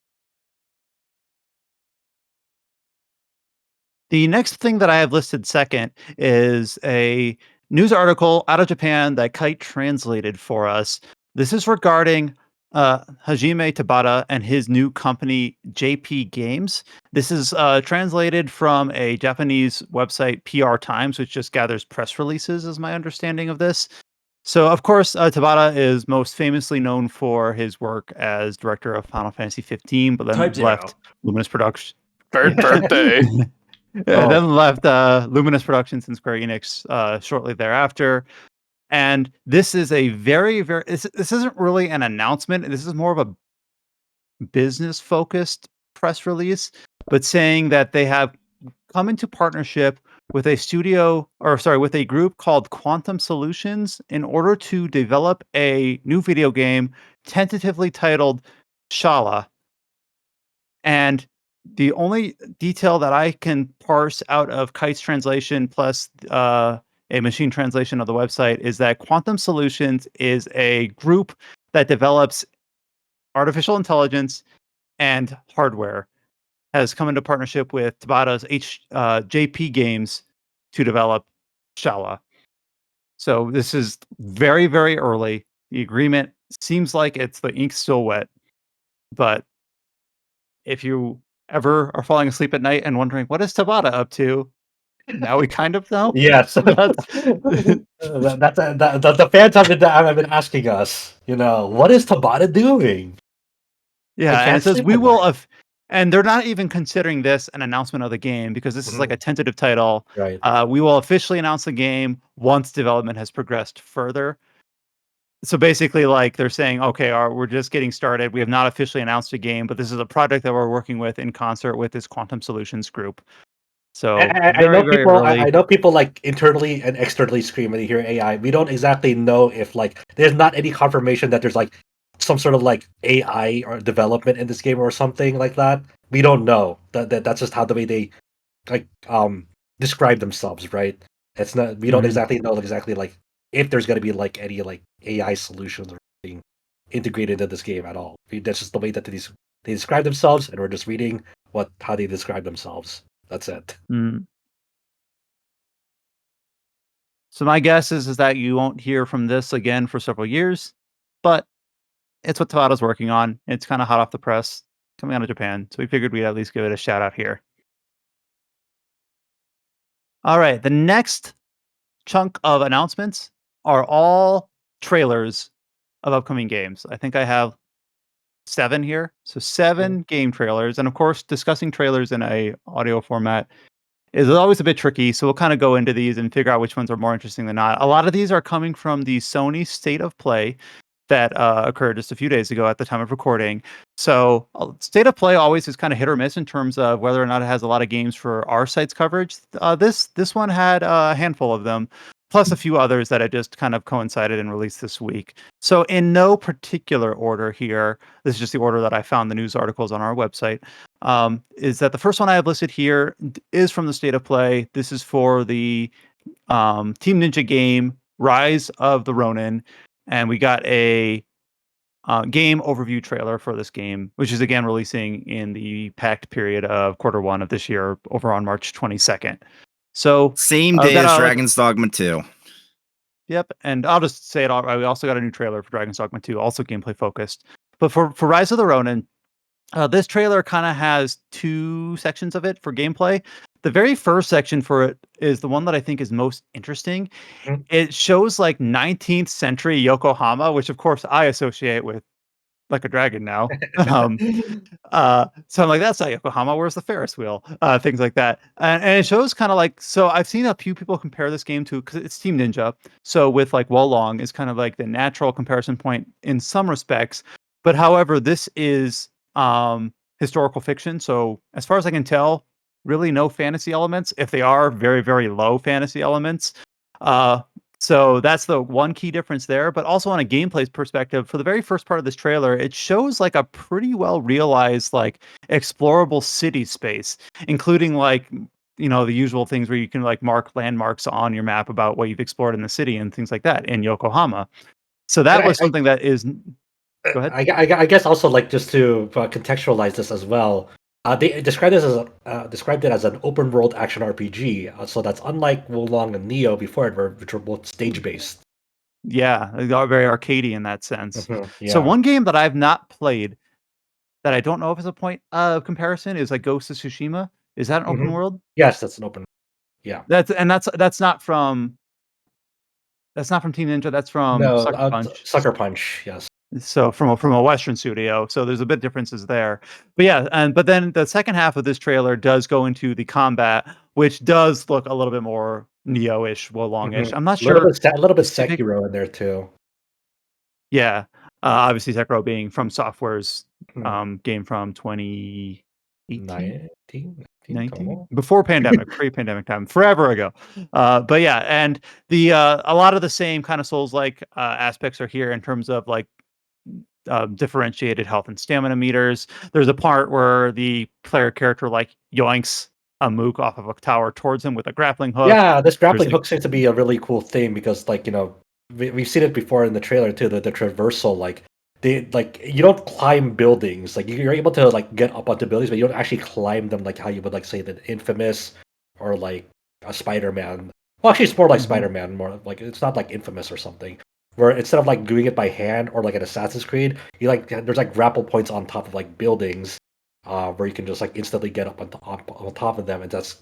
The next thing that I have listed second is a news article out of Japan that Kite translated for us. This is regarding Hajime Tabata and his new company, JP Games. This is translated from a Japanese website, PR Times, which just gathers press releases, is my understanding of this. So, of course, Tabata is most famously known for his work as director of Final Fantasy 15, but then left Luminous Productions. Third birthday. Then left Luminous Productions and Square Enix shortly thereafter. And this is a very, very... This isn't really an announcement. This is more of a business-focused press release, but saying that they have come into partnership with with a group called Quantum Solutions in order to develop a new video game tentatively titled Shallah. And the only detail that I can parse out of Kite's translation plus a machine translation of the website is that Quantum Solutions is a group that develops artificial intelligence and hardware, has come into partnership with Tabata's JP Games to develop Shallah. So this is very, very early. The agreement seems like the ink's still wet, but if you ever are falling asleep at night and wondering what is Tabata up to, now we kind of know. Yes, that's the fans have been asking us. What is Tabata doing? Yeah, and it says we will and they're not even considering this an announcement of the game because this is like a tentative title. Right. We will officially announce the game once development has progressed further. So basically, like they're saying, okay, we're just getting started. We have not officially announced a game, but this is a project that we're working with in concert with this Quantum Solutions group. So I know people like internally and externally scream when they hear AI. We don't exactly know if there's not any confirmation that there's like some sort of like AI or development in this game or something like that. We don't know. That's just how the way they describe themselves, right? It's not. We don't exactly know like if there's going to be like any like AI solutions or being integrated in this game at all. That's just the way that they describe themselves, and we're just reading how they describe themselves. That's it. So my guess is that you won't hear from this again for several years, but it's what Tabata's working on. It's kind of hot off the press, coming out of Japan, so we figured we'd at least give it a shout out here. All right, the next chunk of announcements are all trailers of upcoming games. I think I have 7 here. So 7 game trailers. And of course, discussing trailers in a audio format is always a bit tricky. So we'll kind of go into these and figure out which ones are more interesting than not. A lot of these are coming from the Sony State of Play that occurred just a few days ago at the time of recording. So State of Play always is kind of hit or miss in terms of whether or not it has a lot of games for our site's coverage. This one had a handful of them, plus a few others that had just kind of coincided and released this week. So in no particular order here, this is just the order that I found the news articles on our website, is that the first one I have listed here is from the State of Play. This is for the Team Ninja game, Rise of the Ronin. And we got a game overview trailer for this game, which is again releasing in the packed period of Q1 of this year over on March 22nd. So same day as Dragon's Dogma 2. Yep, and I'll just say it all right. We also got a new trailer for Dragon's Dogma 2, also gameplay focused. But for Rise of the Ronin, this trailer kind of has 2 sections of it for gameplay. The very first section for it is the one that I think is most interesting. It shows like 19th century Yokohama, which of course I associate with like a dragon now. So I'm like, that's not Yokohama. Where's the Ferris wheel? Things like that. And it shows kind of like, so I've seen a few people compare this game to, because it's Team Ninja. So with like Wolong is kind of like the natural comparison point in some respects. But however, this is historical fiction. So as far as I can tell, really no fantasy elements. If they are, very, very low fantasy elements. So that's the one key difference there. But also on a gameplay perspective, for the very first part of this trailer, it shows like a pretty well realized like explorable city space, including like, you know, the usual things where you can like mark landmarks on your map about what you've explored in the city and things like that in Yokohama. So that was something that is. Go ahead. I guess also like just to contextualize this as well. They described this as described it as an open world action RPG. So that's unlike Wolong and Neo before it, which were both stage based. Yeah, they are very arcadey in that sense. Yeah. So one game that I've not played that I don't know if it's a point of comparison is like Ghost of Tsushima. Is that an open world? Yes, that's an open. Yeah. That's not from Team Ninja. That's from Sucker Punch. Sucker Punch. Yes. So from a Western studio. So there's a bit differences there. But yeah, but then the second half of this trailer does go into the combat, which does look a little bit more Neo-ish, Wolong-ish. I'm not sure. A little bit Sekiro in there too. Yeah. Obviously Sekiro being From Software's game from 2019, before pandemic, pre-pandemic time, forever ago. But yeah, and the a lot of the same kind of Souls-like aspects are here in terms of like differentiated health and stamina meters. There's a part where the player character like yoinks a mook off of a tower towards him with a grappling hook. Yeah, this grappling hook seems to be a really cool thing because, like, you know, we've seen it before in the trailer too. The traversal, like, they like you don't climb buildings. Like you're able to like get up onto buildings, but you don't actually climb them like how you would like say the Infamous or like a Spider-Man. Well, actually, it's more like Spider-Man. More like it's not like Infamous or something. Where instead of like doing it by hand or like an Assassin's Creed, you like there's like grapple points on top of like buildings, where you can just like instantly get up on top of them, and that's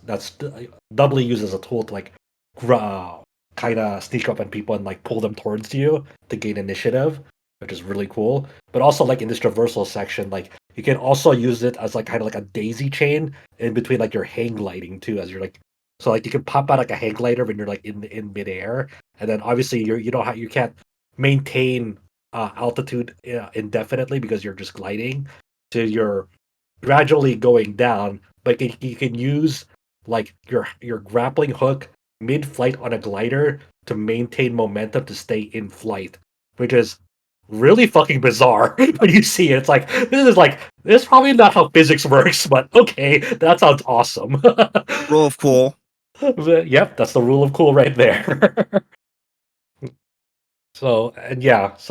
doubly used as a tool to like kind of sneak up on people and like pull them towards you to gain initiative, which is really cool. But also like in this traversal section, like you can also use it as like kind of like a daisy chain in between like your hang gliding too, as you're like. So like you can pop out like a hang glider when you're like in midair, and then obviously you can't maintain altitude indefinitely because you're just gliding. So you're gradually going down, but you can use like your grappling hook mid-flight on a glider to maintain momentum to stay in flight, which is really fucking bizarre when you see it. It's like this is probably not how physics works, but okay, that sounds awesome. Rule of cool. Yep, that's the rule of cool right there. So I just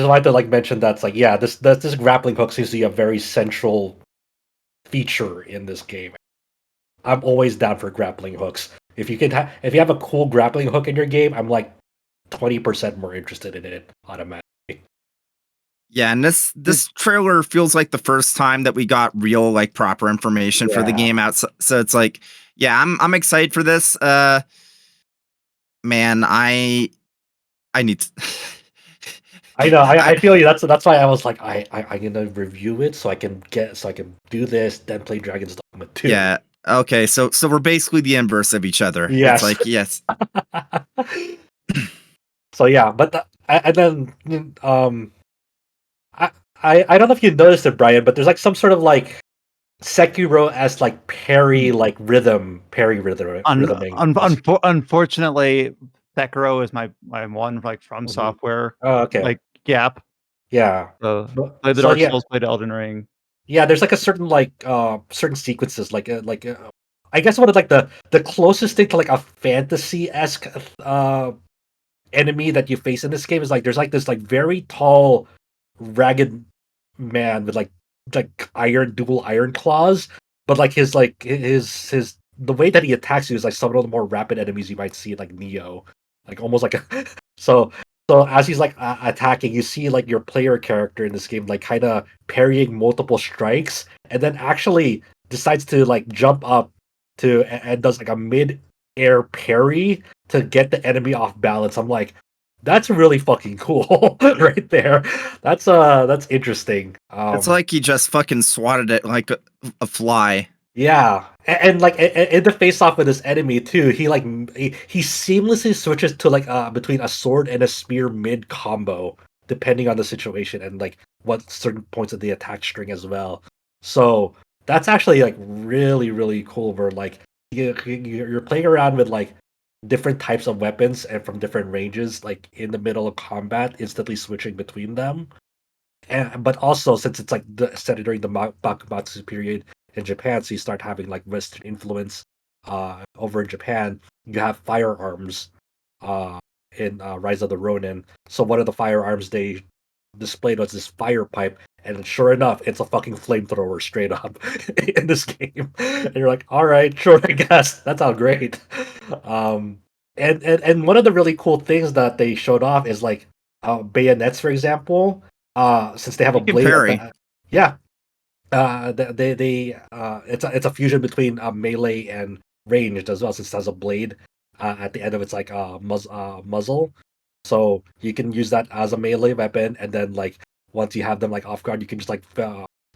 wanted to like mention that's like this grappling hook seems to be a very central feature in this game. I'm always down for grappling hooks. If you have a cool grappling hook in your game, I'm like 20% more interested in it automatically. Yeah, and this trailer feels like the first time that we got real like proper information for the game out. So it's like, yeah, I'm excited for this. Man, I need to I know, I feel you. That's why I was like, I'm gonna review it so I can do this, then play Dragon's Dogma 2. Yeah. Okay, so we're basically the inverse of each other. Yes. It's like, yes. So yeah, but I don't know if you noticed it, Brian, but there's like some sort of like Sekiro as like parry rhythm. Unfortunately, Sekiro is my one like From Software like gap. Yeah. Played the Dark Souls, played Elden Ring. Yeah, there's like a certain certain sequences I guess one of like the closest thing to like a fantasy-esque enemy that you face in this game is like there's like this like very tall, ragged man with like dual iron claws, but like his the way that he attacks you is like some of the more rapid enemies you might see in like Neo, like almost like a so as he's like attacking, you see like your player character in this game like kind of parrying multiple strikes, and then actually decides to like jump up and does like a mid-air parry to get the enemy off balance. I'm like, That's really fucking cool, right there. That's interesting. It's like he just fucking swatted it like a fly. Yeah, and like in the face off with his enemy too, he seamlessly switches to like between a sword and a spear mid combo, depending on the situation and like what certain points of the attack string as well. So that's actually like really cool. Where like you're playing around with like different types of weapons and from different ranges, like in the middle of combat, instantly switching between them. And but also since it's like set during the Bakumatsu period in Japan, so you start having like Western influence over in Japan. You have firearms in Rise of the Ronin. So one of the firearms they displayed was this fire pipe, and sure enough, it's a fucking flamethrower straight up in this game. And you're like, all right, sure, I guess that sounds great. And one of the really cool things that they showed off is like bayonets, for example. Since they have a You can blade, parry. yeah, it's a fusion between melee and ranged as well, since it has a blade at the end of its like muzzle. So you can use that as a melee weapon, and then like once you have them like off guard, you can just like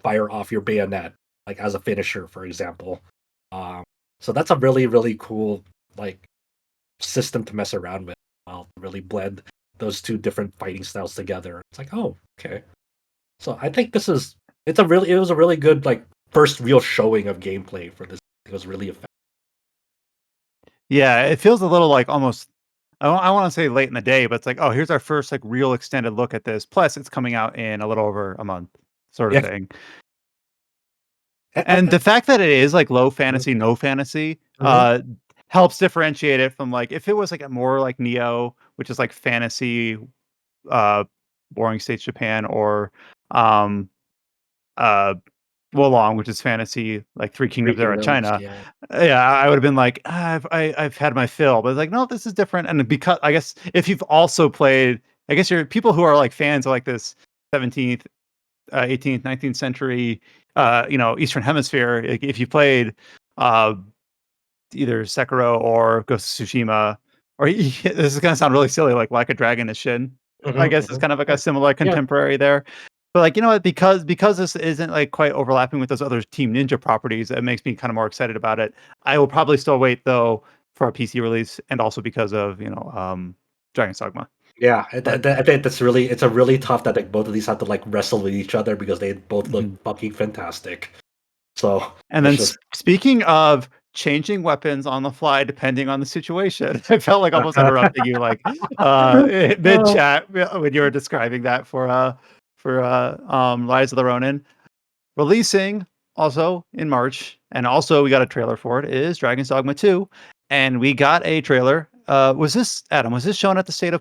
fire off your bayonet like as a finisher, for example. Um, so that's a really cool like system to mess around with. Really blend those two different fighting styles together. It's like, oh, okay. So I think it was a really good like first real showing of gameplay for this. It was really effective. Yeah, it feels a little like almost. I want to say late in the day, but it's like, oh, here's our first like real extended look at this. Plus, it's coming out in a little over a month, sort of Yeah. thing. And the fact that it is like low fantasy, no fantasy, helps differentiate it from like if it was like a more like Neo, which is like fantasy, boring states Japan, or um, uh, Wolong, which is fantasy, like Three Three Kingdoms era Kingdoms, China. yeah. Yeah, I would have been like, I've had my fill, but it's like, no, this is different. And because I guess if you've also played, I guess you're people who are like fans of like this 17th, 18th, 19th century, Eastern Hemisphere. Like, if you played uh, either Sekiro or Ghost of Tsushima, or this is gonna sound really silly, like a Dragon is Shin. I guess it's kind of like a similar Yeah. contemporary there. But like, you know what, because this isn't like quite overlapping with those other Team Ninja properties, it makes me kind of more excited about it. I will probably still wait though for a PC release, and also because of Dragon's Dogma. Yeah, But I think it's a really tough that like both of these have to like wrestle with each other because they both look fucking fantastic. So and it's then just speaking of changing weapons on the fly depending on the situation, I felt like almost interrupting you like mid chat when you were describing that for Rise of the Ronin. Releasing also in March, and also we got a trailer for it, is Dragon's Dogma 2, and we got a trailer. Was this Adam? Was this shown at the state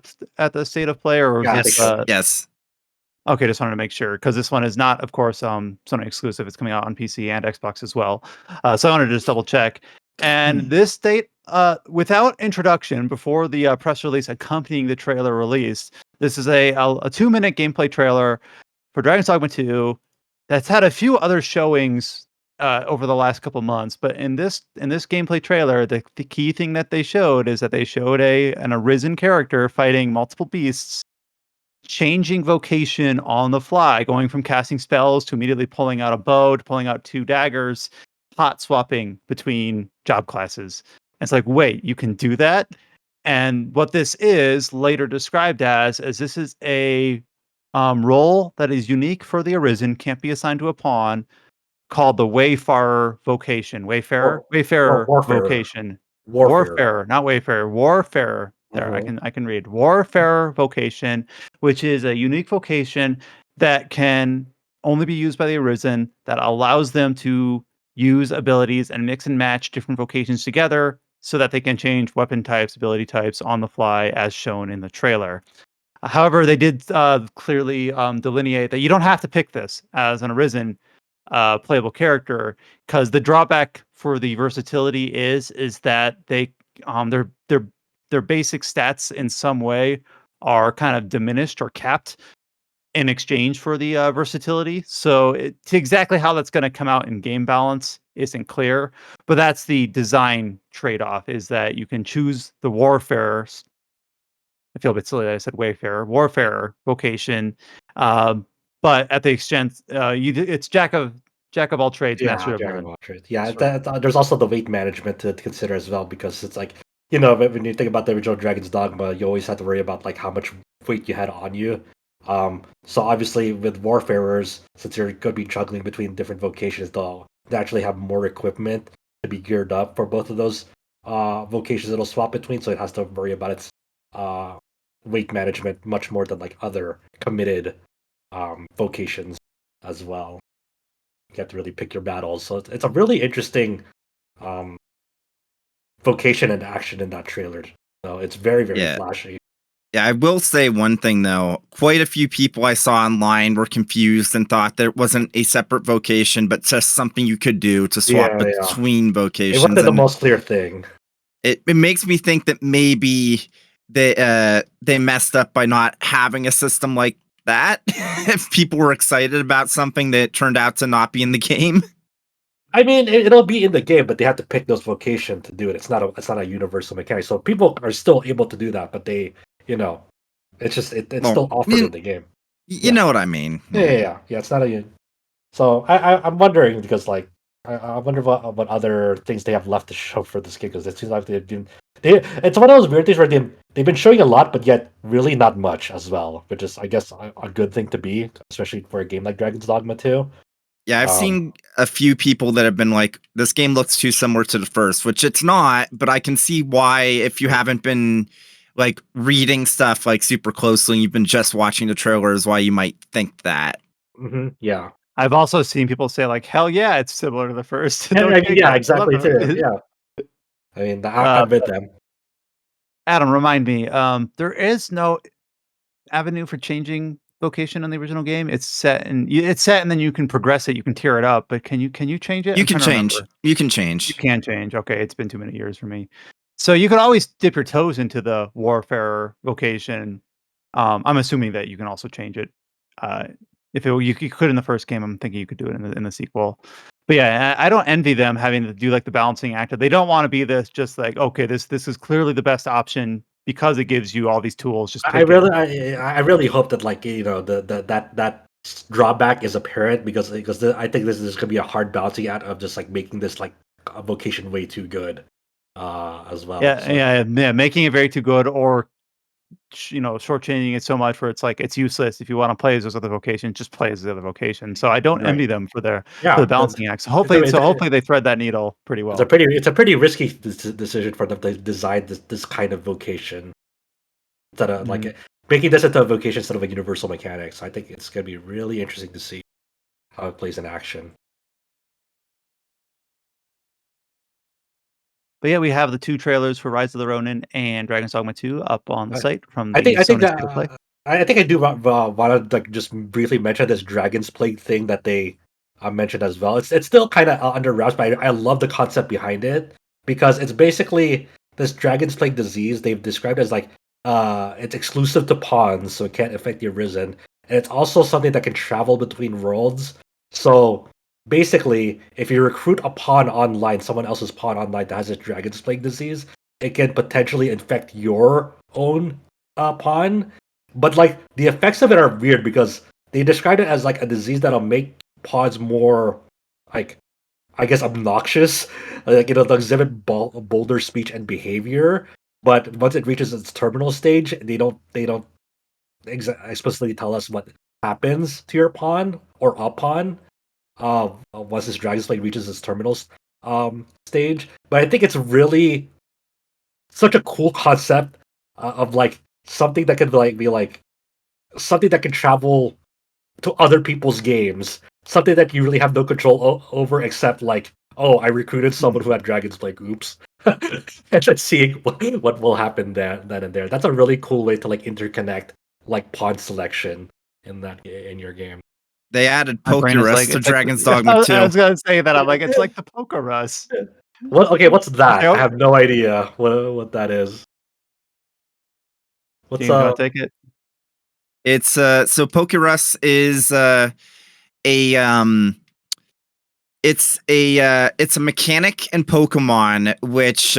of play, or was Yeah, I this? think so. Yes. Okay, just wanted to make sure because this one is not, of course, Sony exclusive. It's coming out on PC and Xbox as well. So I wanted to just double check. And this date, without introduction, before the press release accompanying the trailer release, this is a 2-minute gameplay trailer for Dragon's Dogma 2 that's had a few other showings over the last couple months. But in this gameplay trailer, the key thing that they showed is that they showed an arisen character fighting multiple beasts, changing vocation on the fly, going from casting spells to immediately pulling out a bow to pulling out 2 daggers, hot swapping between job classes. And it's like, wait, you can do that? And what this is later described as is this is a role that is unique for the Arisen, can't be assigned to a pawn, called the Wayfarer Vocation. Wayfarer Warfarer. Vocation. Warfarer, not Wayfarer. Warfarer. There, I can read. Warfarer Vocation, which is a unique vocation that can only be used by the Arisen, that allows them to use abilities and mix and match different vocations together so that they can change weapon types, ability types on the fly, as shown in the trailer. However, they did clearly delineate that you don't have to pick this as an Arisen playable character, because the drawback for the versatility is that they their basic stats in some way are kind of diminished or capped in exchange for the versatility. So to exactly how that's going to come out in game balance isn't clear, but that's the design trade-off, is that you can choose the Warfarers I feel a bit silly that I said Wayfarer, Warfarer Vocation, but at the extent it's jack of all trades, master of none. Yeah, there's also the weight management to consider as well, because it's like, when you think about the original Dragon's Dogma, you always have to worry about like how much weight you had on you. So obviously with Warfarers, since you're going to be juggling between different vocations, they'll naturally have more equipment to be geared up for both of those vocations it'll swap between, so it has to worry about its weight management much more than like other committed vocations as well. You have to really pick your battles. So it's a really interesting vocation and action in that trailer. So it's very, very flashy. Yeah, I will say one thing though. Quite a few people I saw online were confused and thought there wasn't a separate vocation, but just something you could do to swap between vocations. It wasn't the most clear thing. It makes me think that maybe they messed up by not having a system like that. If people were excited about something that turned out to not be in the game. I mean, it'll be in the game, but they have to pick those vocations to do it. It's not a universal mechanic, so people are still able to do that, but they, it's just it's still offered in the game. You know what I mean? Yeah. It's not a. So I'm wondering, because like I wonder what other things they have left to show for this game, because it seems like it's one of those weird things where they've been showing a lot, but yet really not much as well, which is, I guess, a good thing to be, especially for a game like Dragon's Dogma 2. Yeah, I've seen a few people that have been like, this game looks too similar to the first, which it's not, but I can see why, if you haven't been like reading stuff like super closely and you've been just watching the trailers, why you might think that. Mm-hmm. Yeah. I've also seen people say like, hell yeah, it's similar to the first. Yeah, exactly too. Yeah. I mean, I'm with them. Adam, remind me, there is no avenue for changing vocation on the original game. It's set and then you can progress it, you can tear it up, but can you change it? You can change. You can change. You can change. Okay, it's been too many years for me. So you can always dip your toes into the Warfarer vocation. I'm assuming that you can also change it. If you could in the first game, I'm thinking you could do it in the sequel. But yeah, I don't envy them having to do like the balancing act. They don't want to be this just like, okay, this is clearly the best option because it gives you all these tools. Just I really hope that like that drawback is apparent, because I think this is going to be a hard balancing act of just like making this like a vocation way too good as well. Yeah, making it very too good, or shortchanging it so much where it's like it's useless. If you want to play as those other vocations, just play as the other vocation. So I don't envy them for the balancing act. So hopefully they thread that needle pretty well. It's a pretty risky decision for them to design this kind of vocation instead of like making this into a vocation instead of a universal mechanic. So I think it's going to be really interesting to see how it plays in action. But yeah, we have the 2 trailers for Rise of the Ronin and Dragon's Dogma 2 up on the site from the I think Sony that State of Play. I think I do want to like just briefly mention this Dragonsplague thing that they mentioned as well. It's still kind of under wraps, but I love the concept behind it, because it's basically this Dragonsplague disease they've described as like it's exclusive to pawns, so it can't affect the Arisen, and it's also something that can travel between worlds. So basically, if you recruit a pawn online, someone else's pawn online that has this Dragonsplague disease, it can potentially infect your own pawn. But like the effects of it are weird, because they described it as like a disease that'll make pawns more, like, I guess, obnoxious. Like, they'll exhibit bolder speech and behavior. But once it reaches its terminal stage, they don't explicitly tell us what happens to your pawn or a pawn once this Dragonsplague reaches its terminal stage. But I think it's really such a cool concept of like something that could like be like something that can travel to other people's games, something that you really have no control over, except like, oh, I recruited someone who had Dragonsplague, oops. And then seeing what will happen then and there. That's a really cool way to like interconnect like pawn selection in your game. They added Pokerus to Dragon's Dogma 2. I was gonna say that. I'm like, it's like the Pokerus. What's that? I have no idea what that is. What's gonna take it? It's so Pokerus is it's a mechanic in Pokemon which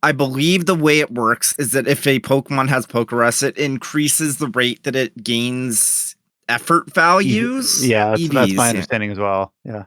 I believe the way it works is that if a Pokemon has Pokerus, it increases the rate that it gains effort values. Yeah, that's my EVs, understanding as well. Yeah.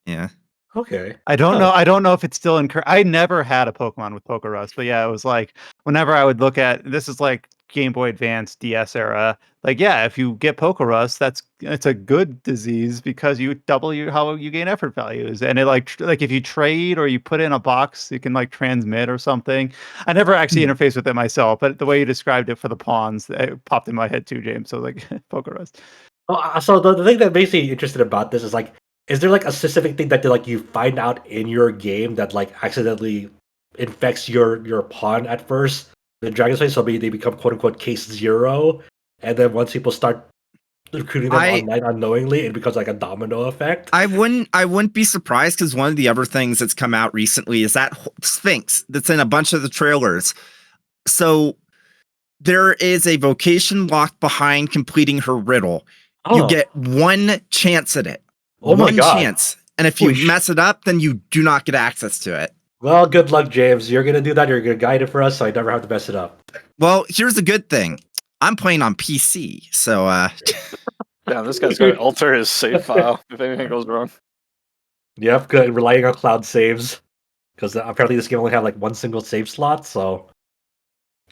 yeah. Okay. I don't know. I don't know if it's still I never had a Pokemon with Pokerus, but yeah, it was like whenever I would look at this is like Game Boy Advance DS era. Like, yeah, if you get Pokerus, it's a good disease because you double how you gain effort values, and it like if you trade or you put in a box, you can like transmit or something. I never actually interfaced with it myself, but the way you described it for the pawns, it popped in my head too, James. So like Pokerus. So the thing that makes me interested about this is like, is there like a specific thing that like you find out in your game that like accidentally infects your pawn at first? The Dragonsplague, so they become quote unquote case 0, and then once people start recruiting them online unknowingly, it becomes like a domino effect. I wouldn't be surprised because one of the other things that's come out recently is that Sphinx that's in a bunch of the trailers. So there is a vocation locked behind completing her riddle. You get one chance at it. Oh my God. Chance. And if you mess it up, then you do not get access to it. Well, good luck, James. You're going to do that. You're going to guide it for us, so I never have to mess it up. Well, here's the good thing. I'm playing on PC, so... Yeah, this guy's going to alter his save file if anything goes wrong. Yep, good. Relying on cloud saves. Because apparently this game only had like one single save slot, so...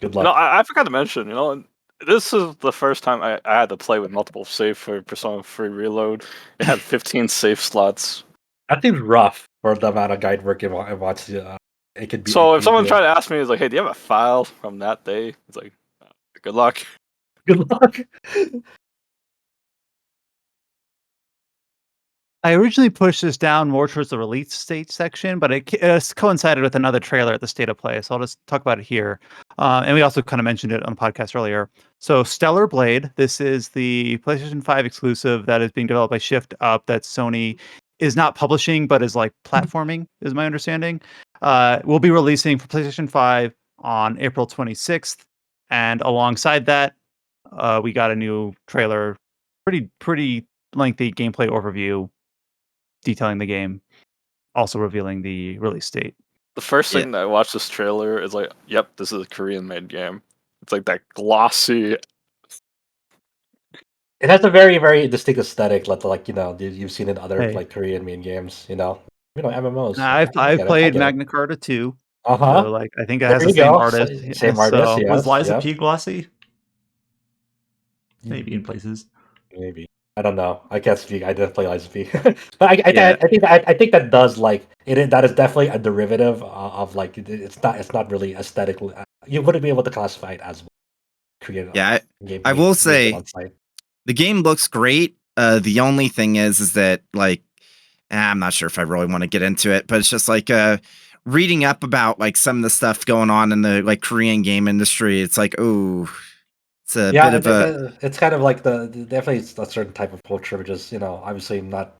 Good luck. No, I forgot to mention, this is the first time I had to play with multiple save for Persona 3 Reload. It had 15 save slots. That seems rough for the amount of guide work it wants to. It could be. So if someone tried to ask me, it's like, "Hey, do you have a file from that day?" It's like, "Good luck." Good luck. I originally pushed this down more towards the release state section, but it coincided with another trailer at the State of Play, so I'll just talk about it here. And we also kind of mentioned it on the podcast earlier. So Stellar Blade, this is the PlayStation 5 exclusive that is being developed by Shift Up that Sony is not publishing, but is like platforming, is my understanding. We'll be releasing for PlayStation 5 on April 26th. And alongside that, we got a new trailer, pretty lengthy gameplay overview detailing the game, also revealing the release date. The first thing that I watched this trailer is like, yep, this is a Korean-made game. It's like that glossy. It has a very, very distinct aesthetic, like you've seen in other like Korean-made games. MMOs. I've played Magna Carta 2. So like I think it has the same artist. Same artist. Yes, was Liza P glossy? Maybe in places. Maybe. I don't know. I can't speak. I didn't play Liza P. But I think that does like it. That is definitely a derivative of like it's not really aesthetically. You wouldn't be able to classify it as Korean. Yeah, I will say the game looks great. The only thing is that like I'm not sure if I really want to get into it, but it's just like reading up about like some of the stuff going on in the like Korean game industry. It's like, oh. It's a bit of a. It's kind of like definitely it's a certain type of culture, which is obviously not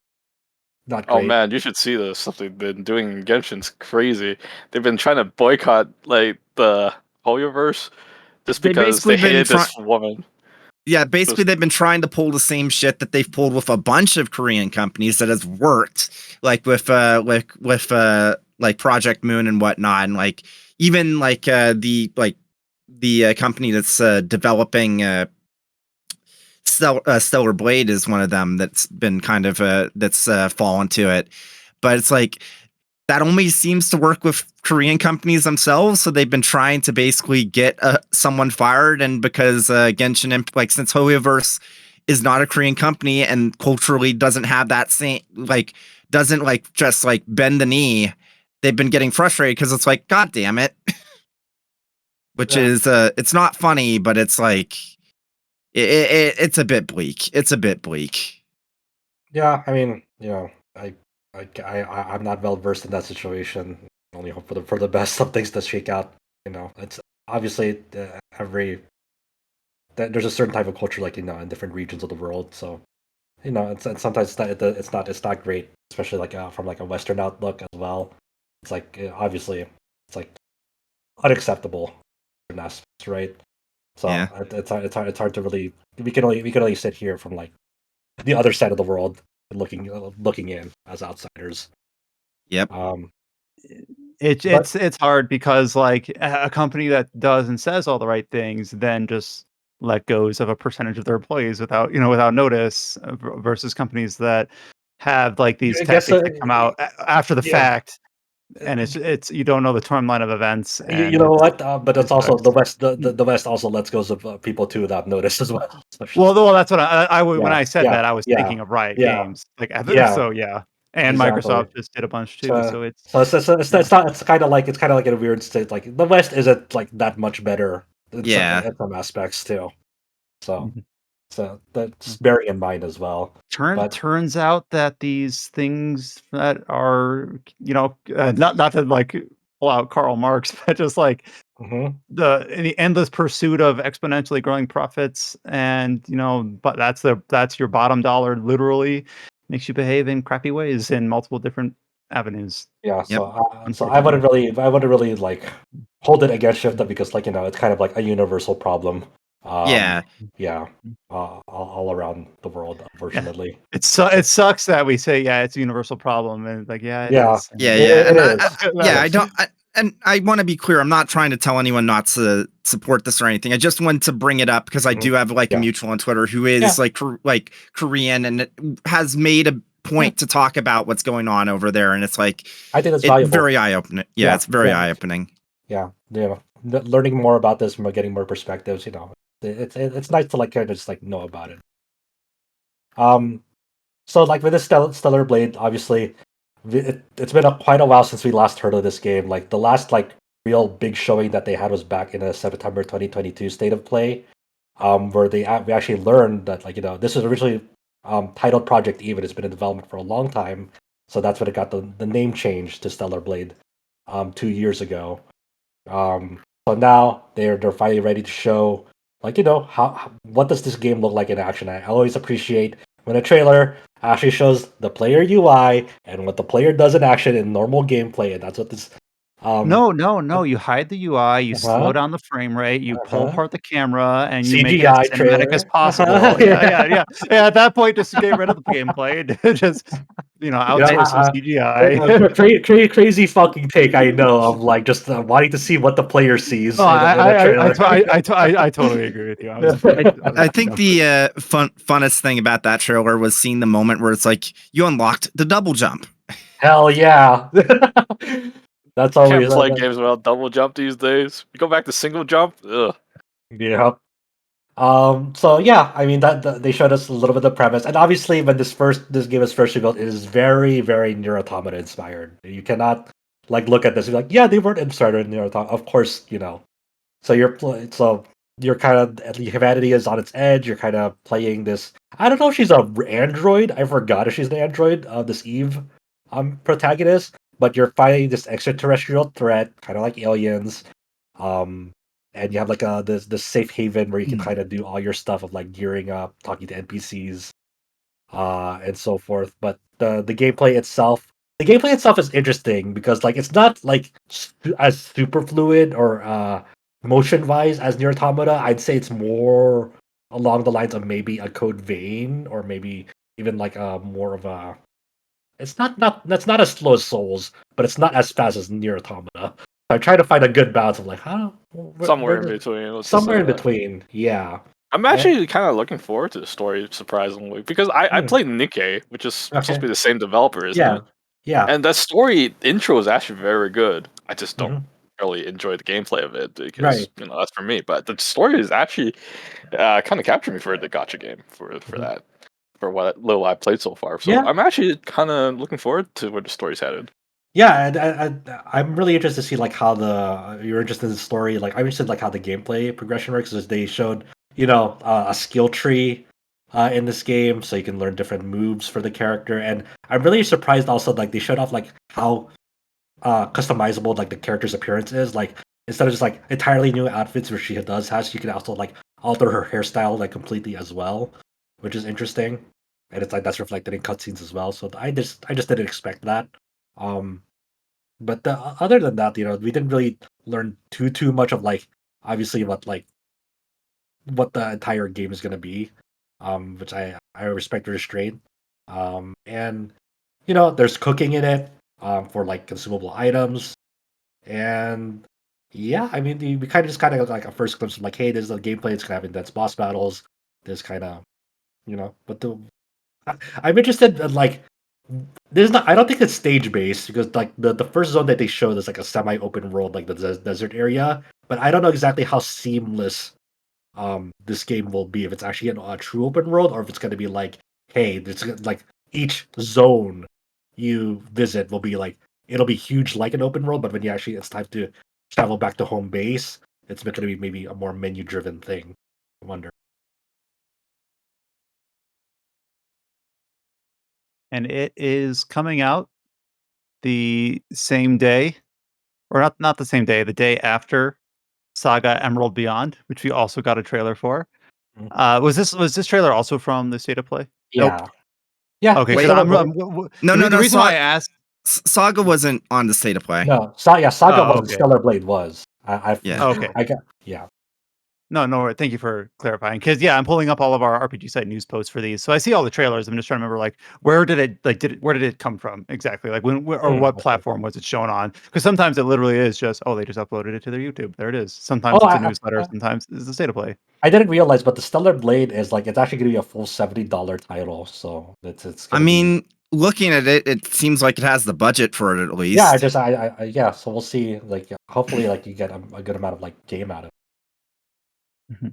great. Oh man, you should see the stuff they've been doing in Genshin's crazy. They've been trying to boycott like the Hoyoverse just because they hated this woman. Yeah, basically they've been trying to pull the same shit that they've pulled with a bunch of Korean companies that has worked, like with like Project Moon and whatnot, and like even like the company that's developing Stellar Blade is one of them that's been kind of that's fallen to it. But it's like that only seems to work with Korean companies themselves. So they've been trying to basically get someone fired, and because Genshin, like since Hoyoverse is not a Korean company and culturally doesn't have that same doesn't just bend the knee, they've been getting frustrated because it's like, God damn it. Which is it's not funny, but it's like it's a bit bleak. It's a bit bleak. Yeah, I mean, I'm not well versed in that situation. Only hope for the best. Some things to shake out. It's obviously there's a certain type of culture in different regions of the world. So it's sometimes it's not great, especially from a Western outlook as well. It's like obviously it's like unacceptable. Aspects, right? So it's hard to really. We can only sit here from the other side of the world looking in as outsiders. Yep. It's hard because like a company that does and says all the right things then just let goes of a percentage of their employees without without notice versus companies that have like these I guess tactics that come out after the yeah. fact, and it's you don't know the timeline of events, You and know what? But it it's also sucks. the West. The West also lets go of people too without notice as well. Especially, Well, that's what when yeah, I said yeah, that I was yeah, thinking of Riot yeah, Games, like yeah, so yeah, and exactly. Microsoft just did a bunch too, So, so it's yeah. it's not. It's kind of like in a weird state. Like the West isn't like that much better Yeah. in some aspects too. So Mhm. so that's bearing in mind as well. But Turns out that these things that are, not to like pull out Karl Marx, but just like mhm. the endless pursuit of exponentially growing profits, and but that's your bottom dollar. Literally makes you behave in crappy ways in multiple different avenues. Yeah, Yep. so I Unfortunately. wouldn't really like hold it against Shifta because like it's kind of like a universal problem. Yeah. Yeah, all around the world, Yeah, unfortunately. it sucks that we say it's a universal problem, and like it Yeah, is. Yeah, And yeah, it and is. I don't, and I want to be clear. I'm not trying to tell anyone not to support this or anything. I just want to bring it up because I do have like a Yeah. mutual on Twitter who Yeah. is like Korean and has made a point to talk about what's going on over there, and it's like I think it's valuable. very eye opening. Yeah, it's very eye opening. Yeah, learning more about this, getting more perspectives. It's nice to like kind of just like know about it. So like with this Stellar Blade, obviously, it's been quite a while since we last heard of this game. Like the last like real big showing that they had was back in a September 2022 State of Play, where we actually learned that like this was originally titled Project Eve. It's been in development for a long time, so that's when it got the name change to Stellar Blade 2 years ago. So now they're finally ready to show like what does this game look like in action. I always appreciate when a trailer actually shows the player UI and what the player does in action in normal gameplay, and that's what this No. You hide the UI, you slow uh-huh, down the frame rate, you pull uh-huh. apart the camera, and you make it as CGI cinematic as trailer. possible. Yeah. At that point, just get rid of the gameplay. Just outsource some CGI. Crazy fucking take, I know, of like just wanting to see what the player sees No, in a trailer. I totally agree with you. I think the funnest thing about that trailer was seeing the moment where it's like you unlocked the double jump. Hell yeah. That's Can't always play games without double jump these days. You go back to single jump. Ugh. yeah. So yeah, I mean they showed us a little bit of the premise, and obviously when this game is first revealed, it is very very Nier Automata inspired. You cannot like look at this and be like, yeah, they weren't inspired in Nier Automata. Of course, So you're kind of humanity is on its edge. You're kind of playing this. I don't know if she's a android. I forgot if she's an android. This Eve, protagonist. But you're fighting this extraterrestrial threat, kind of like aliens. And you have like this safe haven where you can kind of do all your stuff of like gearing up, talking to NPCs, and so forth. But the gameplay itself is interesting because like it's not like as super fluid or motion wise as Nier Automata. I'd say it's more along the lines of maybe a Code Vein or maybe even like a more of a. It's not that's not as slow as Souls, but it's not as fast as Nier Automata. So I try to find a good balance of like, how Somewhere in between. Let's just somewhere say in that. between, yeah. I'm actually kind of looking forward to the story, surprisingly, because I played Nikkei, which is supposed to Okay. be the same developer, isn't Yeah, it? yeah. And that story intro is actually very good. I just don't Mhm. really enjoy the gameplay of it because Right. that's for me. But the story is actually kind of captured me for the gotcha game for Mhm. that for what little I played so far. So Yeah. I'm actually kind of looking forward to where the story's headed. Yeah, and I'm really interested to see like how you're interested in the story. Like I'm interested like how the gameplay progression works. Because they showed a skill tree in this game, so you can learn different moves for the character. And I'm really surprised also like they showed off like how customizable like the character's appearance is. Like instead of just like entirely new outfits, which she has, you can also like alter her hairstyle like completely as well, which is interesting. And it's like that's reflected in cutscenes as well. So I just didn't expect that. Um, but other than that, we didn't really learn too much of like obviously what the entire game is gonna be, which I respect the restraint. And there's cooking in it, for like consumable items. And yeah, I mean, we kind of just kind of like a first glimpse of like, hey, this is the gameplay. It's gonna have intense boss battles. This kind of, but I'm interested in like, there's not. I don't think it's stage based because like the first zone that they showed is like a semi open world, like the desert area. But I don't know exactly how seamless this game will be, if it's actually a true open world or if it's going to be like, hey, it's like each zone you visit will be like, it'll be huge like an open world, but when you actually it's time to travel back to home base, it's going to be maybe a more menu driven thing. I wonder. And it is coming out the same day, or not the same day, the day after SaGa Emerald Beyond, which we also got a trailer for. Was this trailer also from the State of Play? Yeah. Nope. Yeah. Okay, Wait, the reason why I asked, SaGa wasn't on the State of Play. No, SaGa was. Okay. Stellar Blade was. Yeah. Okay. I got. Yeah. No, thank you for clarifying. Because I'm pulling up all of our RPG site news posts for these, so I see all the trailers. I'm just trying to remember like where did it come from exactly? Like or what platform was it shown on? Because sometimes it literally is just they just uploaded it to their YouTube. There it is. Sometimes it's a newsletter. Sometimes it's the State of Play. I didn't realize, but the Stellar Blade is like it's actually going to be a full $70 title. So it's. I mean, looking at it, it seems like it has the budget for it at least. Yeah, yeah. So we'll see. Like, hopefully, like you get a good amount of like game out of it. Mm-hmm.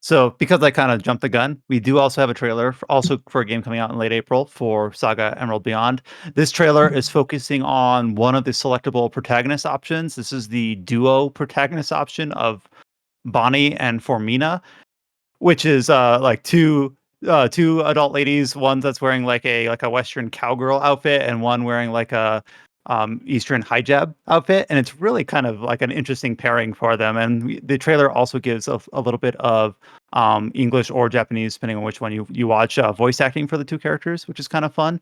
So because I kind of jumped the gun, we do also have a trailer for a game coming out in late April for SaGa Emerald Beyond. This trailer is focusing on one of the selectable protagonist options. This is the duo protagonist option of Bonnie and Formina, which is like two adult ladies, one that's wearing like a Western cowgirl outfit and one wearing like a Eastern hijab outfit, and it's really kind of like an interesting pairing for them. And the trailer also gives a little bit of English or Japanese, depending on which one you watch, voice acting for the two characters, which is kind of fun.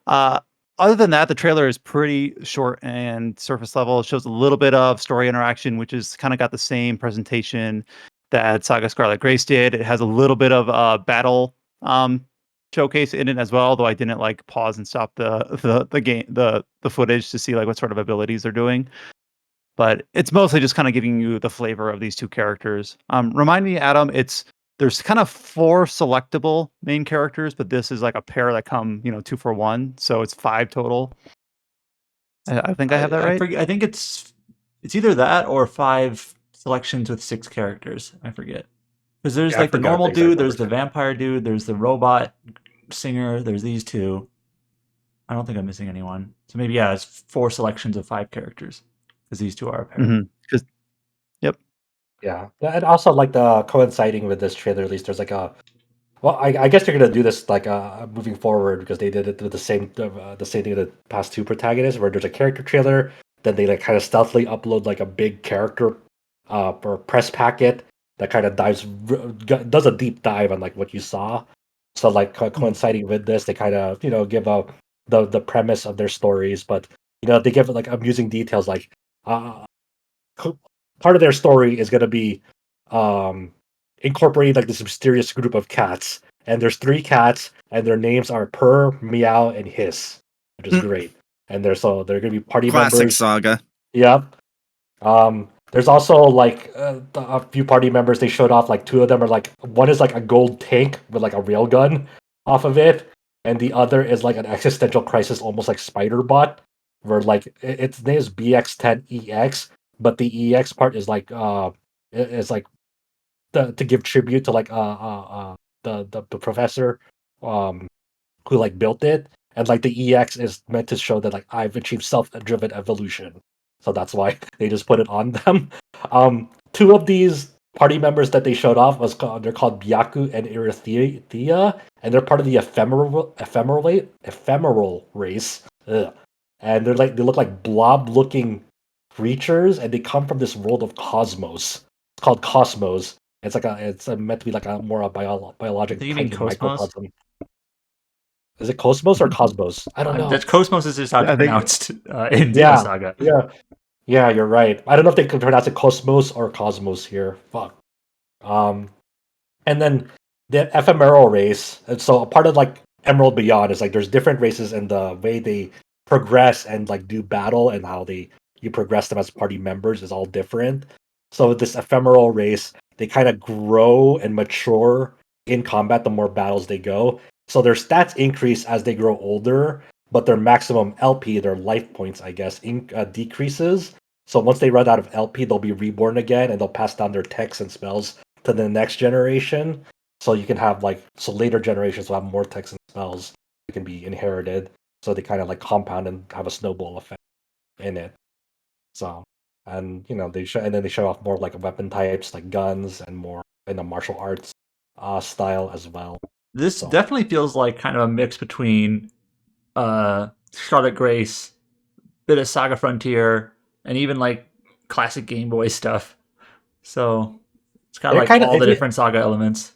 Other than that, the trailer is pretty short and surface level. It shows a little bit of story interaction, which is kind of got the same presentation that SaGa Scarlet Grace did. It has a little bit of battle showcase in it as well, though I didn't like pause and stop the game the footage to see like what sort of abilities they're doing. But it's mostly just kind of giving you the flavor of these two characters. Remind me, Adam, there's kind of 4 selectable main characters, but this is like a pair that come 2 for 1, so it's 5 total. I think I have that right. I think it's either that or 5 selections with 6 characters. I forget. Because there's like the normal dude, there's the vampire dude, there's the robot singer, there's these 2. I don't think I'm missing anyone. So maybe it's 4 selections of 5 characters. Because these 2 are a pair. Mm-hmm. Yep. Yeah, and also like the coinciding with this trailer, at least there's like a. Well, I guess they're gonna do this like moving forward because they did it with the same thing with the past 2 protagonists, where there's a character trailer, then they like kind of stealthily upload like a big character or press packet that kind of does a deep dive on like what you saw. So like coinciding with this, they kind of give the premise of their stories, but they give it like amusing details like part of their story is gonna be incorporating like this mysterious group of cats, and there's 3 cats, and their names are Purr, Meow, and Hiss, which is great. And they're gonna be party Classic members. SaGa. Yep. There's also like a few party members they showed off. Like 2 of them are like, one is like a gold tank with like a railgun off of it, and the other is like an existential crisis, almost like Spider Bot, where like its name is BX10EX, but the EX part is like to give tribute to like the professor who like built it, and like the EX is meant to show that like I've achieved self-driven evolution, so that's why they just put it on them. 2 of these party members that they showed off they're called Byaku and Irithia, and they're part of the ephemeral race. Ugh. And they look like blob looking creatures, and they come from this world of Cosmos. It's called Cosmos. It's meant to be like a more biological tiny microcosm. Is it Cosmos or Cosmos? I don't know. That Cosmos is just how it's pronounced in SaGa. Yeah, you're right. I don't know if they can pronounce it Cosmos or Cosmos here. Fuck. And then the ephemeral race. And so a part of like Emerald Beyond is like there's different races, and the way they progress and like do battle and how you progress them as party members is all different. So with this ephemeral race, they kind of grow and mature in combat the more battles they go. So their stats increase as they grow older, but their maximum LP, their life points, I guess, decreases. So once they run out of LP, they'll be reborn again, and they'll pass down their techs and spells to the next generation. So you can have later generations will have more techs and spells that can be inherited. So they kind of like compound and have a snowball effect in it. So and they show off more like weapon types like guns and more in the martial arts style as well. This definitely feels like kind of a mix between Charlotte Grace, bit of Saga Frontier, and even like classic Game Boy stuff. So it's kind of like all the different Saga elements.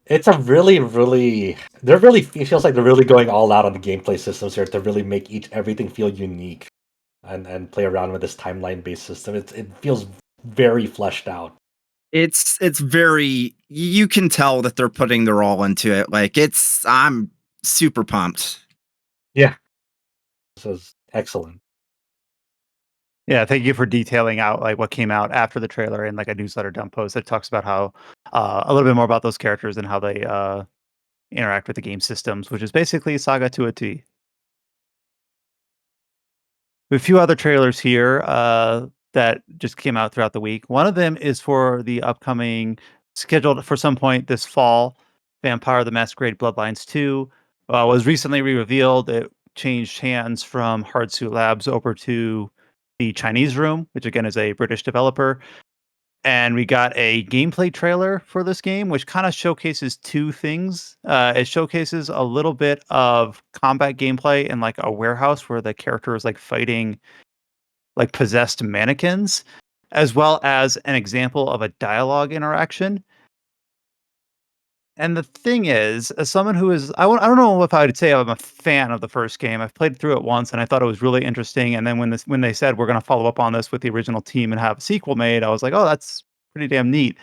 It's a really, really it feels like they're really going all out on the gameplay systems here to really make everything feel unique and play around with this timeline based system. It feels very fleshed out. It's very, you can tell that they're putting their all into it. Like I'm super pumped. Yeah. This is excellent. Yeah, thank you for detailing out like what came out after the trailer in like a newsletter dump post that talks about how a little bit more about those characters and how they interact with the game systems, which is basically Saga to a T. We have a few other trailers here that just came out throughout the week. One of them is for the upcoming, scheduled for some point this fall, Vampire the Masquerade Bloodlines 2. Was recently revealed. It changed hands from Hardsuit Labs over to the Chinese Room, which again is a British developer. And we got a gameplay trailer for this game, which kind of showcases two things. It showcases a little bit of combat gameplay in like a warehouse where the character is like fighting like possessed mannequins, as well as an example of a dialogue interaction. And the thing is, as someone who is, I don't know if I would say I'm a fan of the first game. I've played through it once, and I thought it was really interesting. And then when they said we're going to follow up on this with the original team and have a sequel made, I was like, oh, that's pretty damn neat.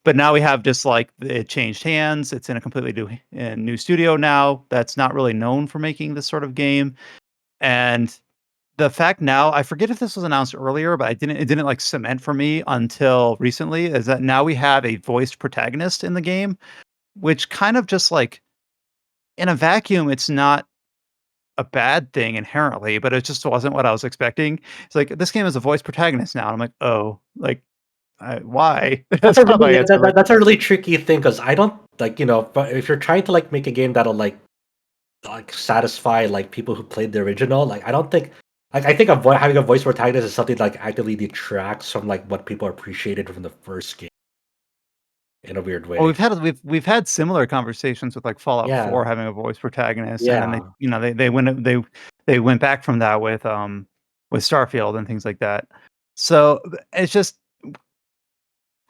But now we have just like it changed hands. It's in a completely new studio now that's not really known for making this sort of game. And the fact now, I forget if this was announced earlier, but it didn't like cement for me until recently, is that now we have a voiced protagonist in the game, which kind of just like in a vacuum, it's not a bad thing inherently, but it just wasn't what I was expecting. It's like this game is a voice protagonist now, and I'm like, oh, like why? That's a really tricky thing because I don't like but if you're trying to like make a game that'll like satisfy like people who played the original, like I don't think like I think having a voice protagonist is something like actively detracts from like what people appreciated from the first game. In a weird way. Well, we've had similar conversations with like Fallout 4 having a voice protagonist, and then they went back from that with Starfield and things like that. So it's just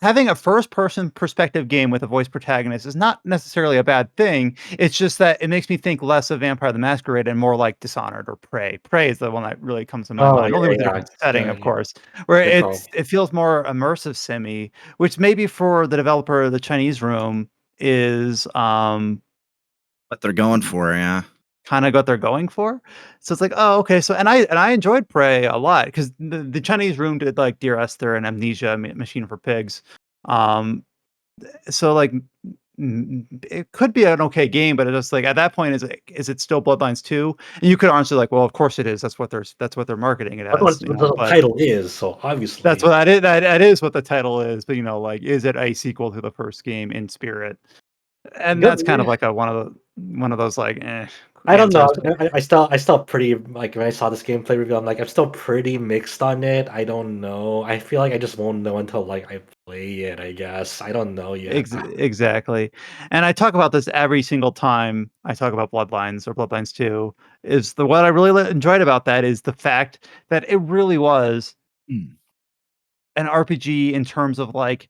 having a first-person perspective game with a voice protagonist is not necessarily a bad thing. It's just that it makes me think less of Vampire the Masquerade and more like Dishonored or Prey. Prey is the one that really comes to my mind. Only with a different setting, of course, where it feels more immersive semi, which maybe for the developer of the Chinese Room is what they're going for, yeah. Kind of what they're going for. So it's like, oh, okay. So and I enjoyed Prey a lot because the Chinese Room did like Dear Esther and Amnesia, Machine for Pigs. So like it could be an okay game, but it's just like at that point, is it still Bloodlines 2? And you could answer like, well, of course it is. That's what they're marketing it as. That's what the title is. So obviously, that's what that is what the title is. But like, is it a sequel to the first game in spirit? And that's kind of like one of those like, I don't know. I still pretty like when I saw this gameplay review, I'm still pretty mixed on it. I don't know. I feel like I just won't know until like I play it. I guess I don't know yet. Exactly. And I talk about this every single time I talk about Bloodlines or Bloodlines 2. What I really enjoyed about that is the fact that it really was an RPG in terms of like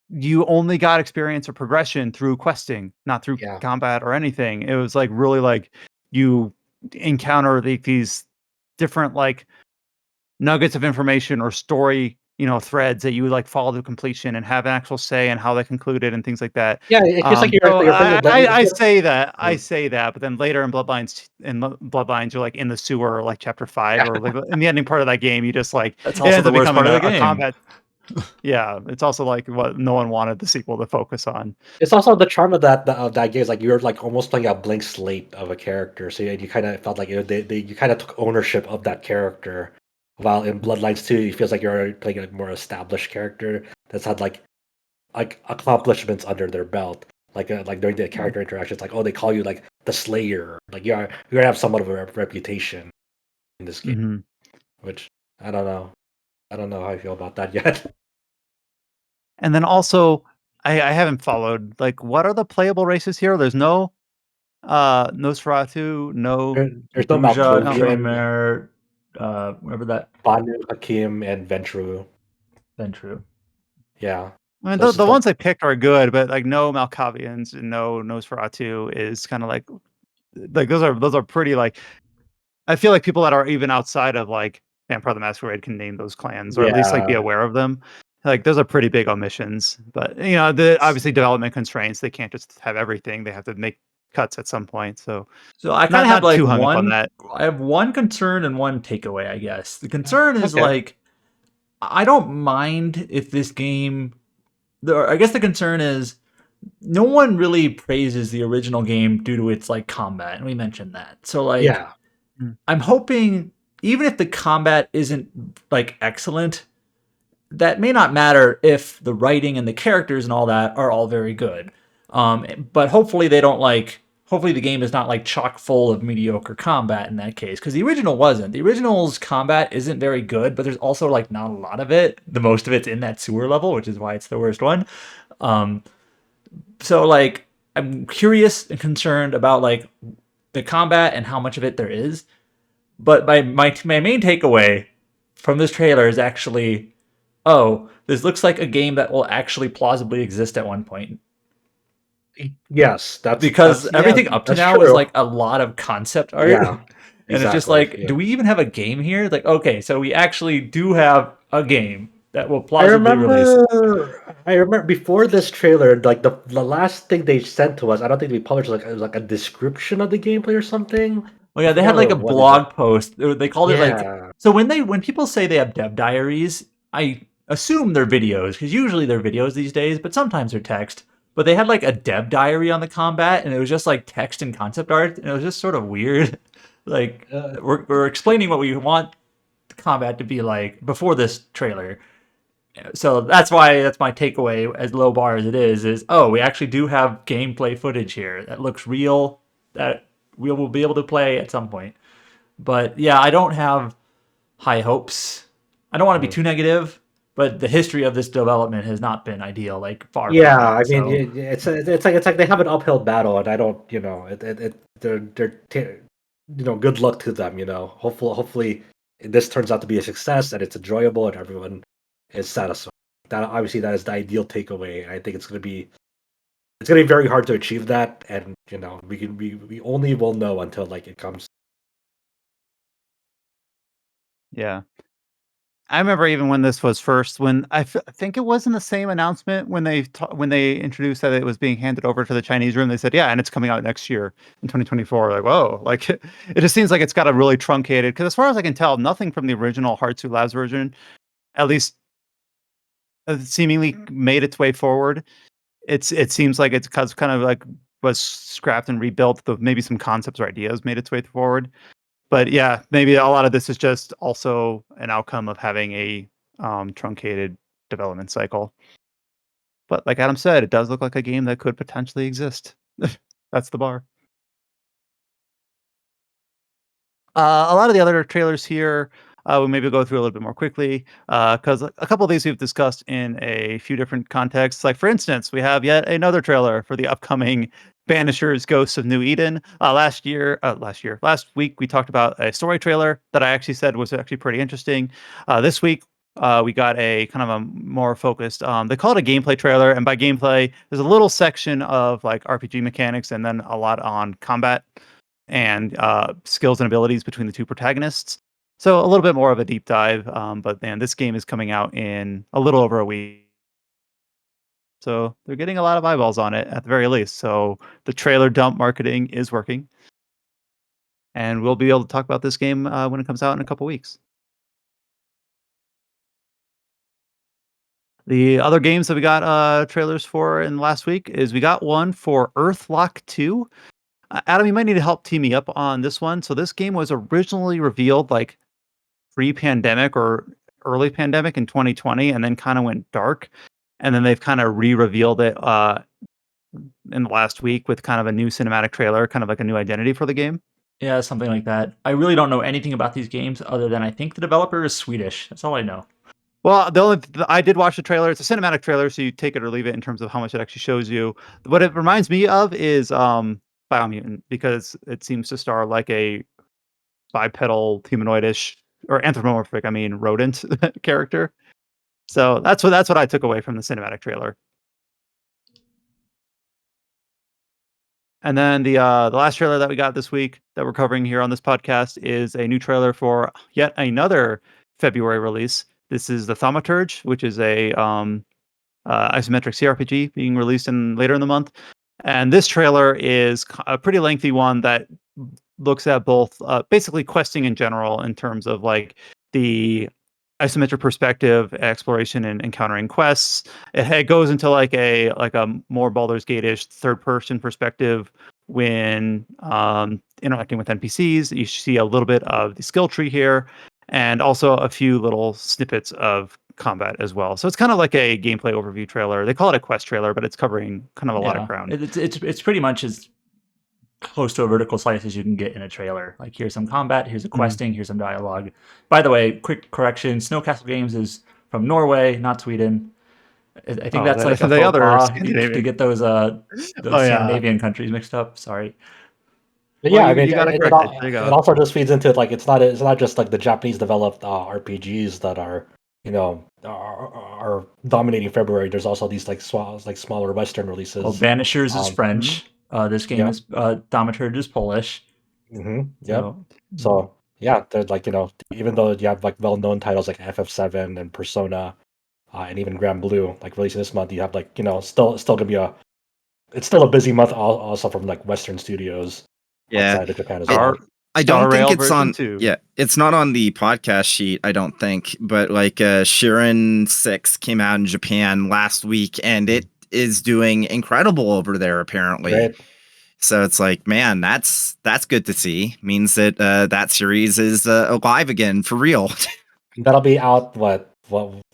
you only got experience or progression through questing, not through combat or anything. It was like really like you encounter these different like nuggets of information or story threads that you like follow to completion and have an actual say in how they concluded and things like that. Yeah, it's just like So you're I say Mm. that, but then later in Bloodlines, you're like in the sewer, like chapter 5, Yeah. or like in the ending part of that game, you just like That's it also ends the up worst becoming part of the a game. combat. Yeah, it's also like what no one wanted the sequel to focus on. It's also the charm of that game is like you're like almost playing a blank slate of a character, so you kind of felt like you kind of took ownership of that character. While in Bloodlines 2, it feels like you're playing a more established character that's had like accomplishments under their belt. Like during the character interactions, like they call you like the Slayer. Like you're gonna have somewhat of a reputation in this game, Mhm. which I don't know. I don't know how I feel about that yet. And then also, I haven't followed like what are the playable races here? There's no Nosferatu, no There's no Duja, Malkovian, Tremere, whatever that. Banu, Hakim, and Ventru. Then true. Yeah. I mean, So it's the just ones I picked are good, but like no Malkavians and no Nosferatu is kind of like those are pretty like I feel like people that are even outside of like Vampire the Masquerade can name those clans or at least like be yeah. aware of them. Like those are pretty big omissions, but the obviously development constraints. They can't just have everything. They have to make cuts at some point. So I kind of have not like too hung up on one. that. I have one concern and one takeaway. I guess the concern is Okay. like I don't mind if this game. I guess the concern is no one really praises the original game due to its like combat, and we mentioned that. So like, Yeah. I'm hoping even if the combat isn't like excellent, that may not matter if the writing and the characters and all that are all very good. But hopefully they don't like. Hopefully the game is not like chock full of mediocre combat in that case, because the original wasn't. The original's combat isn't very good, but there's also like not a lot of it. The most of it's in that sewer level, which is why it's the worst one. So like I'm curious and concerned about like the combat and how much of it there is. But my main takeaway from this trailer is actually, this looks like a game that will actually plausibly exist at one point. Yes, Because everything up to that's now true. is like a lot of concept art. Yeah, And it's just exactly, like, yeah. do we even have a game here? Like, okay, so we actually do have a game that will I plausibly release. remember before this trailer, like the last thing they sent to us, I don't think we published it was like a description of the gameplay or something. Oh yeah, they had like a blog post. They called it like so when people say they have dev diaries, I assume they're videos because usually they're videos these days, but sometimes they're text. But they had like a dev diary on the combat, and it was just like text and concept art, and it was just sort of weird. Like we're explaining what we want the combat to be like before this trailer. So that's my takeaway, as low bar as it is we actually do have gameplay footage here that looks real, that we will be able to play at some point. But yeah, I don't have high hopes. I don't want to be too negative, but the history of this development has not been ideal, like far from Yeah, it, I mean, it's like they have an uphill battle, and I don't, they're good luck to them, Hopefully, this turns out to be a success and it's enjoyable and everyone is satisfied. That obviously that is the ideal takeaway, and I think it's gonna be very hard to achieve that, and we only will know until like it comes. Yeah. I remember even when this was first, when I think it was in the same announcement when they introduced that it was being handed over to the Chinese room. They said, "Yeah, and it's coming out next year in 2024." Like, whoa! Like, it just seems like it's got a really truncated. Because as far as I can tell, nothing from the original Hearts Labs version, at least, seemingly made its way forward. It seems like it's kind of like was scrapped and rebuilt. But maybe some concepts or ideas made its way forward. But yeah, maybe a lot of this is just also an outcome of having a truncated development cycle. But like Adam said, it does look like a game that could potentially exist. That's the bar. A lot of the other trailers here, we'll maybe go through a little bit more quickly, because a couple of these we've discussed in a few different contexts. Like, for instance, we have yet another trailer for the upcoming Banishers Ghosts of New Eden. Last week, we talked about a story trailer that I actually said was actually pretty interesting. This week, we got a kind of a more focused, they call it a gameplay trailer. And by gameplay, there's a little section of like RPG mechanics and then a lot on combat and skills and abilities between the two protagonists. So a little bit more of a deep dive, but man, this game is coming out in a little over a week. So they're getting a lot of eyeballs on it at the very least. So the trailer dump marketing is working. And we'll be able to talk about this game when it comes out in a couple weeks. The other games that we got trailers for in last week is we got one for Earthlock 2. Adam, you might need to help tee me up on this one. So this game was originally revealed like pre-pandemic or early pandemic in 2020 and then kind of went dark. And then they've kind of re-revealed it in the last week with kind of a new cinematic trailer, kind of like a new identity for the game. Yeah, something like that. I really don't know anything about these games other than I think the developer is Swedish. That's all I know. Well, I did watch the trailer. It's a cinematic trailer, so you take it or leave it in terms of how much it actually shows you. What it reminds me of is Biomutant, because it seems to star like a bipedal humanoidish or anthropomorphic, rodent character. So that's what I took away from the cinematic trailer. And then the last trailer that we got this week that we're covering here on this podcast is a new trailer for yet another February release. This is the Thaumaturge, which is a isometric CRPG being released later in the month. And this trailer is a pretty lengthy one that looks at both basically questing in general in terms of like the isometric perspective, exploration and encountering quests. It goes into like a more Baldur's Gate-ish third-person perspective when interacting with NPCs. You see a little bit of the skill tree here, and also a few little snippets of combat as well. So it's kind of like a gameplay overview trailer. They call it a quest trailer, but it's covering kind of a lot of ground. It's pretty much as close to a vertical slice as you can get in a trailer. Like, here's some combat, here's a questing, here's some dialogue. By the way, quick correction: Snowcastle Games is from Norway, not Sweden. I think that's like a the faux other pas Scandinavian. to get those Scandinavian countries mixed up. Sorry. But Well, yeah, you got it corrected. There you go. It also just feeds into it. Like it's not just like the Japanese developed RPGs that are are dominating February. There's also these like smaller Western releases. Well, Banishers is French. This game is Thaumaturge is Polish. Yep. So yeah, there's like even though you have like well-known titles like FF7 and Persona, and even Granblue like releasing this month, you have like still gonna be it's still a busy month also from like Western studios. Outside of Japan as well. I don't think it's on. Too. Yeah, it's not on the podcast sheet. I don't think, but like Shiren 6 came out in Japan last week, and it is doing incredible over there apparently. Right. So it's like, man, that's good to see. Means that that series is alive again for real. That'll be out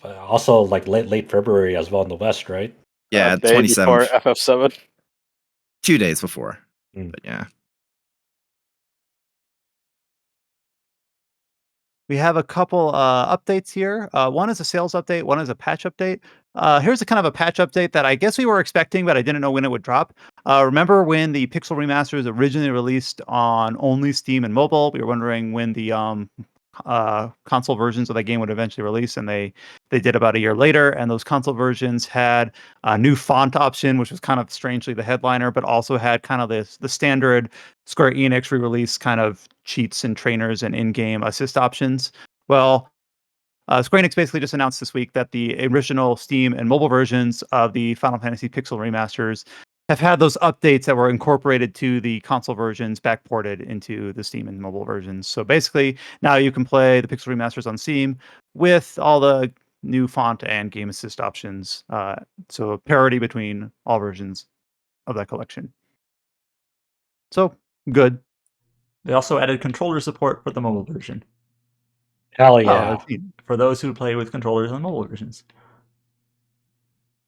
also like late February as well in the West, right? Yeah, day 27th. before FF7. 2 days before. But yeah. We have a couple updates here. One is a sales update. One is a patch update. Here's a kind of a patch update that I guess we were expecting, but I didn't know when it would drop. Remember when the Pixel Remasters originally released on only Steam and mobile? We were wondering when the console versions of that game would eventually release, and they did about a year later. And those console versions had a new font option, which was kind of strangely the headliner, but also had kind of the standard Square Enix re-release kind of cheats and trainers and in-game assist options. Well, Square Enix basically just announced this week that the original Steam and mobile versions of the Final Fantasy Pixel Remasters have had those updates that were incorporated to the console versions backported into the Steam and mobile versions. So basically, now you can play the Pixel Remasters on Steam with all the new font and game assist options. So parity between all versions of that collection. So good. They also added controller support for the mobile version. Hell yeah! For those who play with controllers on mobile versions.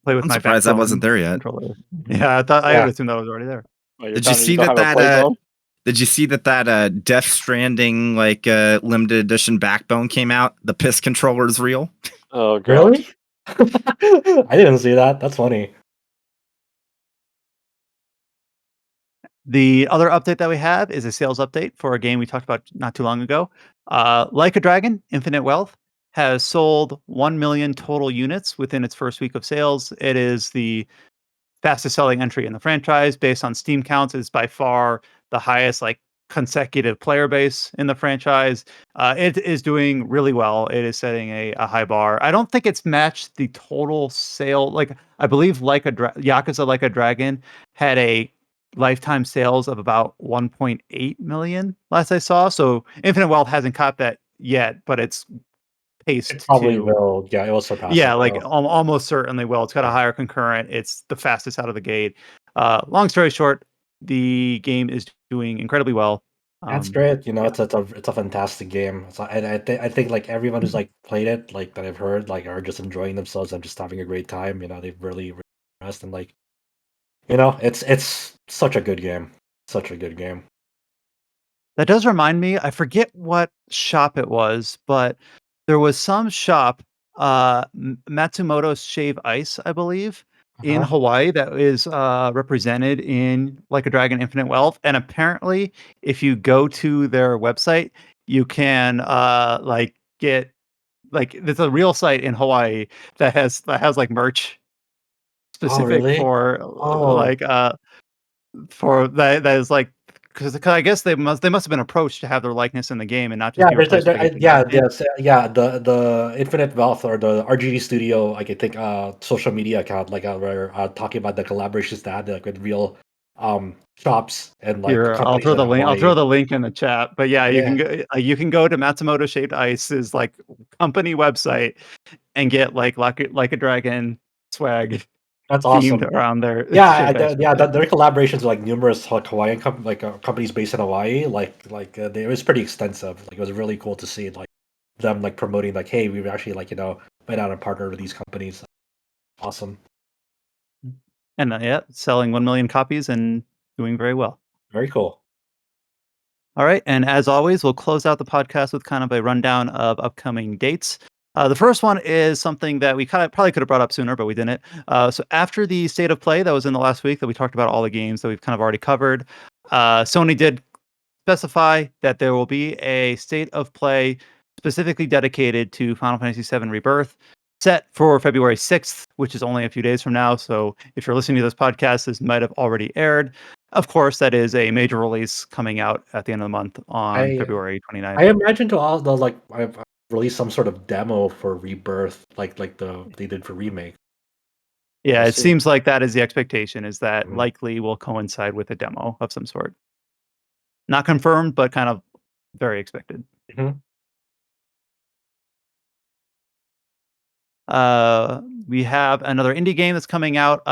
Play with I'm my surprised that wasn't there yet. Controller. Yeah, I would assume that was already there. Did you see that? Did you see that Death Stranding like limited edition Backbone came out? The piss controller is real. Oh god! Really? I didn't see that. That's funny. The other update that we have is a sales update for a game we talked about not too long ago. Like a Dragon, Infinite Wealth has sold 1 million total units within its first week of sales. It is the fastest selling entry in the franchise based on Steam counts. It's by far the highest like consecutive player base in the franchise. It is doing really well. It is setting a high bar. I don't think it's matched the total sale. Like I believe, Yakuza Like a Dragon had a lifetime sales of about 1.8 million last I saw. So Infinite Wealth hasn't caught that yet, but it's It paced probably to. will. Yeah, it will surpass Yeah, it. like So, almost certainly will. It's got a yeah. higher concurrent. It's the fastest out of the gate. Long story short, the game is doing incredibly well. That's great. Yeah. It's a fantastic game. So, and I think like everyone who's like played it, like that I've heard, like are just enjoying themselves and just having a great time. They've really impressed and like it's such a good game. Such a good game. That does remind me, I forget what shop it was, but there was some shop, Matsumoto's Shave Ice, I believe, in Uh-huh. Hawaii that is represented in Like a Dragon Infinite Wealth. And apparently, if you go to their website, you can get there's a real site in Hawaii that has like merch Oh, specific really? for Oh, that is like because I guess they must have been approached to have their likeness in the game and not just yeah. be There's a, replaced there, by I, anything else. yeah, yeah. The Infinite Wealth or the RGD Studio, like I think, social media account, like where talking about the collaborations they had like with real shops and like Here, I'll companies throw in the link. I'll throw Hawaii. the link in the chat. But yeah, Yeah, you can go to Matsumoto Shaped Ice's like company website and get like a dragon swag that's themed awesome. around their Yeah, Shaped Ice website. their collaborations with like numerous like Hawaiian companies based in Hawaii. It was pretty extensive. Like it was really cool to see like them like promoting like, hey, we've actually like went out and partnered with these companies. Awesome, And yeah, selling 1 million copies and doing very well. very cool. All right. And as always, we'll close out the podcast with kind of a rundown of upcoming dates. The first one is something that we kind of probably could have brought up sooner, but we didn't. So after the state of play that was in the last week that we talked about all the games that we've kind of already covered, Sony did specify that there will be a state of play specifically dedicated to Final Fantasy VII Rebirth set for February 6th, which is only a few days from now. So if you're listening to this podcast, this might have already aired. Of course, that is a major release coming out at the end of the month on I February 29th. I imagine to all the like I've released some sort of demo for Rebirth, like they did for Remake. Yeah, We'll it see. seems like that is the expectation, is that Mhm. likely will coincide with a demo of some sort. Not confirmed, but kind of very expected. Mhm. We have another indie game that's coming out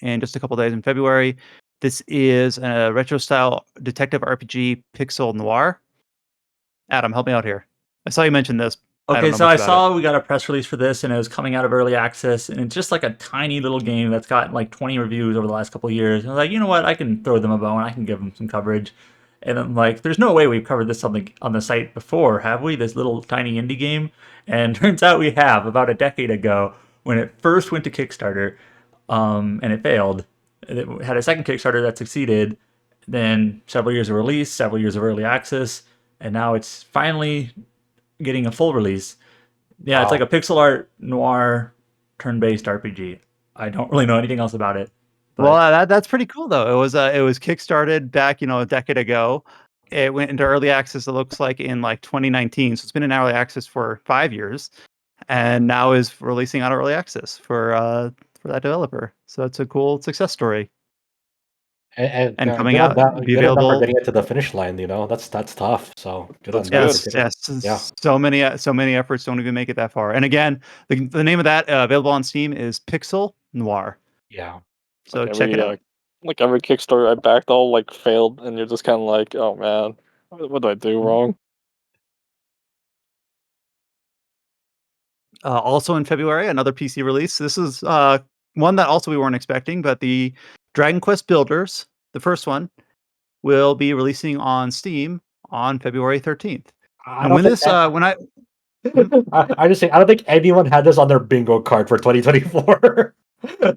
in just a couple days in February. This is a retro style detective RPG Pixel Noir. Adam, help me out here. I saw you mention this. I don't Okay, know so much I about it. saw we got a press release for this, and it was coming out of early access, and it's just like a tiny little game that's gotten like 20 reviews over the last couple of years. And I was like, you know what, I can throw them a bone, I can give them some coverage. And I'm like, there's no way we've covered this something on the site before, have we? This little tiny indie game, and turns out we have about a decade ago when it first went to Kickstarter, and it failed. It had a second Kickstarter that succeeded, then several years of release, several years of early access, and now it's finally getting a full release. Yeah, it's like a Wow. pixel art noir turn-based RPG. I don't really know anything else about it, Well, but that's pretty cool though. It was kickstarted back, a decade ago. It went into early access. It looks like in like 2019. So it's been in early access for 5 years, and now is releasing out of early access for that developer. So it's a cool success story and coming Good on out that. be Good on them for available. getting it to the finish line. That's tough. So good on That's them good. for Yes, getting. yes. Yeah, So many efforts don't even make it that far. And again, the name of that available on Steam is Pixel Noir. yeah. Like So check it out. every Kickstarter I backed all like failed, and you're just kind of like, oh man, what did I do wrong? Also in February, another PC release. This is one that also we weren't expecting, but the Dragon Quest Builders, the first one, will be releasing on Steam on February 13th. I And don't when think this when I Mhm. I just say I don't think anyone had this on their bingo card for 2024. I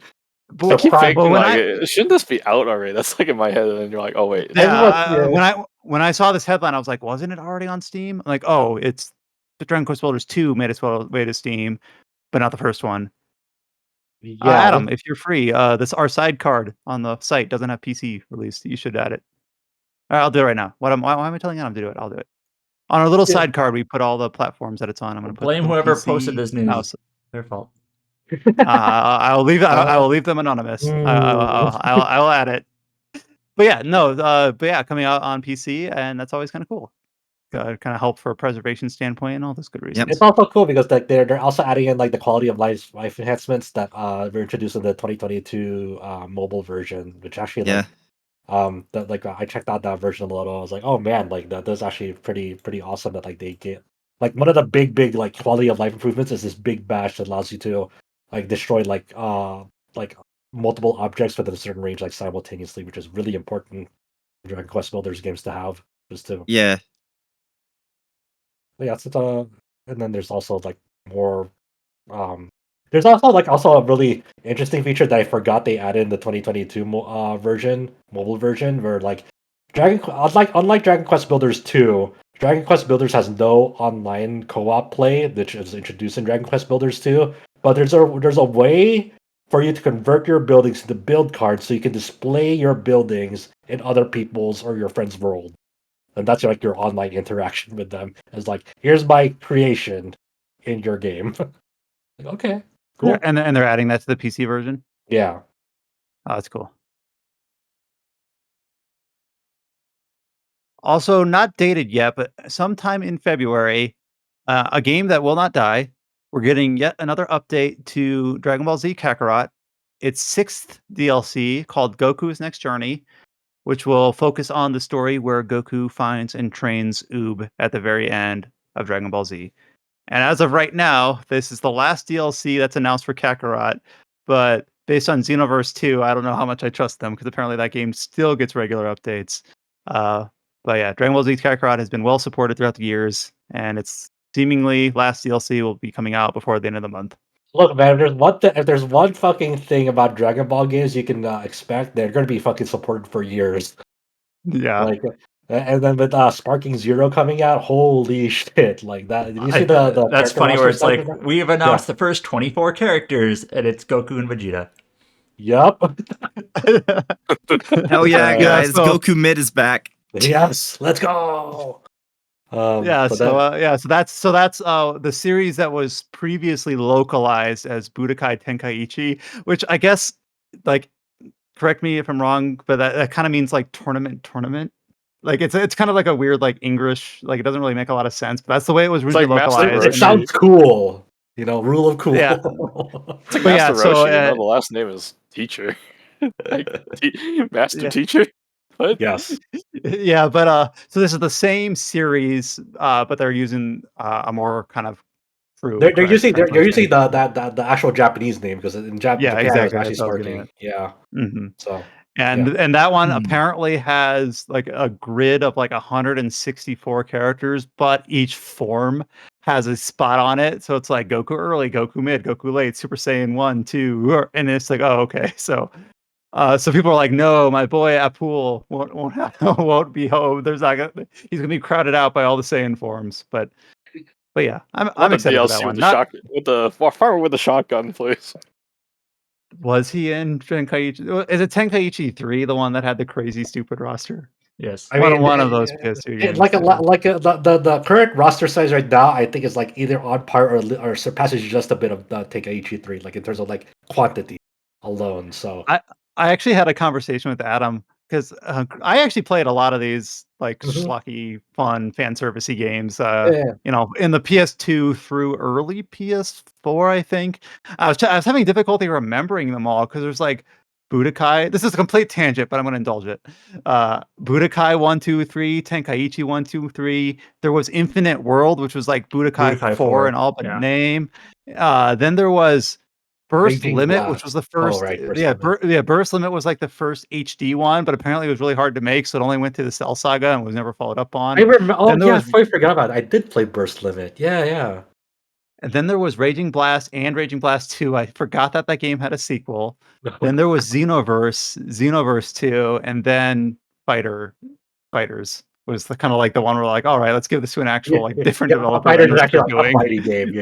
but, keep Surprise! but thinking when like, I shouldn't this be out already? That's like in my head, and then you're like, oh wait, it's yeah, not. Everyone, yeah, when I saw this headline, I was like, wasn't it already on Steam? Like, oh, it's the Dragon Quest Builders 2 made its way to Steam, but not the first one. yeah. Adam, if you're free, this our side card on the site doesn't have PC released. You should add it. I'll do it right now. Why am I telling Adam to do it? I'll do it. On our little side card, we put all the platforms that it's on. I'm going to put blame the whoever PC posted this news. mouse. Their fault. I will leave. I will leave them anonymous. I will add it. But yeah, no. But yeah, coming out on PC, and that's always kind of cool. Kind of help for a preservation standpoint and all those good reasons. It's also cool because like they're also adding in like the quality of life enhancements that were introduced in the 2022 mobile version, which actually like that like I checked out that version a little. I was like, oh man, like that's actually pretty awesome that like they get like one of the big like quality of life improvements is this big bash that allows you to like destroy like multiple objects within a certain range like simultaneously, which is really important for Dragon Quest Builders games to have. Just to yeah, it's and then there's also like more there's also a really interesting feature that I forgot they added in the 2022 mobile version, where like unlike Dragon Quest Builders 2, Dragon Quest Builders has no online co-op play, which is introduced in Dragon Quest Builders 2, but there's a way for you to convert your buildings into build cards so you can display your buildings in other people's or your friends' world. And that's like your online interaction with them. It's like, here's my creation in your game. Okay, cool. And they're adding that to the PC version? Yeah. Oh, that's cool. Also, not dated yet, but sometime in February, a game that will not die. We're getting yet another update to Dragon Ball Z Kakarot. Its 6th DLC called Goku's Next Journey, which will focus on the story where Goku finds and trains Oob at the very end of Dragon Ball Z. And as of right now, this is the last DLC that's announced for Kakarot. But based on Xenoverse 2, I don't know how much I trust them because apparently that game still gets regular updates. But yeah, Dragon Ball Z Kakarot has been well supported throughout the years, and its seemingly last DLC will be coming out before the end of the month. Look, man, if there's one fucking thing about Dragon Ball games you can expect, they're going to be fucking supported for years. Yeah. Like, and then with Sparking Zero coming out, holy shit! Like that. Did you see the That's funny where it's like that? we've announced the first 24 characters, and it's Goku and Vegeta. Yup. Hell yeah, guys! Goku Mid is back. Yes, let's go. So that's the series that was previously localized as Budokai Tenkaichi, which I guess, like, correct me if I'm wrong, but that kind of means like tournament. Like it's kind of like a weird like English, like it doesn't really make a lot of sense, but that's the way it was originally localized. It sounds cool, rule of cool. Yeah. It's like Master Roshi, the last name is Teacher. Like Master Teacher. What? Yes. Yeah, but so this is the same series, but they're using a more kind of true. They're using the actual Japanese name because in Japan exactly. it's actually Sparking. Yeah. Mm-hmm. So and that one apparently has like a grid of like 164 characters, but each form has a spot on it. So it's like Goku early, Goku mid, Goku late, Super Saiyan 1, 2, and it's like, oh, okay. So people are like, no, my boy Apul won't be home. He's gonna be crowded out by all the Saiyan forms. But yeah, I'm excited for that one. With the Warfarer with the shotgun, please. Was he in Tenkaichi? Is it Tenkaichi 3, the one that had the crazy stupid roster? Yes, I mean, one of those PS2 games. The current roster size right now, I think is like either on par or surpasses just a bit of Tenkaichi 3, like in terms of like quantity alone. So I actually had a conversation with Adam because I actually played a lot of these like schlocky, fun, fan servicey games. In the PS2 through early PS4, I think. I was having difficulty remembering them all because there's like Budokai. This is a complete tangent, but I'm going to indulge it. Budokai 1, 2, 3, Tenkaichi 1, 2, 3. There was Infinite World, which was like Budokai 4 in all but name. Then there was Burst Limit, which was the first. Burst Limit was like the first HD one, but apparently it was really hard to make, so it only went to the Cell Saga and was never followed up on. I remember. Oh yeah, I totally forgot about it. I did play Burst Limit. Yeah. And then there was Raging Blast and Raging Blast 2. I forgot that game had a sequel. Then there was Xenoverse 2, and then Fighters was kind of like the one where like, all right, let's give this to an actual different developer. Fighters is actually a fighting game,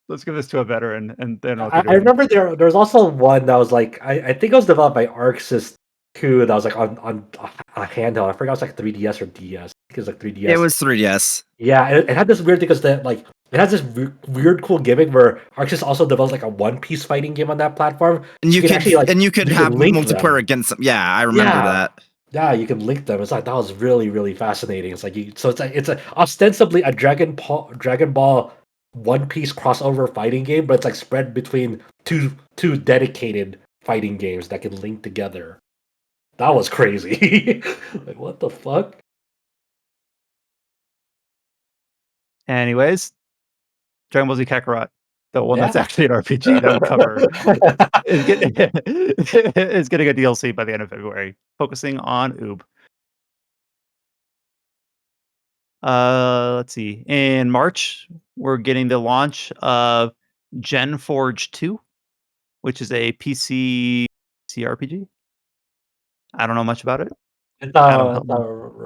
Let's give this to a veteran. And then I remember there was also one that was like I think it was developed by Arc System. 2 that was like on a handheld. I forgot it was like 3DS or DS. I think it was like 3DS. It was 3DS. Yeah, it had this weird thing because like it has this weird cool gimmick where Arxis also developed like a one-piece fighting game on that platform. And you could actually like you could have link multiplayer them. against them. Yeah, I remember that. Yeah, you can link them. It's like that was really fascinating. It's like it's ostensibly a Dragon Ball One Piece crossover fighting game, but it's like spread between two dedicated fighting games that can link together. That was crazy. Like what the fuck? Anyways, Dragon Ball Z Kakarot, the one that's actually an RPG that we cover, is getting a DLC by the end of February, focusing on Oob. Let's see. In March, we're getting the launch of Gen Forge 2, which is a PC CRPG. I don't know much about it. It's a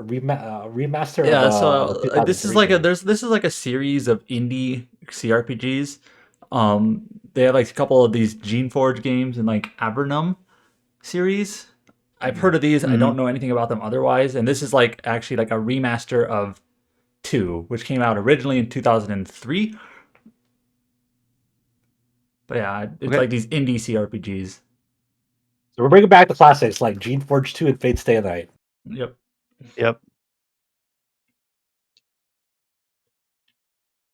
remaster. Yeah, of, so this is 2003 like game. this is like a series of indie CRPGs. They have like a couple of these Gene Forge games and like Abernum series. I've heard of these. I don't know anything about them otherwise. And this is like actually like a remaster of 2, which came out originally in 2003. But yeah, it's like these indie CRPGs. So we're bringing back the classics like Gene Forge 2 and Fate Stay Night. Yep.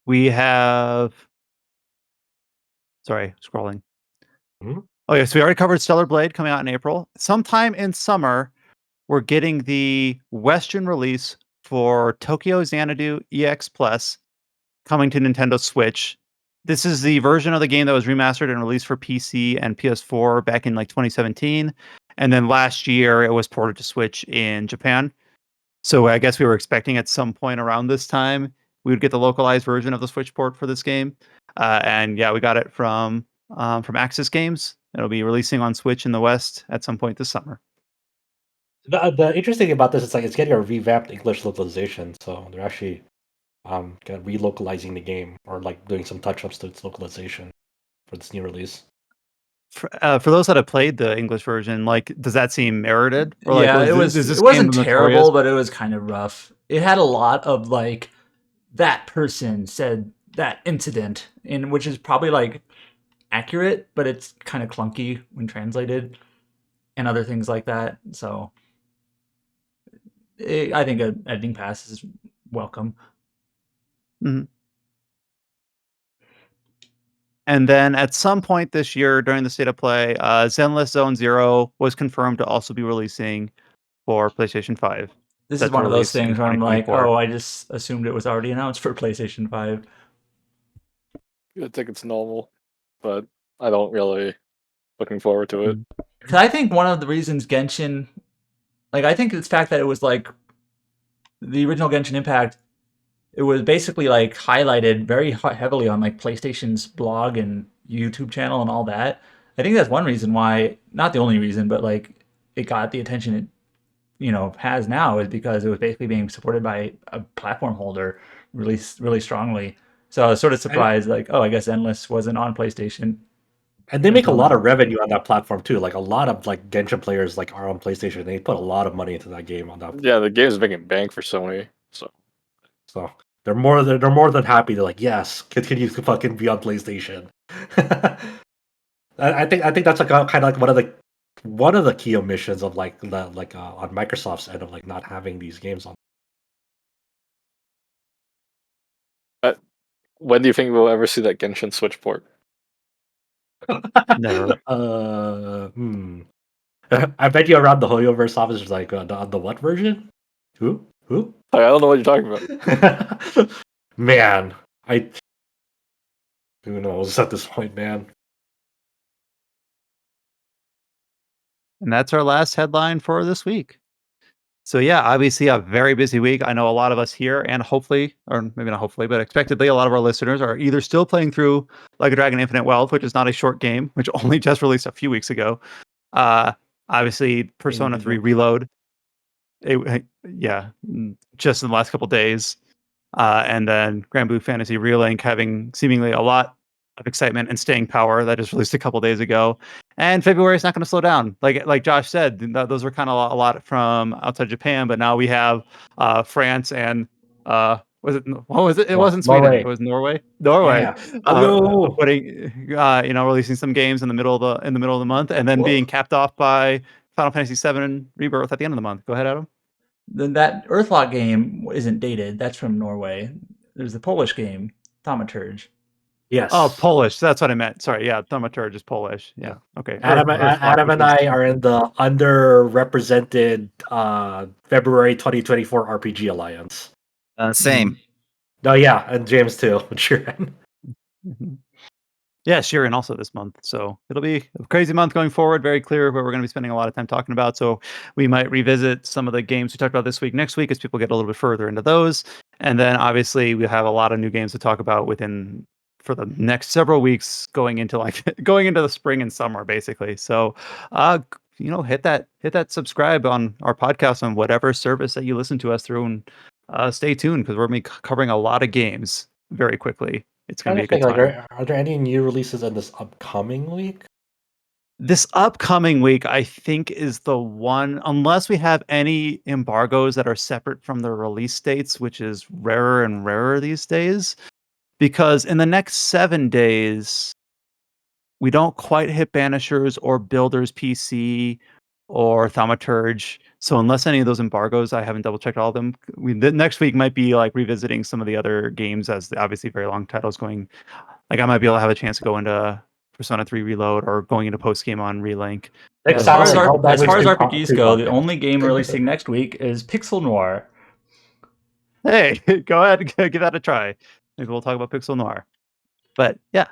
We have. Sorry, scrolling. Oh yeah, so we already covered Stellar Blade coming out in April. Sometime in summer, we're getting the Western release for Tokyo Xanadu EX Plus coming to Nintendo Switch. This is the version of the game that was remastered and released for PC and PS4 back in like 2017. And then last year it was ported to Switch in Japan. So I guess we were expecting at some point around this time we would get the localized version of the Switch port for this game. And yeah, we got it from Axis Games. It'll be releasing on Switch in the West at some point this summer. The interesting thing about this is like it's getting a revamped English localization, so they're actually kind of relocalizing the game or like doing some touch-ups to its localization for this new release. For those that have played the English version, like, does that seem merited? Or like, yeah, it wasn't terrible, but it was kind of rough. It had a lot of like that person said that incident, and which is probably like accurate, but it's kind of clunky when translated, and other things like that. So I think an editing pass is welcome. And then at some point this year during the State of Play, Zenless Zone Zero was confirmed to also be releasing for PlayStation 5. This is one of those things where I'm like, oh, I just assumed it was already announced for PlayStation 5. I think it's normal, but I don't really looking forward to it. Because I think one of the reasons Genshin, like, I think it's the fact that it was like the original Genshin Impact, it was basically like highlighted very heavily on like PlayStation's blog and YouTube channel and all that. I think that's one reason why, not the only reason, but like it got the attention it has now, is because it was basically being supported by a platform holder really strongly. So I was sort of surprised, like, oh, I guess Endless wasn't on PlayStation. And they make a lot of revenue on that platform too. Like a lot of like Genshin players like are on PlayStation. They put a lot of money into that game on that. Yeah, the game's making bank for Sony. So they're more than happy. They're like, yes, continue to fucking be on PlayStation. I think that's like kind of like one of the key omissions of on Microsoft's end of like not having these games on. When do you think we'll ever see that Genshin Switch port? Never. I bet you around the Hoyoverse office is like the what version? Who? I don't know what you're talking about. Man, who knows at this point, man. And that's our last headline for this week. So yeah, obviously a very busy week. I know a lot of us here, and hopefully, or maybe not hopefully, but expectedly, a lot of our listeners are either still playing through Like a Dragon Infinite Wealth, which is not a short game, which only just released a few weeks ago. Obviously, Persona 3 Reload. Just in the last couple days. And then Granblue Fantasy Relink having seemingly a lot of excitement and staying power that just released a couple days ago. And February is not going to slow down. Like Josh said, those were kind of a lot from outside Japan, but now we have France and was it what was it? It wasn't Sweden. Norway. It was Norway. Norway. Yeah. Oh, no. Putting releasing some games in the middle of the month, and then being capped off by Final Fantasy VII Rebirth at the end of the month. Go ahead, Adam. Then that Earthlock game isn't dated. That's from Norway. There's the Polish game, Thaumaturge. Yes. Oh, Polish. That's what I meant. Sorry. Yeah, Thaumaturge is Polish. Yeah. Okay. Adam and I are in the underrepresented February 2024 RPG Alliance. Same. Oh yeah, and James too. Sure. Yeah, Sheeran also this month. So it'll be a crazy month going forward. Very clear where we're going to be spending a lot of time talking about. So we might revisit some of the games we talked about this week next week as people get a little bit further into those. And then obviously we have a lot of new games to talk about for the next several weeks going into the spring and summer, basically. So hit that subscribe on our podcast on whatever service that you listen to us through, and stay tuned because we're going to be covering a lot of games very quickly. It's going to be a good time. Are there any new releases in this upcoming week? This upcoming week, I think, is the one, unless we have any embargoes that are separate from the release dates, which is rarer and rarer these days. Because in the next 7 days, we don't quite hit Banishers or Builders PC or Thaumaturge. So unless any of those embargoes, I haven't double checked all of them. The next week might be like revisiting some of the other games as the obviously very long titles going. Like I might be able to have a chance to go into Persona 3 Reload or going into post game on Relink. As far as RPGs go, the only game releasing next week is Pixel Noir. Hey, go ahead, give that a try. Maybe we'll talk about Pixel Noir. But yeah.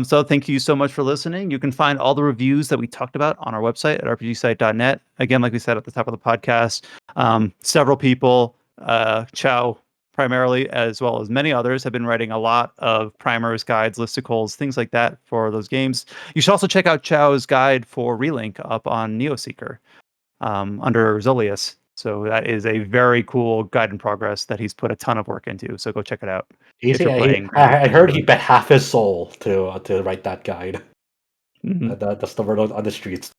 So thank you so much for listening. You can find all the reviews that we talked about on our website at rpgsite.net. Again, like we said at the top of the podcast, several people, Chow primarily, as well as many others, have been writing a lot of primers, guides, listicles, things like that for those games. You should also check out Chow's guide for Relink up on Neoseeker under Zolius. So that is a very cool guide in progress that he's put a ton of work into. So go check it out. I heard he bet half his soul to write that guide. Mm-hmm. That's the word on the streets.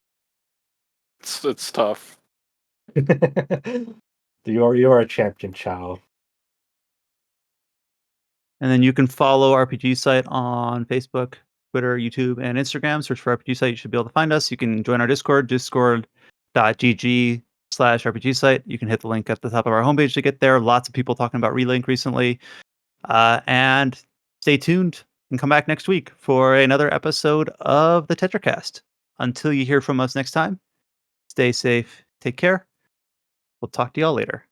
It's tough. You are a champion, Chow. And then you can follow RPG Site on Facebook, Twitter, YouTube, and Instagram. Search for RPG Site. You should be able to find us. You can join our Discord, discord.gg/RPG Site. You can hit the link at the top of our homepage to get there. Lots of people talking about Relink recently. And stay tuned and come back next week for another episode of the Tetracast. Until you hear from us next time, stay safe, take care. We'll talk to y'all later.